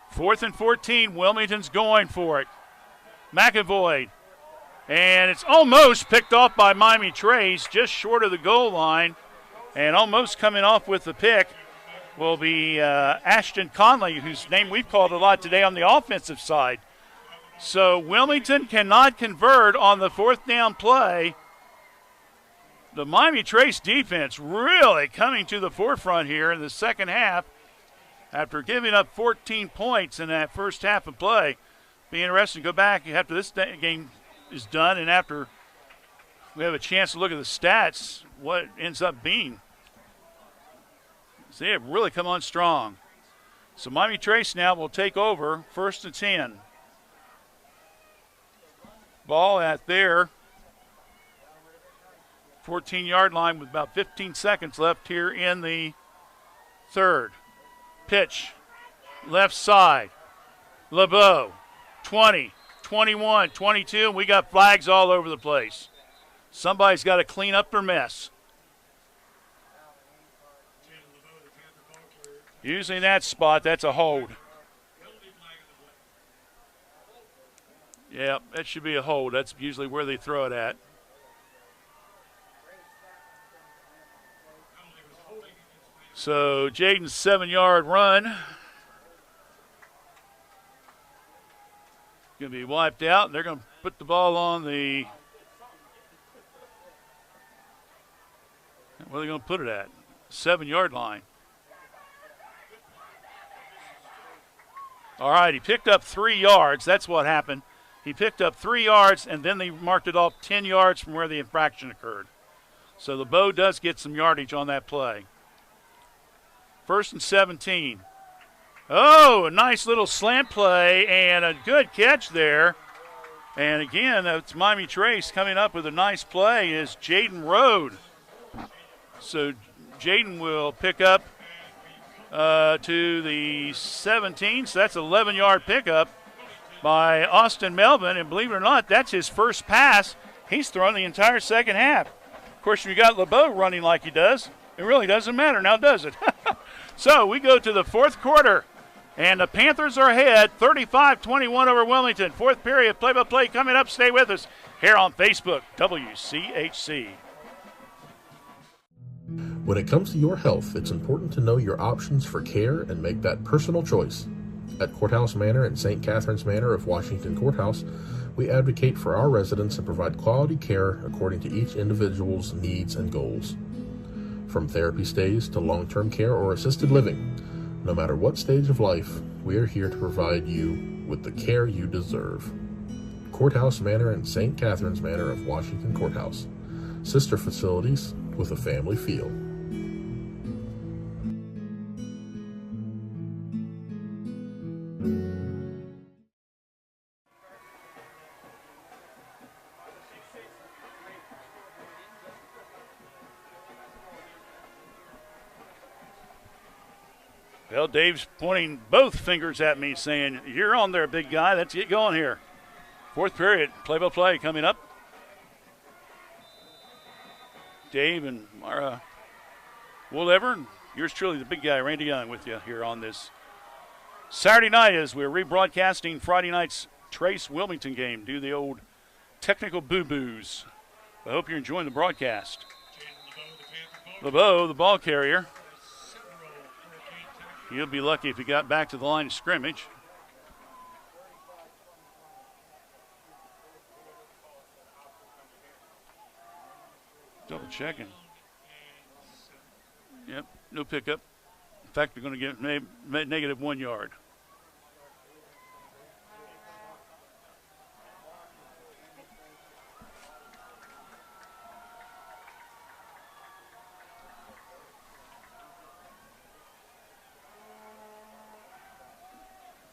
Fourth and 14, Wilmington's going for it. McAvoy, and it's almost picked off by Miami Trace, just short of the goal line, and almost coming off with the pick will be Ashton Conley, whose name we've called a lot today on the offensive side. So Wilmington cannot convert on the fourth down play. The Miami Trace defense really coming to the forefront here in the second half after giving up 14 points in that first half of play. Be interesting to go back after this game is done and after we have a chance to look at the stats, what it ends up being. So they have really come on strong. So Miami Trace now will take over, 1st and 10. Ball at their 14-yard line with about 15 seconds left here in the third. Pitch, left side. LeBeau, 20, 21, 22, and we got flags all over the place. Somebody's got to clean up their mess. Usually in that spot, that's a hold. Yeah, that should be a hold. That's usually where they throw it at. So Jaden's 7-yard run going to be wiped out, and they're going to put the ball on the, where are they going to put it at? 7-yard line. All right, he picked up 3 yards. That's what happened. He picked up 3 yards, and then they marked it off 10 yards from where the infraction occurred. So LeBeau does get some yardage on that play. 1st and 17. Oh, a nice little slant play and a good catch there. And again, it's Miami Trace coming up with a nice play is Jaden Rode. So Jaden will pick up to the 17. So that's an 11-yard pickup by Austin Melvin. And believe it or not, that's his first pass he's thrown the entire second half. Of course, if you got LeBeau running like he does, it really doesn't matter now, does it? So we go to the fourth quarter, and the Panthers are ahead, 35-21 over Wilmington. Fourth period, play-by-play coming up. Stay with us here on Facebook, WCHC. When it comes to your health, it's important to know your options for care and make that personal choice. At Courthouse Manor and St. Catherine's Manor of Washington Courthouse, we advocate for our residents and provide quality care according to each individual's needs and goals. From therapy stays to long-term care or assisted living, no matter what stage of life, we are here to provide you with the care you deserve. Courthouse Manor and St. Catherine's Manor of Washington Courthouse, sister facilities with a family feel. Well, Dave's pointing both fingers at me saying, you're on there, big guy. Let's get going here. Fourth period, play-by-play coming up. Dave and Mara Woolever, and yours truly, the big guy, Randy Young, with you here on this Saturday night as we're rebroadcasting Friday night's Trace Wilmington game. Do the old technical boo-boos. I hope you're enjoying the broadcast. LeBeau, the ball carrier. He'll be lucky if he got back to the line of scrimmage. Double checking. Yep, no pickup. In fact, they're going to get negative 1 yard.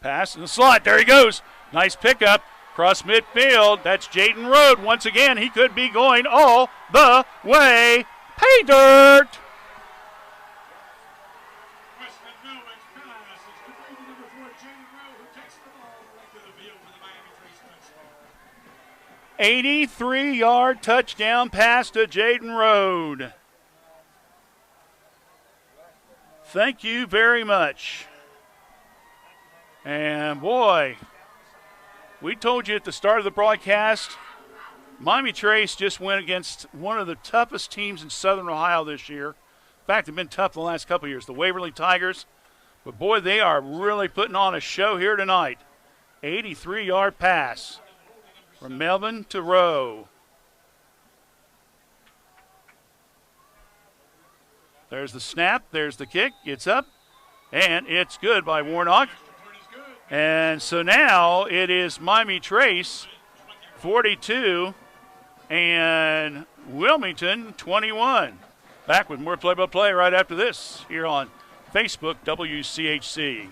Pass in the slot. There he goes. Nice pickup. Cross midfield. That's Jaden Rode. Once again, he could be going all the way. Pay dirt. Weston Millman's pass is completed to number 4, Jaden Rode, who takes the ball right to the field for the Miami Trace touchdown. 83-yard touchdown pass to Jaden Rode. Thank you very much. And boy, we told you at the start of the broadcast, Miami Trace just went against one of the toughest teams in Southern Ohio this year. In fact, they've been tough the last couple of years, the Waverly Tigers. But boy, they are really putting on a show here tonight. 83-yard pass from Melvin to Rowe. There's the snap, there's the kick, it's up, and it's good by Warnock. And so now it is Miami Trace 42 and Wilmington 21. Back with more play-by-play right after this here on Facebook WCHC.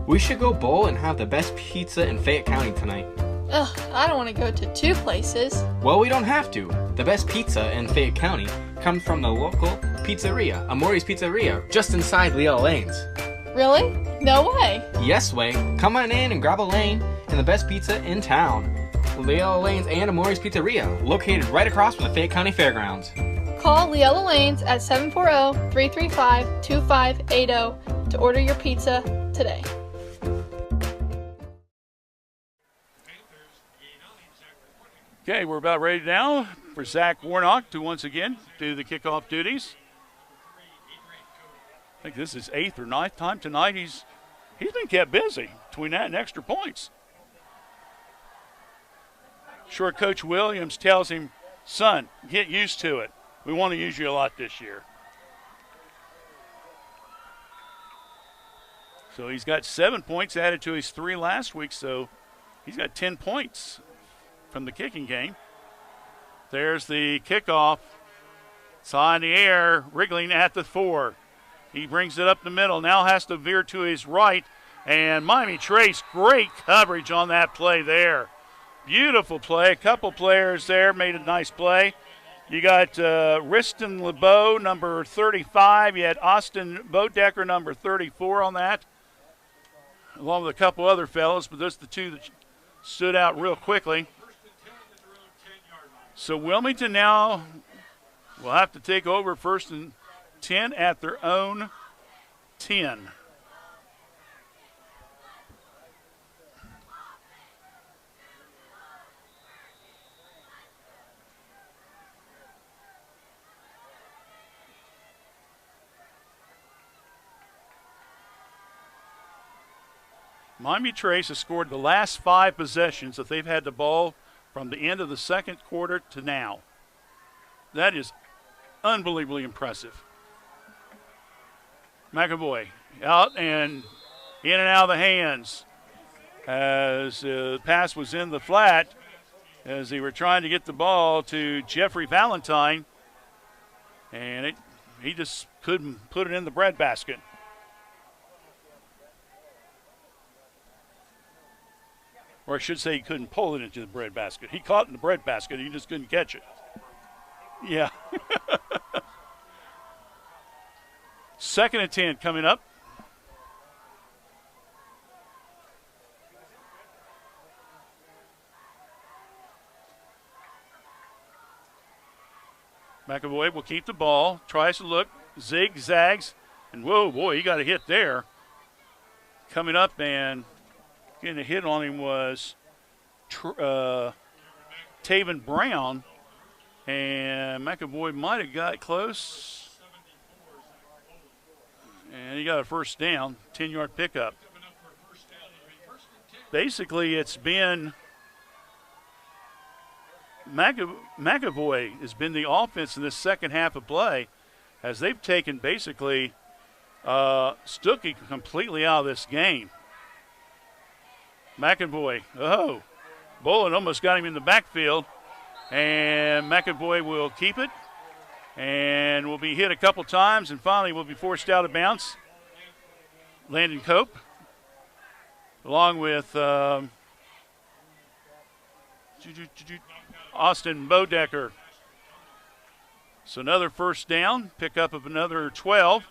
We should go bowl and have the best pizza in Fayette County tonight. Ugh, I don't want to go to 2 places. Well, we don't have to. The best pizza in Fayette County comes from the local pizzeria, Amori's Pizzeria, just inside Leela Lanes. Really? No way. Yes way. Come on in and grab a lane and the best pizza in town. Leela Lanes and Amori's Pizzeria, located right across from the Fayette County Fairgrounds. Call Leela Lanes at 740-335-2580 to order your pizza today. Okay, we're about ready now for Zach Warnock to once again do the kickoff duties. I think this is 8th or 9th time tonight. He's been kept busy between that and extra points. Sure, Coach Williams tells him, son, get used to it. We want to use you a lot this year. So he's got 7 points added to his 3 last week, so he's got 10 points from the kicking game. There's the kickoff. It's high in the air, wriggling at the 4. He brings it up the middle, now has to veer to his right, and Miami Trace, great coverage on that play there. Beautiful play. A couple players there made a nice play. You got Riston LeBeau, number 35. You had Austin Bodecker, number 34 on that, along with a couple other fellows, but those are the two that stood out real quickly. So Wilmington now will have to take over 1st and 10 at their own 10. Miami Trace has scored the last 5 possessions that they've had the ball from the end of the second quarter to now. That is unbelievably impressive. McAvoy out and in and out of the hands as the pass was in the flat as they were trying to get the ball to Jeffrey Valentine, and he just couldn't put it in the breadbasket. Or I should say he couldn't pull it into the breadbasket. He caught it in the breadbasket, he just couldn't catch it. Yeah. 2nd and 10 coming up. McAvoy will keep the ball, tries to look, zigzags, and whoa, boy, he got a hit there. Coming up and getting a hit on him was Taven Brown, and McAvoy might have got close. And he got a first down, 10-yard pickup. Basically, it's been McAvoy has been the offense in this second half of play as they've taken basically Stuckey completely out of this game. McAvoy, Bullen almost got him in the backfield, and McAvoy will keep it and will be hit a couple times and finally will be forced out of bounds. Landon Cope along with Austin Bodecker. So another first down, pickup of another 12.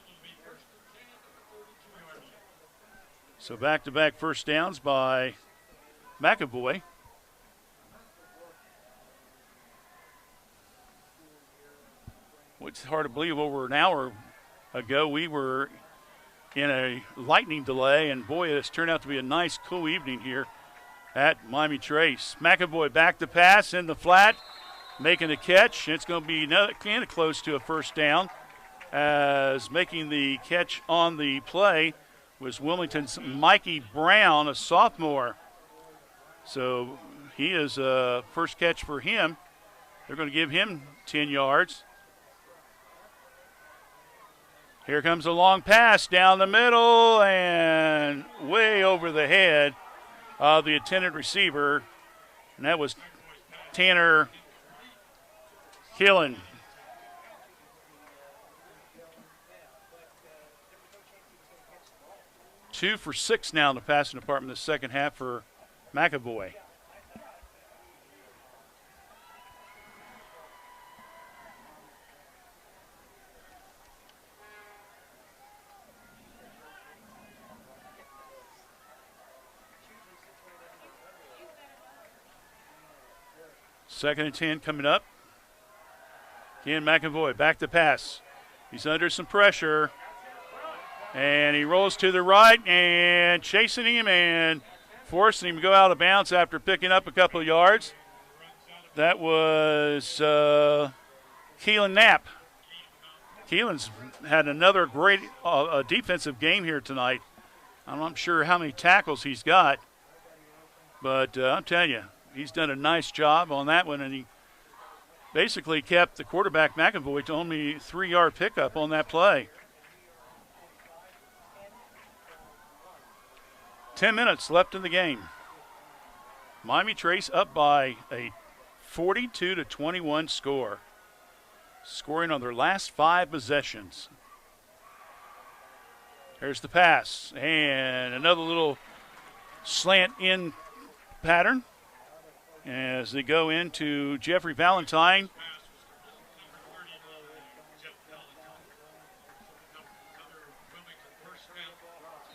So back-to-back first downs by McAvoy. It's hard to believe over an hour ago we were in a lightning delay, and boy, it's turned out to be a nice, cool evening here at Miami Trace. McAvoy back to pass in the flat, making the catch. It's going to be kind of close to a first down, as making the catch on the play was Wilmington's Mikey Brown, a sophomore. So he is a first catch for him. They're going to give him 10 yards. Here comes a long pass down the middle and way over the head of the intended receiver, and that was Tanner Hillen. Two for 6 now in the passing department in the second half for McAvoy. Second and 10 coming up. Again, McAvoy back to pass. He's under some pressure. And he rolls to the right and chasing him and forcing him to go out of bounds after picking up a couple of yards. That was Keelan Knapp. Keelan's had another great defensive game here tonight. I'm not sure how many tackles he's got, but I'm telling you, he's done a nice job on that one, and he basically kept the quarterback McAvoy to only 3-yard pickup on that play. 10 minutes left in the game. Miami Trace up by a 42-21 score, scoring on their last 5 possessions. There's the pass, and another little slant in pattern as they go into Jeffrey Valentine.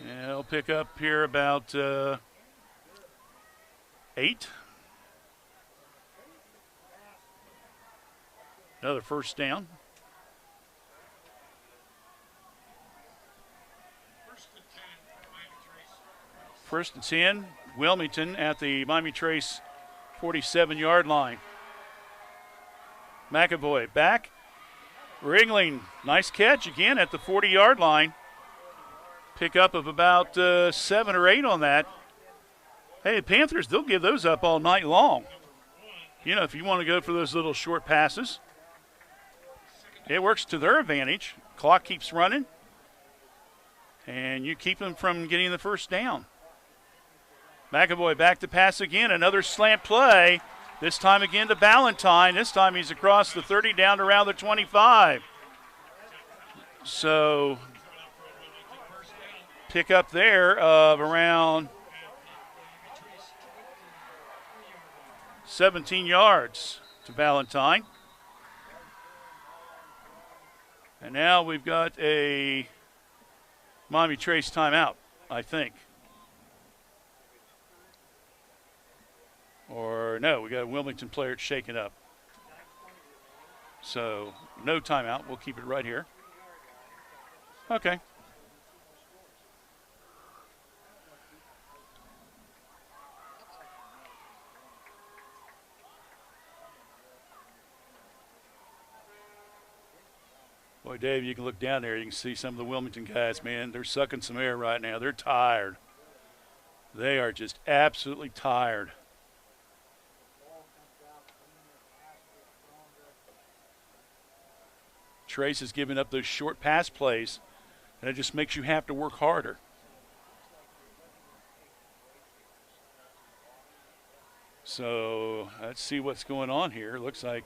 And he'll pick up here about 8. Another first down. First and 10, Wilmington at the Miami Trace 47-yard line. McAvoy back. Ringling, nice catch again at the 40-yard line. Pick up of about 7 or 8 on that. Hey, Panthers, they'll give those up all night long. You know, if you want to go for those little short passes, it works to their advantage. Clock keeps running, and you keep them from getting the first down. McAvoy back to pass again. Another slant play. This time again to Ballantyne. This time he's across the 30 down to around the 25. So pick up there of around 17 yards to Ballantyne. And now we've got a Miami Trace timeout, I think. Or no, we got a Wilmington player shaken up. So no timeout. We'll keep it right here. Okay. Boy, Dave, you can look down there. You can see some of the Wilmington guys, man. They're sucking some air right now. They're tired. They are just absolutely tired. Trace is giving up those short pass plays, and it just makes you have to work harder. So let's see what's going on here. Looks like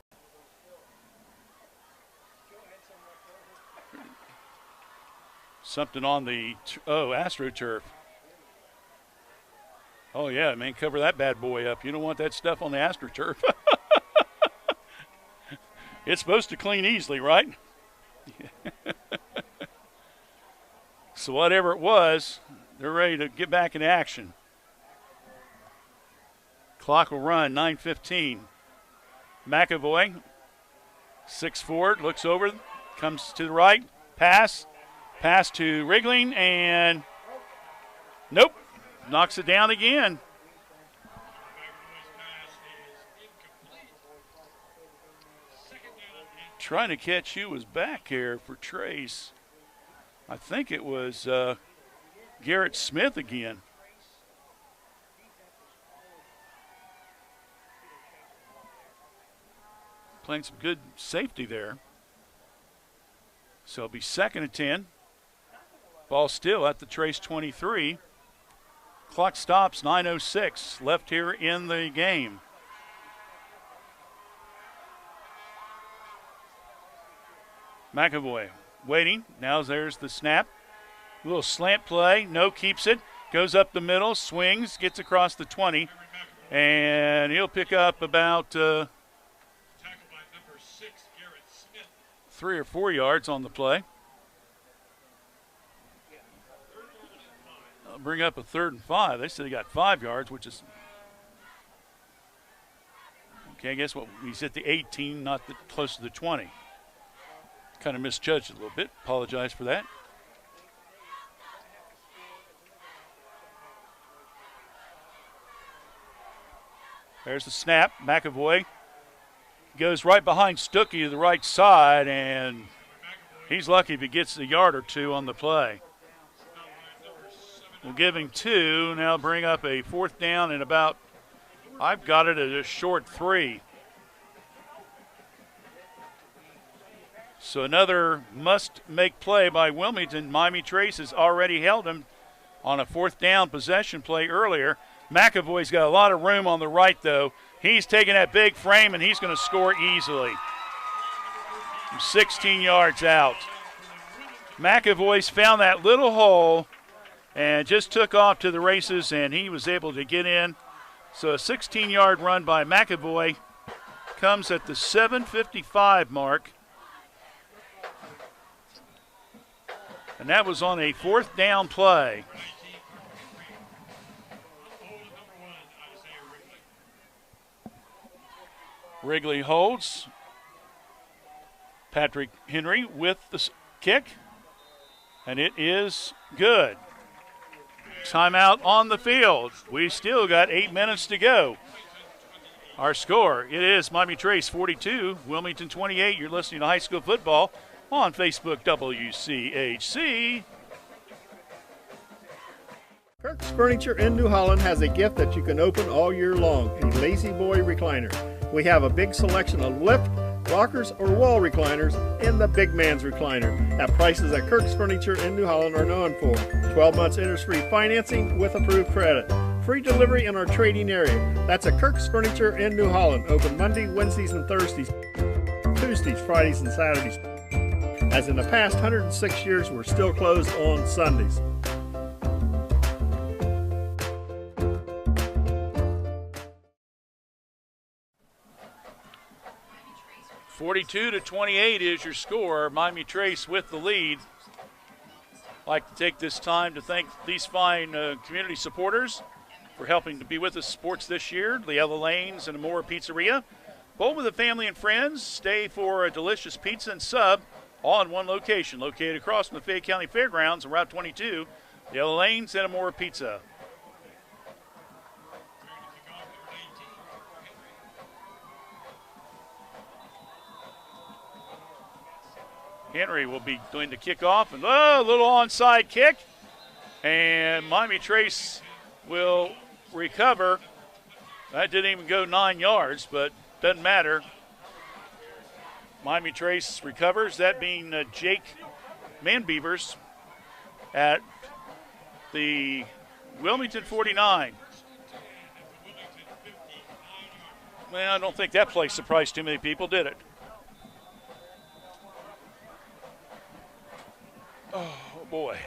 something on the AstroTurf. Oh yeah, man, cover that bad boy up. You don't want that stuff on the AstroTurf. It's supposed to clean easily, right? So whatever it was, they're ready to get back in action. Clock will run, 9:15. McAvoy, 6'4", looks over, comes to the right, pass to Wriggling, and nope, knocks it down again. Trying to catch who was back here for Trace. I think it was Garrett Smith again. Playing some good safety there. So it'll be 2nd and 10. Ball still at the Trace 23. Clock stops, 9:06 left here in the game. McAvoy waiting. Now there's the snap. A little slant play. No, keeps it. Goes up the middle, swings, gets across the 20. And he'll pick up about 3 or 4 yards on the play. I'll bring up a 3rd and 5. They said he got 5 yards, which is... Okay, I guess he's at the 18, not close to the 20. Kind of misjudged a little bit. Apologize for that. There's the snap. McAvoy goes right behind Stuckey to the right side, and he's lucky if he gets a yard or two on the play. We'll give him 2. Now bring up a 4th down and about, I've got it at a short 3. So another must-make play by Wilmington. Miami Trace has already held him on a 4th down possession play earlier. McAvoy's got a lot of room on the right, though. He's taking that big frame, and he's going to score easily. From 16 yards out. McAvoy's found that little hole and just took off to the races, and he was able to get in. So a 16-yard run by McAvoy comes at the 7:55 mark. And that was on a 4th down play. Wrigley holds. Patrick Henry with the kick. And it is good. Timeout on the field. We still got 8 minutes to go. Our score, it is Miami Trace 42, Wilmington 28. You're listening to high school football on Facebook WCHC. Kirk's Furniture in New Holland has a gift that you can open all year long, a Lazy Boy recliner. We have a big selection of lift, rockers, or wall recliners, and the big man's recliner at prices that Kirk's Furniture in New Holland are known for. 12 months interest-free financing with approved credit. Free delivery in our trading area. That's at Kirk's Furniture in New Holland. Open Monday, Wednesdays, and Thursdays. Tuesdays, Fridays, and Saturdays. As in the past 106 years, we're still closed on Sundays. 42-28 is your score. Miami Trace with the lead. I'd like to take this time to thank these fine community supporters for helping to be with us sports this year. Leella Lanes and Amora Pizzeria. Bowl with the family and friends. Stay for a delicious pizza and sub, all in one location, located across from the Fayette County Fairgrounds on Route 22. Leella Lanes and Amora Pizza. Henry will be doing the kickoff, and a little onside kick, and Miami Trace will recover. That didn't even go 9 yards, but doesn't matter. Miami Trace recovers, that being Jake Manbeavers at the Wilmington 49. Well, I don't think that play surprised too many people, did it? Oh, boy.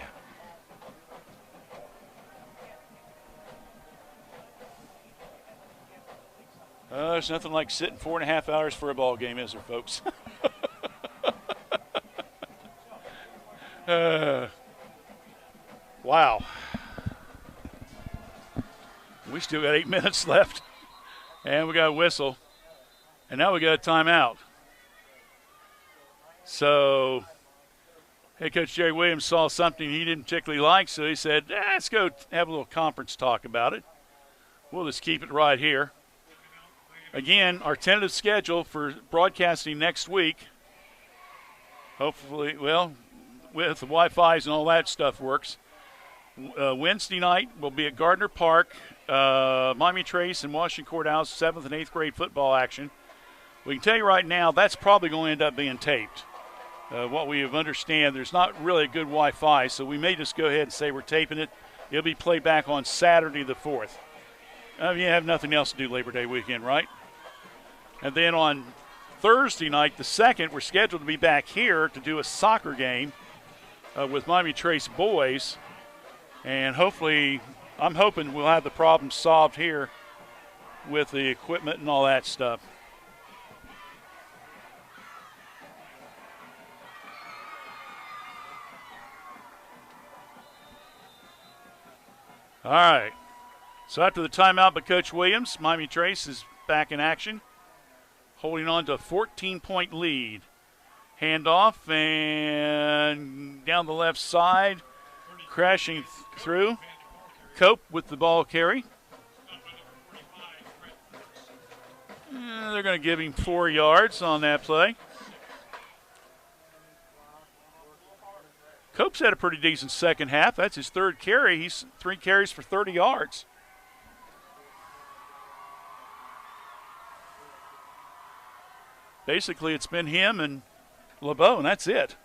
There's nothing like sitting 4.5 hours for a ball game, is there, folks? Wow. We still got 8 minutes left, and we got a whistle, and now we got a timeout. So head coach Jerry Williams saw something he didn't particularly like, so he said, let's go have a little conference talk about it. We'll just keep it right here. Again, our tentative schedule for broadcasting next week, hopefully, well, with the Wi-Fi's and all that stuff works. Wednesday night will be at Gardner Park, Miami Trace and Washington Courthouse, 7th and 8th grade football action. We can tell you right now that's probably going to end up being taped. What we understand, there's not really a good Wi-Fi, so we may just go ahead and say we're taping it. It'll be played back on Saturday the 4th. You have nothing else to do Labor Day weekend, right? And then on Thursday night, the 2nd, we're scheduled to be back here to do a soccer game with Miami Trace boys. And hopefully, I'm hoping we'll have the problem solved here with the equipment and all that stuff. All right. So after the timeout by Coach Williams, Miami Trace is back in action, holding on to a 14-point lead. Handoff and down the left side, crashing through. Cope with the ball carry. They're going to give him 4 yards on that play. Cope's had a pretty decent second half. That's his 3rd carry. He's 3 carries for 30 yards. Basically, it's been him and LeBeau, and that's it.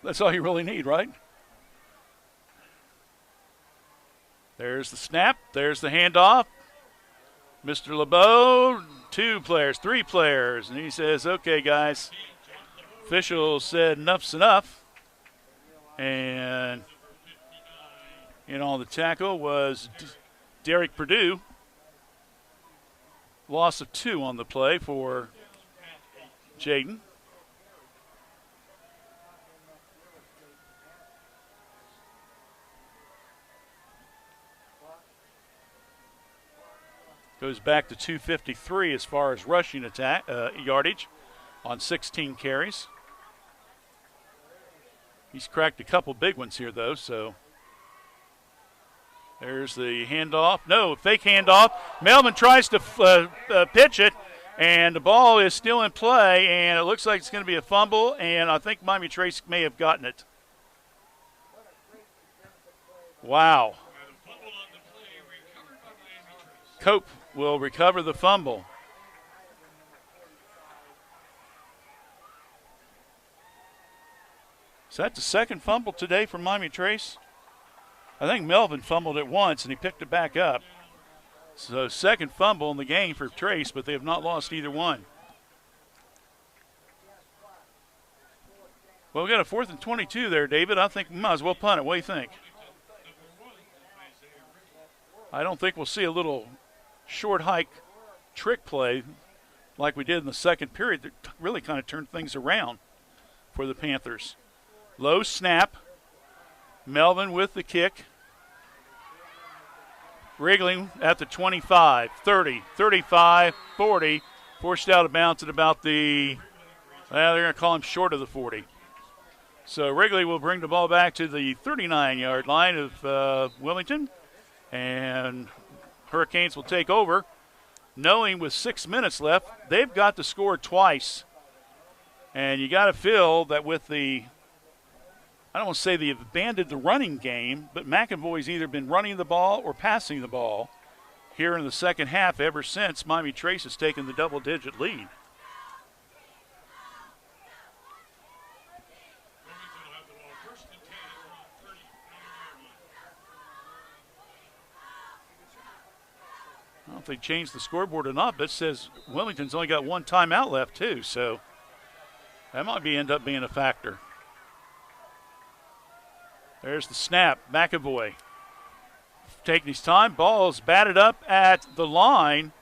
That's all you really need, right? There's the snap. There's the handoff. Mr. LeBeau, 2 players, 3 players. And he says, okay, guys. Official said enough's enough. And on the tackle was Derek Perdue. Loss of 2 on the play for Jaden. Goes back to 253 as far as rushing attack yardage on 16 carries. He's cracked a couple big ones here, though, so there's the handoff. No, fake handoff. Melvin tries to pitch it, and the ball is still in play, and it looks like it's going to be a fumble, and I think Miami Trace may have gotten it. Wow. Cope will recover the fumble. Is that the second fumble today for Miami Trace? I think Melvin fumbled it once and he picked it back up. So second fumble in the game for Trace, but they have not lost either one. Well, we got a 4th and 22 there, David. I think we might as well punt it. What do you think? I don't think we'll see a little short hike trick play like we did in the second period that really kind of turned things around for the Panthers. Low snap. Melvin with the kick. Wriggling at the 25, 30, 35, 40. Forced out of bounds at about the, they're going to call him short of the 40. So Wrigley will bring the ball back to the 39-yard line of Wilmington. And Hurricanes will take over, knowing with 6 minutes left, they've got to score twice. And you got to feel that with the, I don't want to say they've abandoned the running game, but McAvoy's either been running the ball or passing the ball here in the second half ever since Miami Trace has taken the double-digit lead. I don't know if they changed the scoreboard or not, but it says Wilmington's only got one timeout left too, so that might end up being a factor. There's the snap. McAvoy taking his time. Ball is batted up at the line,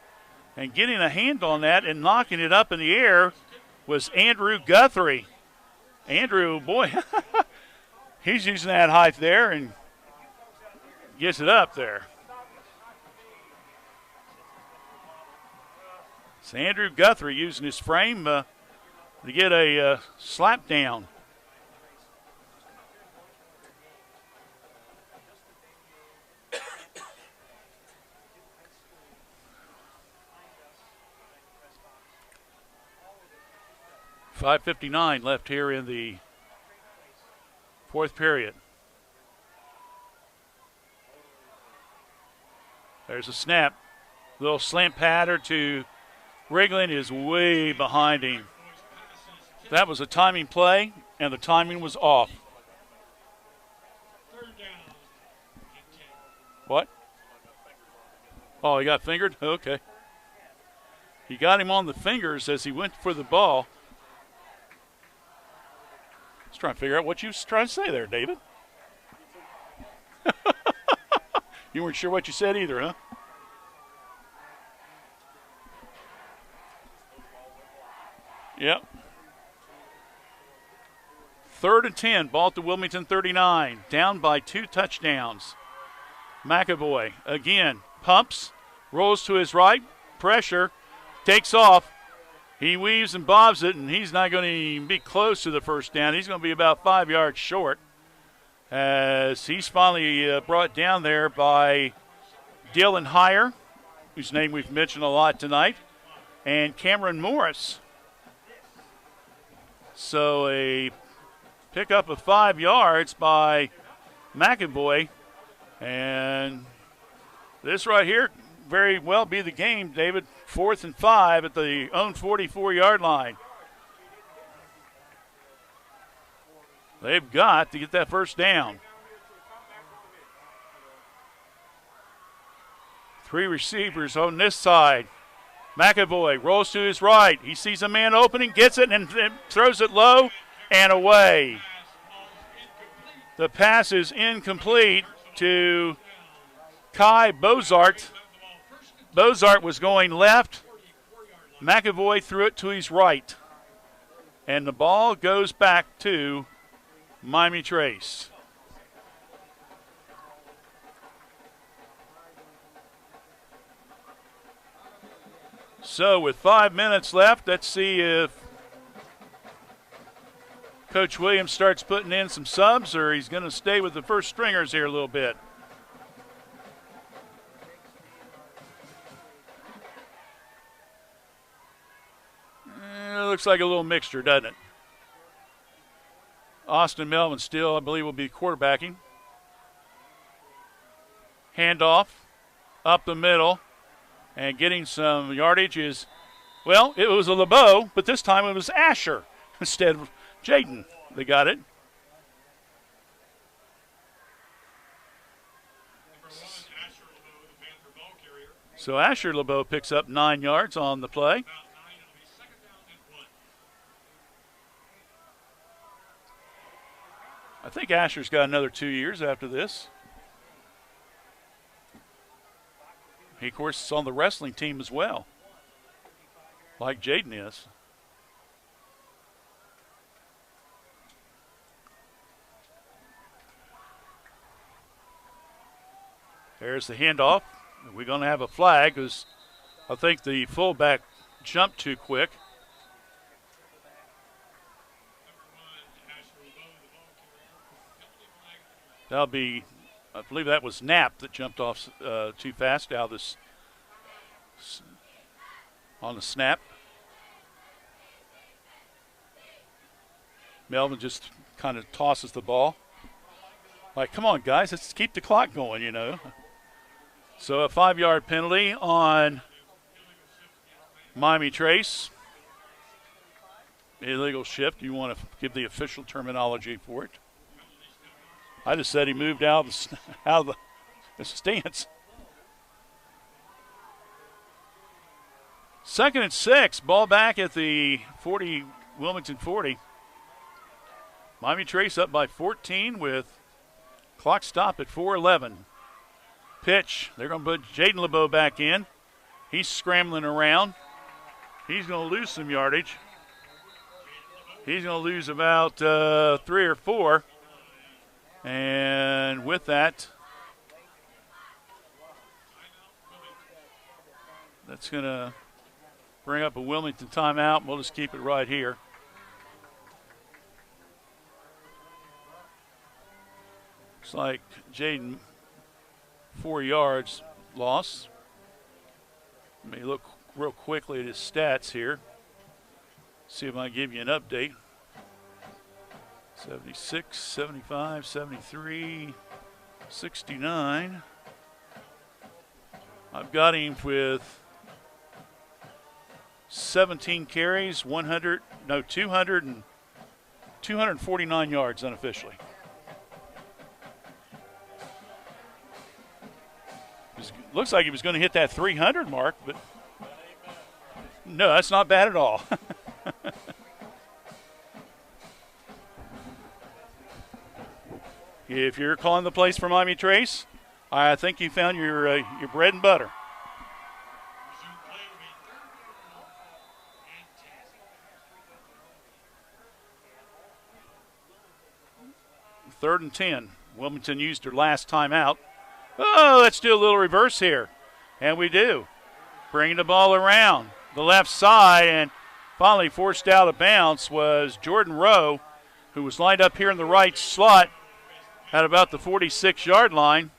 and getting a hand on that and knocking it up in the air was Andrew Guthrie. Andrew, boy, he's using that height there and gets it up there. So Andrew Guthrie using his frame to get a slap down. .5:59 left here in the fourth period. There's a snap. Little slant pattern to Wriggling is way behind him. That was a timing play, and the timing was off. What? Oh, he got fingered? Okay. He got him on the fingers as he went for the ball. I was trying to figure out what you was trying to say there, David. You weren't sure what you said either, huh? Yep. 3rd and 10, ball at the Wilmington 39, down by 2 touchdowns. McAvoy again pumps, rolls to his right, pressure, takes off. He weaves and bobs it, and he's not going to even be close to the first down. He's going to be about 5 yards short as he's finally brought down there by Dylan Heyer, whose name we've mentioned a lot tonight, and Cameron Morris. So a pickup of 5 yards by McAvoy. And this right here very well be the game, David. 4th and 5 at the own 44-yard line. They've got to get that first down. 3 receivers on this side. McAvoy rolls to his right. He sees a man opening, gets it, and throws it low and away. The pass is incomplete to Kai Bozart. Bozart was going left. McAvoy threw it to his right. And the ball goes back to Miami Trace. So with 5 minutes left, let's see if Coach Williams starts putting in some subs or he's going to stay with the first stringers here a little bit. It looks like a little mixture, doesn't it? Austin Melvin still, I believe, will be quarterbacking. Handoff up the middle. And getting some yardage is, well, it was a LeBeau, but this time it was Asher instead of Jaden. They got it. So Asher LeBeau picks up 9 yards on the play. I think Asher's got another 2 years after this. He, of course, is on the wrestling team as well, like Jaden is. There's the handoff. We're going to have a flag because I think the fullback jumped too quick. That'll be, I believe that was Knapp that jumped off too fast out of this on the snap. Melvin just kind of tosses the ball. Like, come on, guys, let's keep the clock going, you know. So a 5-yard penalty on Miami Trace. Illegal shift. You want to give the official terminology for it. I just said he moved out of the stance. 2nd and 6. Ball back at the 40, Wilmington 40. Miami Trace up by 14 with clock stop at 4:11. Pitch. They're going to put Jaden LeBeau back in. He's scrambling around. He's going to lose some yardage. He's going to lose about 3 or 4. And with that, that's going to bring up a Wilmington timeout. We'll just keep it right here. Looks like Jaden, 4 yards loss. Let me look real quickly at his stats here. See if I can give you an update. 76, 75, 73, 69. I've got him with 17 carries, 249 yards unofficially. Looks like he was going to hit that 300 mark, but no, that's not bad at all. If you're calling the place for Miami Trace, I think you found your bread and butter. Third and 10. Wilmington used their last timeout. Oh, let's do a little reverse here. And we do. Bringing the ball around the left side, and finally forced out of bounds was Jordan Rowe, who was lined up here in the right slot at about the 46-yard line.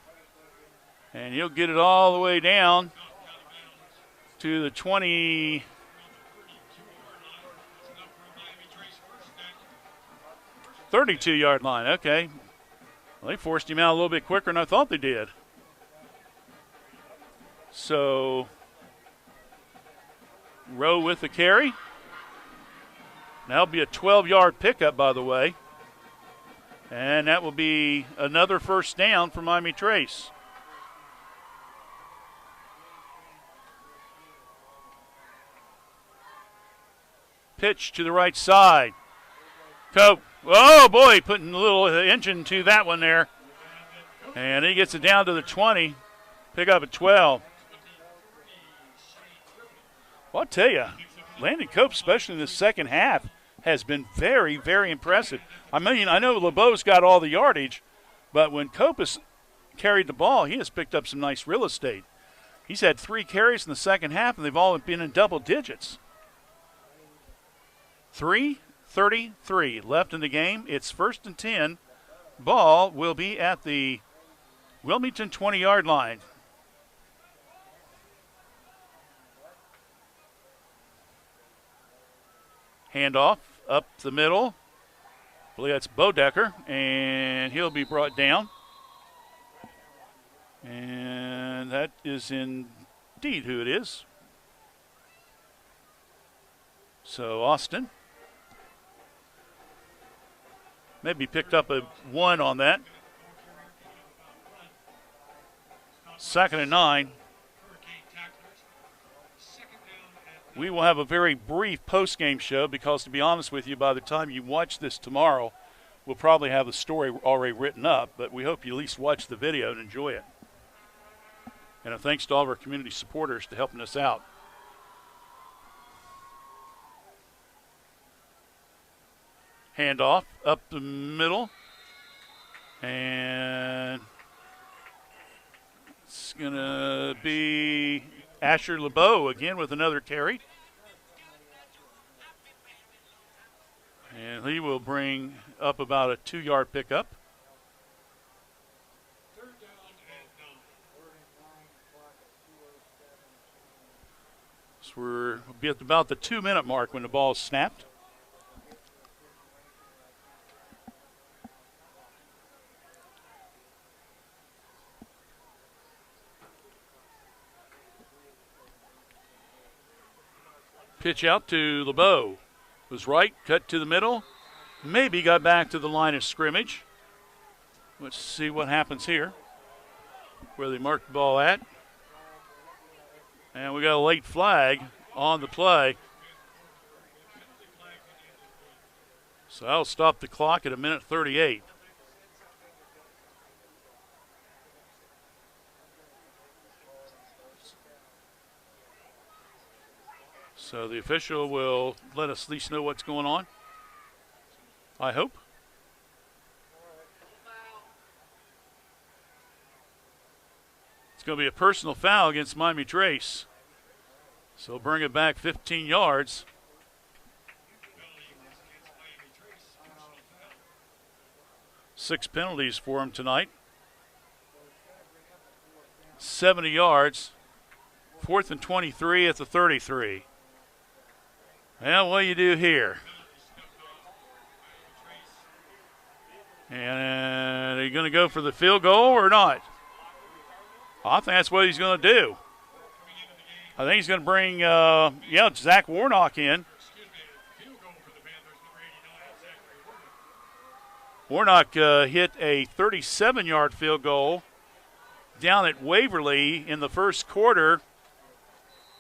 And he'll get it all the way down to the 32-yard line. Okay. Well, they forced him out a little bit quicker than I thought they did. So, Rowe with the carry. That'll be a 12-yard pickup, by the way. And that will be another first down for Miami Trace. Pitch to the right side. Cope. Oh, boy, putting a little engine to that one there. And he gets it down to the 20. Pick up at 12. Well, I'll tell you, Landon Cope, especially in the second half, has been very, very impressive. I mean, I know LeBeau's got all the yardage, but when Cope has carried the ball, he has picked up some nice real estate. He's had 3 carries in the second half, and they've all been in double digits. 3:33 left in the game. It's 1st and 10. Ball will be at the Wilmington 20-yard line. Handoff up the middle. I believe that's Bodecker, and he'll be brought down. And that is in indeed who it is. So Austin maybe picked up a 1 on that. 2nd and 9. We will have a very brief post-game show because, to be honest with you, by the time you watch this tomorrow, we'll probably have the story already written up, but we hope you at least watch the video and enjoy it. And a thanks to all of our community supporters for helping us out. Handoff up the middle. And it's going to be Asher LeBeau again with another carry. And he will bring up about a 2-yard pickup. So we'll be at about the 2-minute mark when the ball is snapped. Pitch out to LeBeau. Was right, cut to the middle. Maybe got back to the line of scrimmage. Let's see what happens here. Where they mark the ball at. And we got a late flag on the play. So that'll stop the clock at 1:38. So the official will let us at least know what's going on, I hope. It's going to be a personal foul against Miami Trace. So bring it back 15 yards. Six penalties for him tonight. 70 yards. 4th and 23 at the 33. Well, what do you do here? And are you going to go for the field goal or not? I think that's what he's going to do. I think he's going to bring, Zach Warnock in. Warnock hit a 37-yard field goal down at Waverly in the first quarter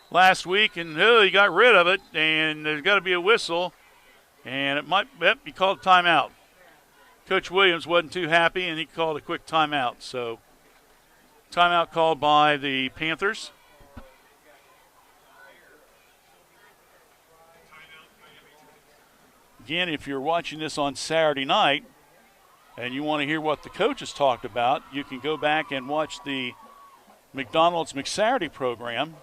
last week, and he got rid of it, and there's got to be a whistle, and it might be called a timeout. Coach Williams wasn't too happy, and he called a quick timeout. So timeout called by the Panthers. Again, if you're watching this on Saturday night and you want to hear what the coaches talked about, you can go back and watch the McDonald's McSaturday program.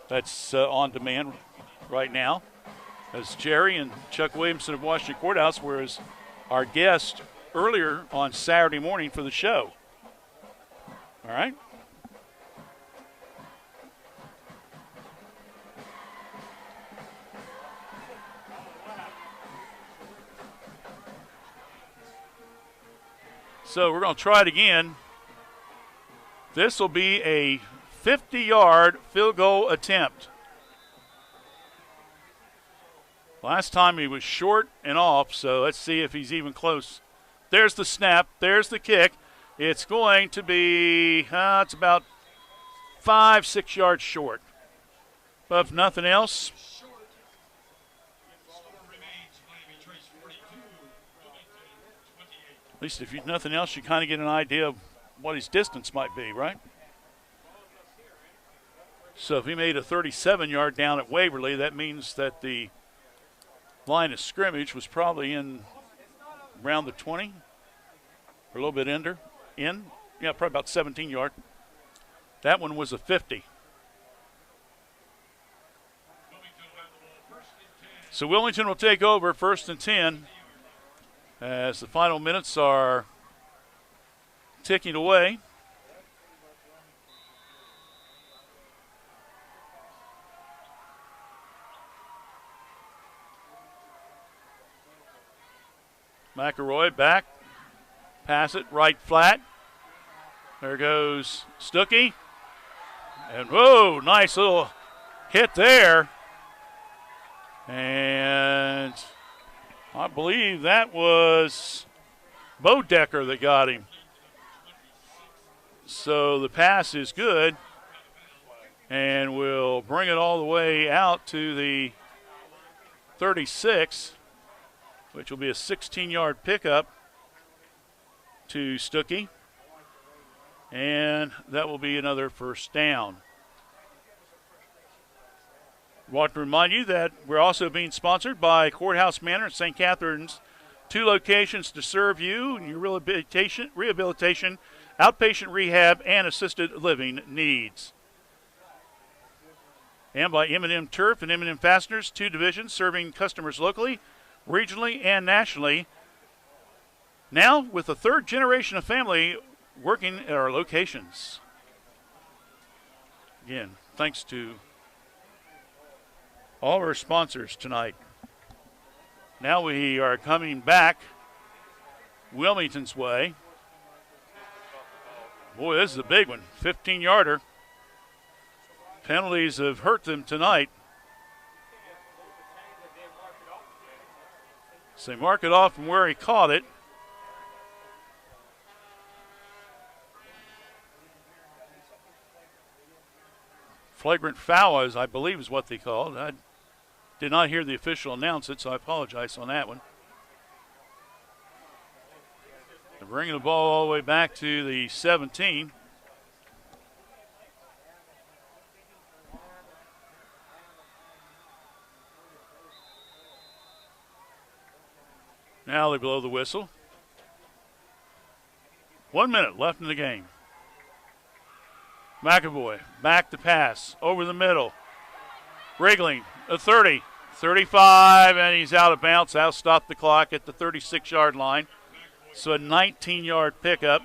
That's on demand right now, as Jerry and Chuck Williamson of Washington Courthouse were as our guest earlier on Saturday morning for the show. All right. So we're going to try it again. This will be a 50-yard field goal attempt. Last time he was short and off, so let's see if he's even close. There's the snap. There's the kick. It's going to be, it's about 5-6 yards short. But if nothing else, at least if nothing else, you kind of get an idea of what his distance might be, right? So if he made a 37-yard down at Waverly, that means that the line of scrimmage was probably in around the 20 or a little bit in. Yeah, probably about 17-yard. That one was a 50. So Wilmington will take over 1st and 10 as the final minutes are ticking away. McElroy back, pass it right flat. There goes Stuckey. And whoa, nice little hit there. And I believe that was Bodecker that got him. So the pass is good. And we'll bring it all the way out to the 36, which will be a 16-yard pickup to Stuckey. And that will be another first down. I want to remind you that we're also being sponsored by Courthouse Manor in St. Catharines. 2 locations to serve you and your rehabilitation, outpatient rehab, and assisted living needs. And by M&M Turf and M&M Fasteners, 2 divisions serving customers locally, regionally, and nationally. Now with a 3rd generation of family working at our locations. Again, thanks to all of our sponsors tonight. Now we are coming back Wilmington's way. Boy, this is a big one, 15-yarder. Penalties have hurt them tonight. So they mark it off from where he caught it. Flagrant foul, as I believe is what they called. I did not hear the official announce it, so I apologize on that one. They're bringing the ball all the way back to the 17. Now they blow the whistle. 1 minute left in the game. McAvoy back to pass over the middle. Wriggling a 30, 35, and he's out of bounds. That'll stop the clock at the 36-yard line. So a 19-yard pickup.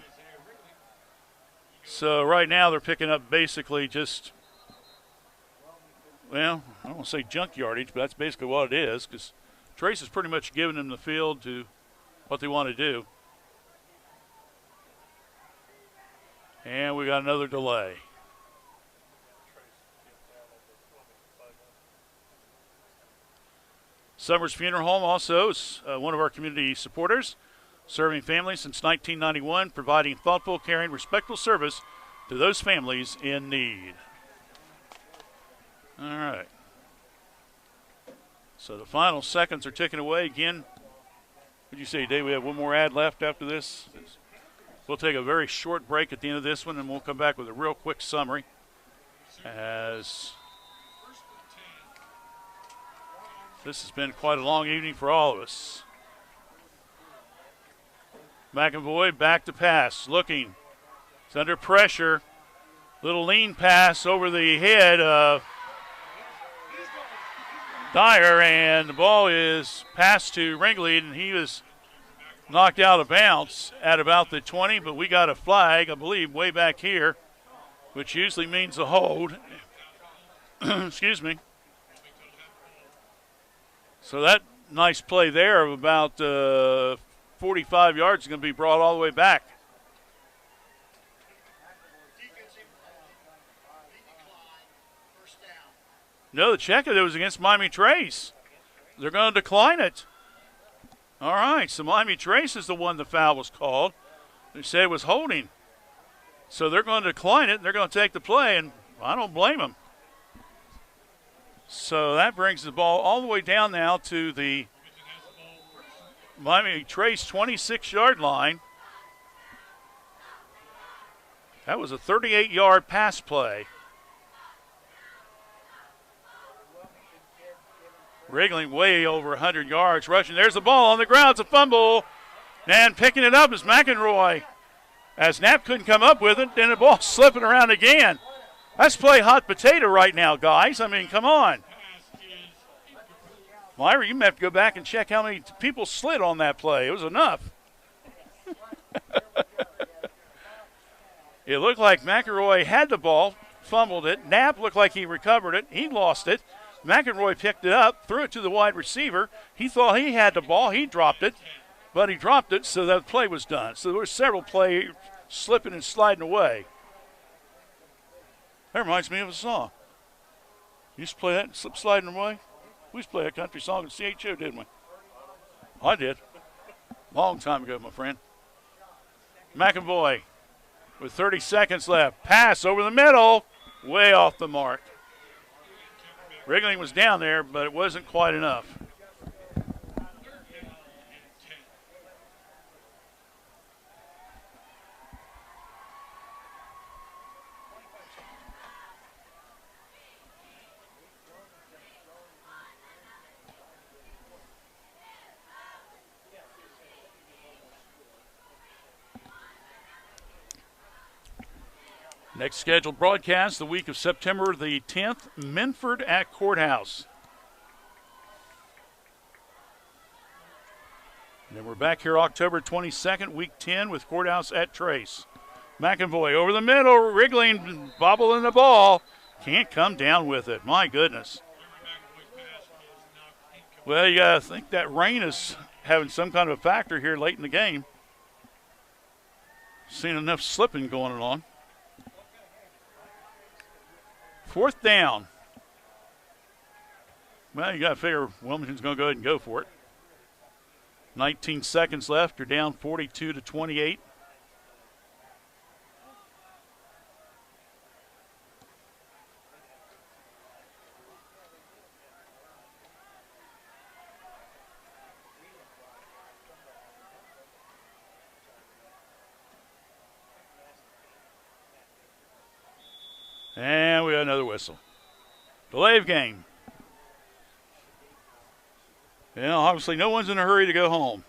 So right now they're picking up basically just, well, I don't want to say junk yardage, but that's basically what it is, because Trace has pretty much given them the field to what they want to do. And we got another delay. Summers Funeral Home also is one of our community supporters, serving families since 1991, providing thoughtful, caring, respectful service to those families in need. All right. So the final seconds are ticking away again. What did you say, Dave? We have one more ad left after this. We'll take a very short break at the end of this one, and we'll come back with a real quick summary. As this has been quite a long evening for all of us. McAvoy back to pass, looking. He's under pressure. Little lean pass over the head of Dyer, and the ball is passed to Ringlead, and he was knocked out of bounds at about the 20, but we got a flag, I believe, way back here, which usually means a hold. Excuse me. So that nice play there of about 45 yards is going to be brought all the way back. No, the check it was against Miami Trace. They're going to decline it. All right, so Miami Trace is the one the foul was called. They said it was holding. So they're going to decline it, and they're going to take the play, and I don't blame them. So that brings the ball all the way down now to the Miami Trace 26-yard line. That was a 38-yard pass play. Wriggling way over 100 yards, rushing. There's the ball on the ground. It's a fumble. And picking it up is McEnroy. As Knapp couldn't come up with it, then the ball slipping around again. Let's play hot potato right now, guys. I mean, come on. Myra, you may have to go back and check how many people slid on that play. It was enough. It looked like McEnroy had the ball, fumbled it. Knapp looked like he recovered it. He lost it. McEnroy picked it up, threw it to the wide receiver. He thought he had the ball. He dropped it, but he dropped it, so that play was done. So there were several plays slipping and sliding away. That reminds me of a song. You used to play that, Slip Sliding Away? We used to play a country song at CHO, didn't we? I did. Long time ago, my friend. McAvoy with 30 seconds left. Pass over the middle. Way off the mark. Wriggling was down there, but it wasn't quite enough. Next scheduled broadcast, the week of September the 10th, Minford at Courthouse. And then we're back here October 22nd, week 10, with Courthouse at Trace. McAvoy over the middle, wriggling, bobbling the ball. Can't come down with it. My goodness. Well, you got to think that rain is having some kind of a factor here late in the game. Seen enough slipping going on. Fourth down. Well, you got to figure Wilmington's going to go ahead and go for it. 19 seconds left. You're down 42-28. And we got another whistle. Delay of game. Yeah, obviously no one's in a hurry to go home.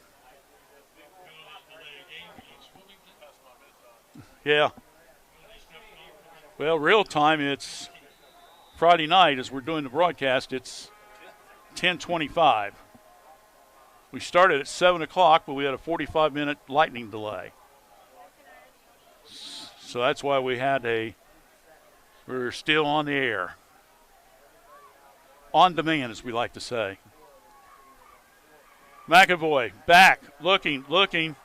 Yeah. Well, real time, it's Friday night as we're doing the broadcast. It's 10:25. We started at 7 o'clock, but we had a 45-minute lightning delay. So that's why we're still on the air. On demand, as we like to say. McAvoy back, looking,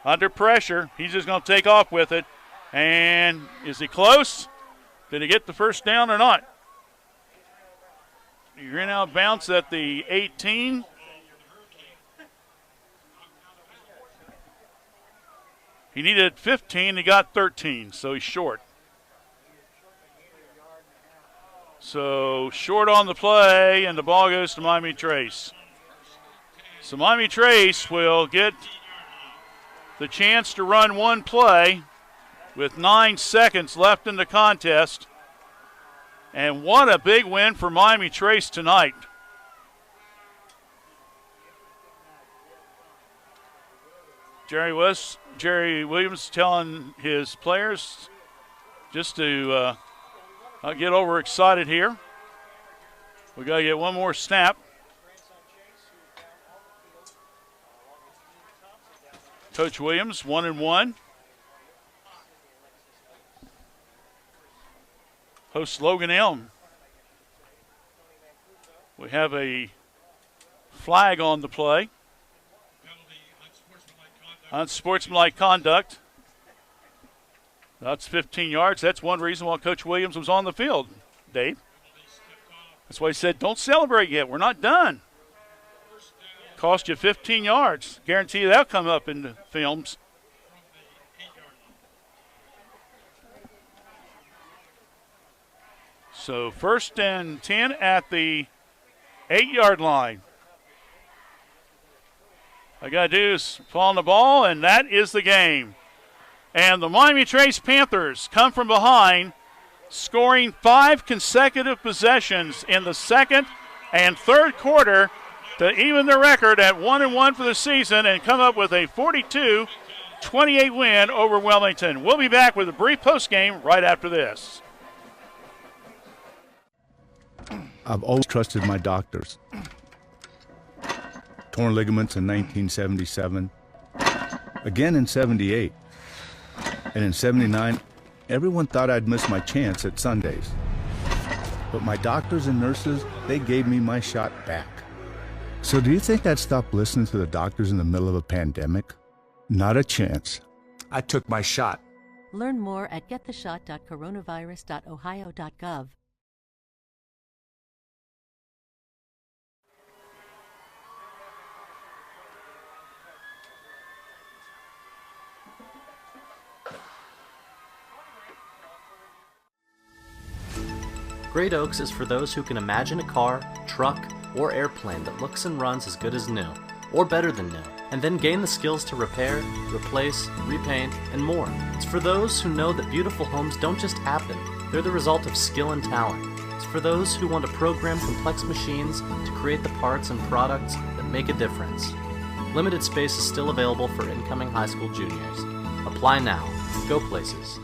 under pressure. He's just going to take off with it. And is he close? Did he get the first down or not? You're in out of bounds at the 18. He needed 15. He got 13, so he's short. So short on the play, and the ball goes to Miami Trace. So Miami Trace will get the chance to run one play with 9 seconds left in the contest. And what a big win for Miami Trace tonight. Jerry Williams telling his players just to not get overexcited here. We got to get one more snap. Coach Williams, 1-1. Host Logan Elm. We have a flag on the play. Unsportsmanlike conduct. That's 15 yards. That's one reason why Coach Williams was on the field, Dave. That's why he said, don't celebrate yet. We're not done. Cost you 15 yards. Guarantee you that'll come up in the films. So 1st and 10 at the 8-yard line. All I got to do is fall on the ball, and that is the game. And the Miami Trace Panthers come from behind, scoring 5 consecutive possessions in the second and third quarter to even the record at 1-1 for the season and come up with a 42-28 win over Wilmington. We'll be back with a brief postgame right after this. I've always trusted my doctors. Torn ligaments in 1977, again in 78, and in 79, everyone thought I'd miss my chance at Sundays. But my doctors and nurses, they gave me my shot back. So do you think I'd stop listening to the doctors in the middle of a pandemic? Not a chance. I took my shot. Learn more at gettheshot.coronavirus.ohio.gov. Great Oaks is for those who can imagine a car, truck, or airplane that looks and runs as good as new, or better than new, and then gain the skills to repair, replace, repaint, and more. It's for those who know that beautiful homes don't just happen, they're the result of skill and talent. It's for those who want to program complex machines to create the parts and products that make a difference. Limited space is still available for incoming high school juniors. Apply now. Go places.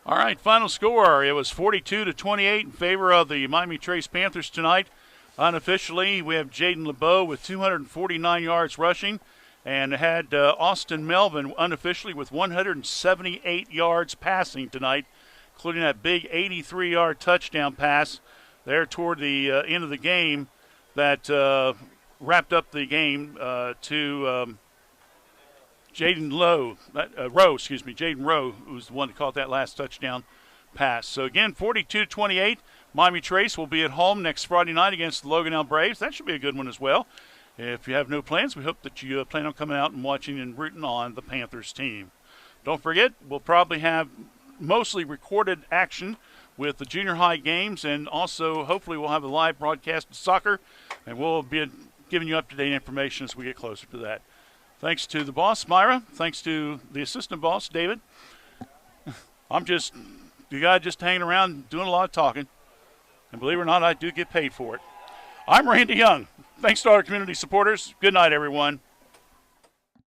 All right, final score. It was 42-28 in favor of the Miami Trace Panthers tonight. Unofficially, we have Jaden LeBeau with 249 yards rushing and had Austin Melvin unofficially with 178 yards passing tonight, including that big 83-yard touchdown pass there toward the end of the game that wrapped up the game to Jaden Rowe, who's the one that caught that last touchdown pass. So again, 42-28. Miami Trace will be at home next Friday night against the Logan L Braves. That should be a good one as well. If you have no plans, we hope that you plan on coming out and watching and rooting on the Panthers team. Don't forget, we'll probably have mostly recorded action with the junior high games, and also hopefully we'll have a live broadcast of soccer, and we'll be giving you up-to-date information as we get closer to that. Thanks to the boss, Myra. Thanks to the assistant boss, David. I'm just the guy just hanging around doing a lot of talking. And believe it or not, I do get paid for it. I'm Randy Young. Thanks to our community supporters. Good night, everyone.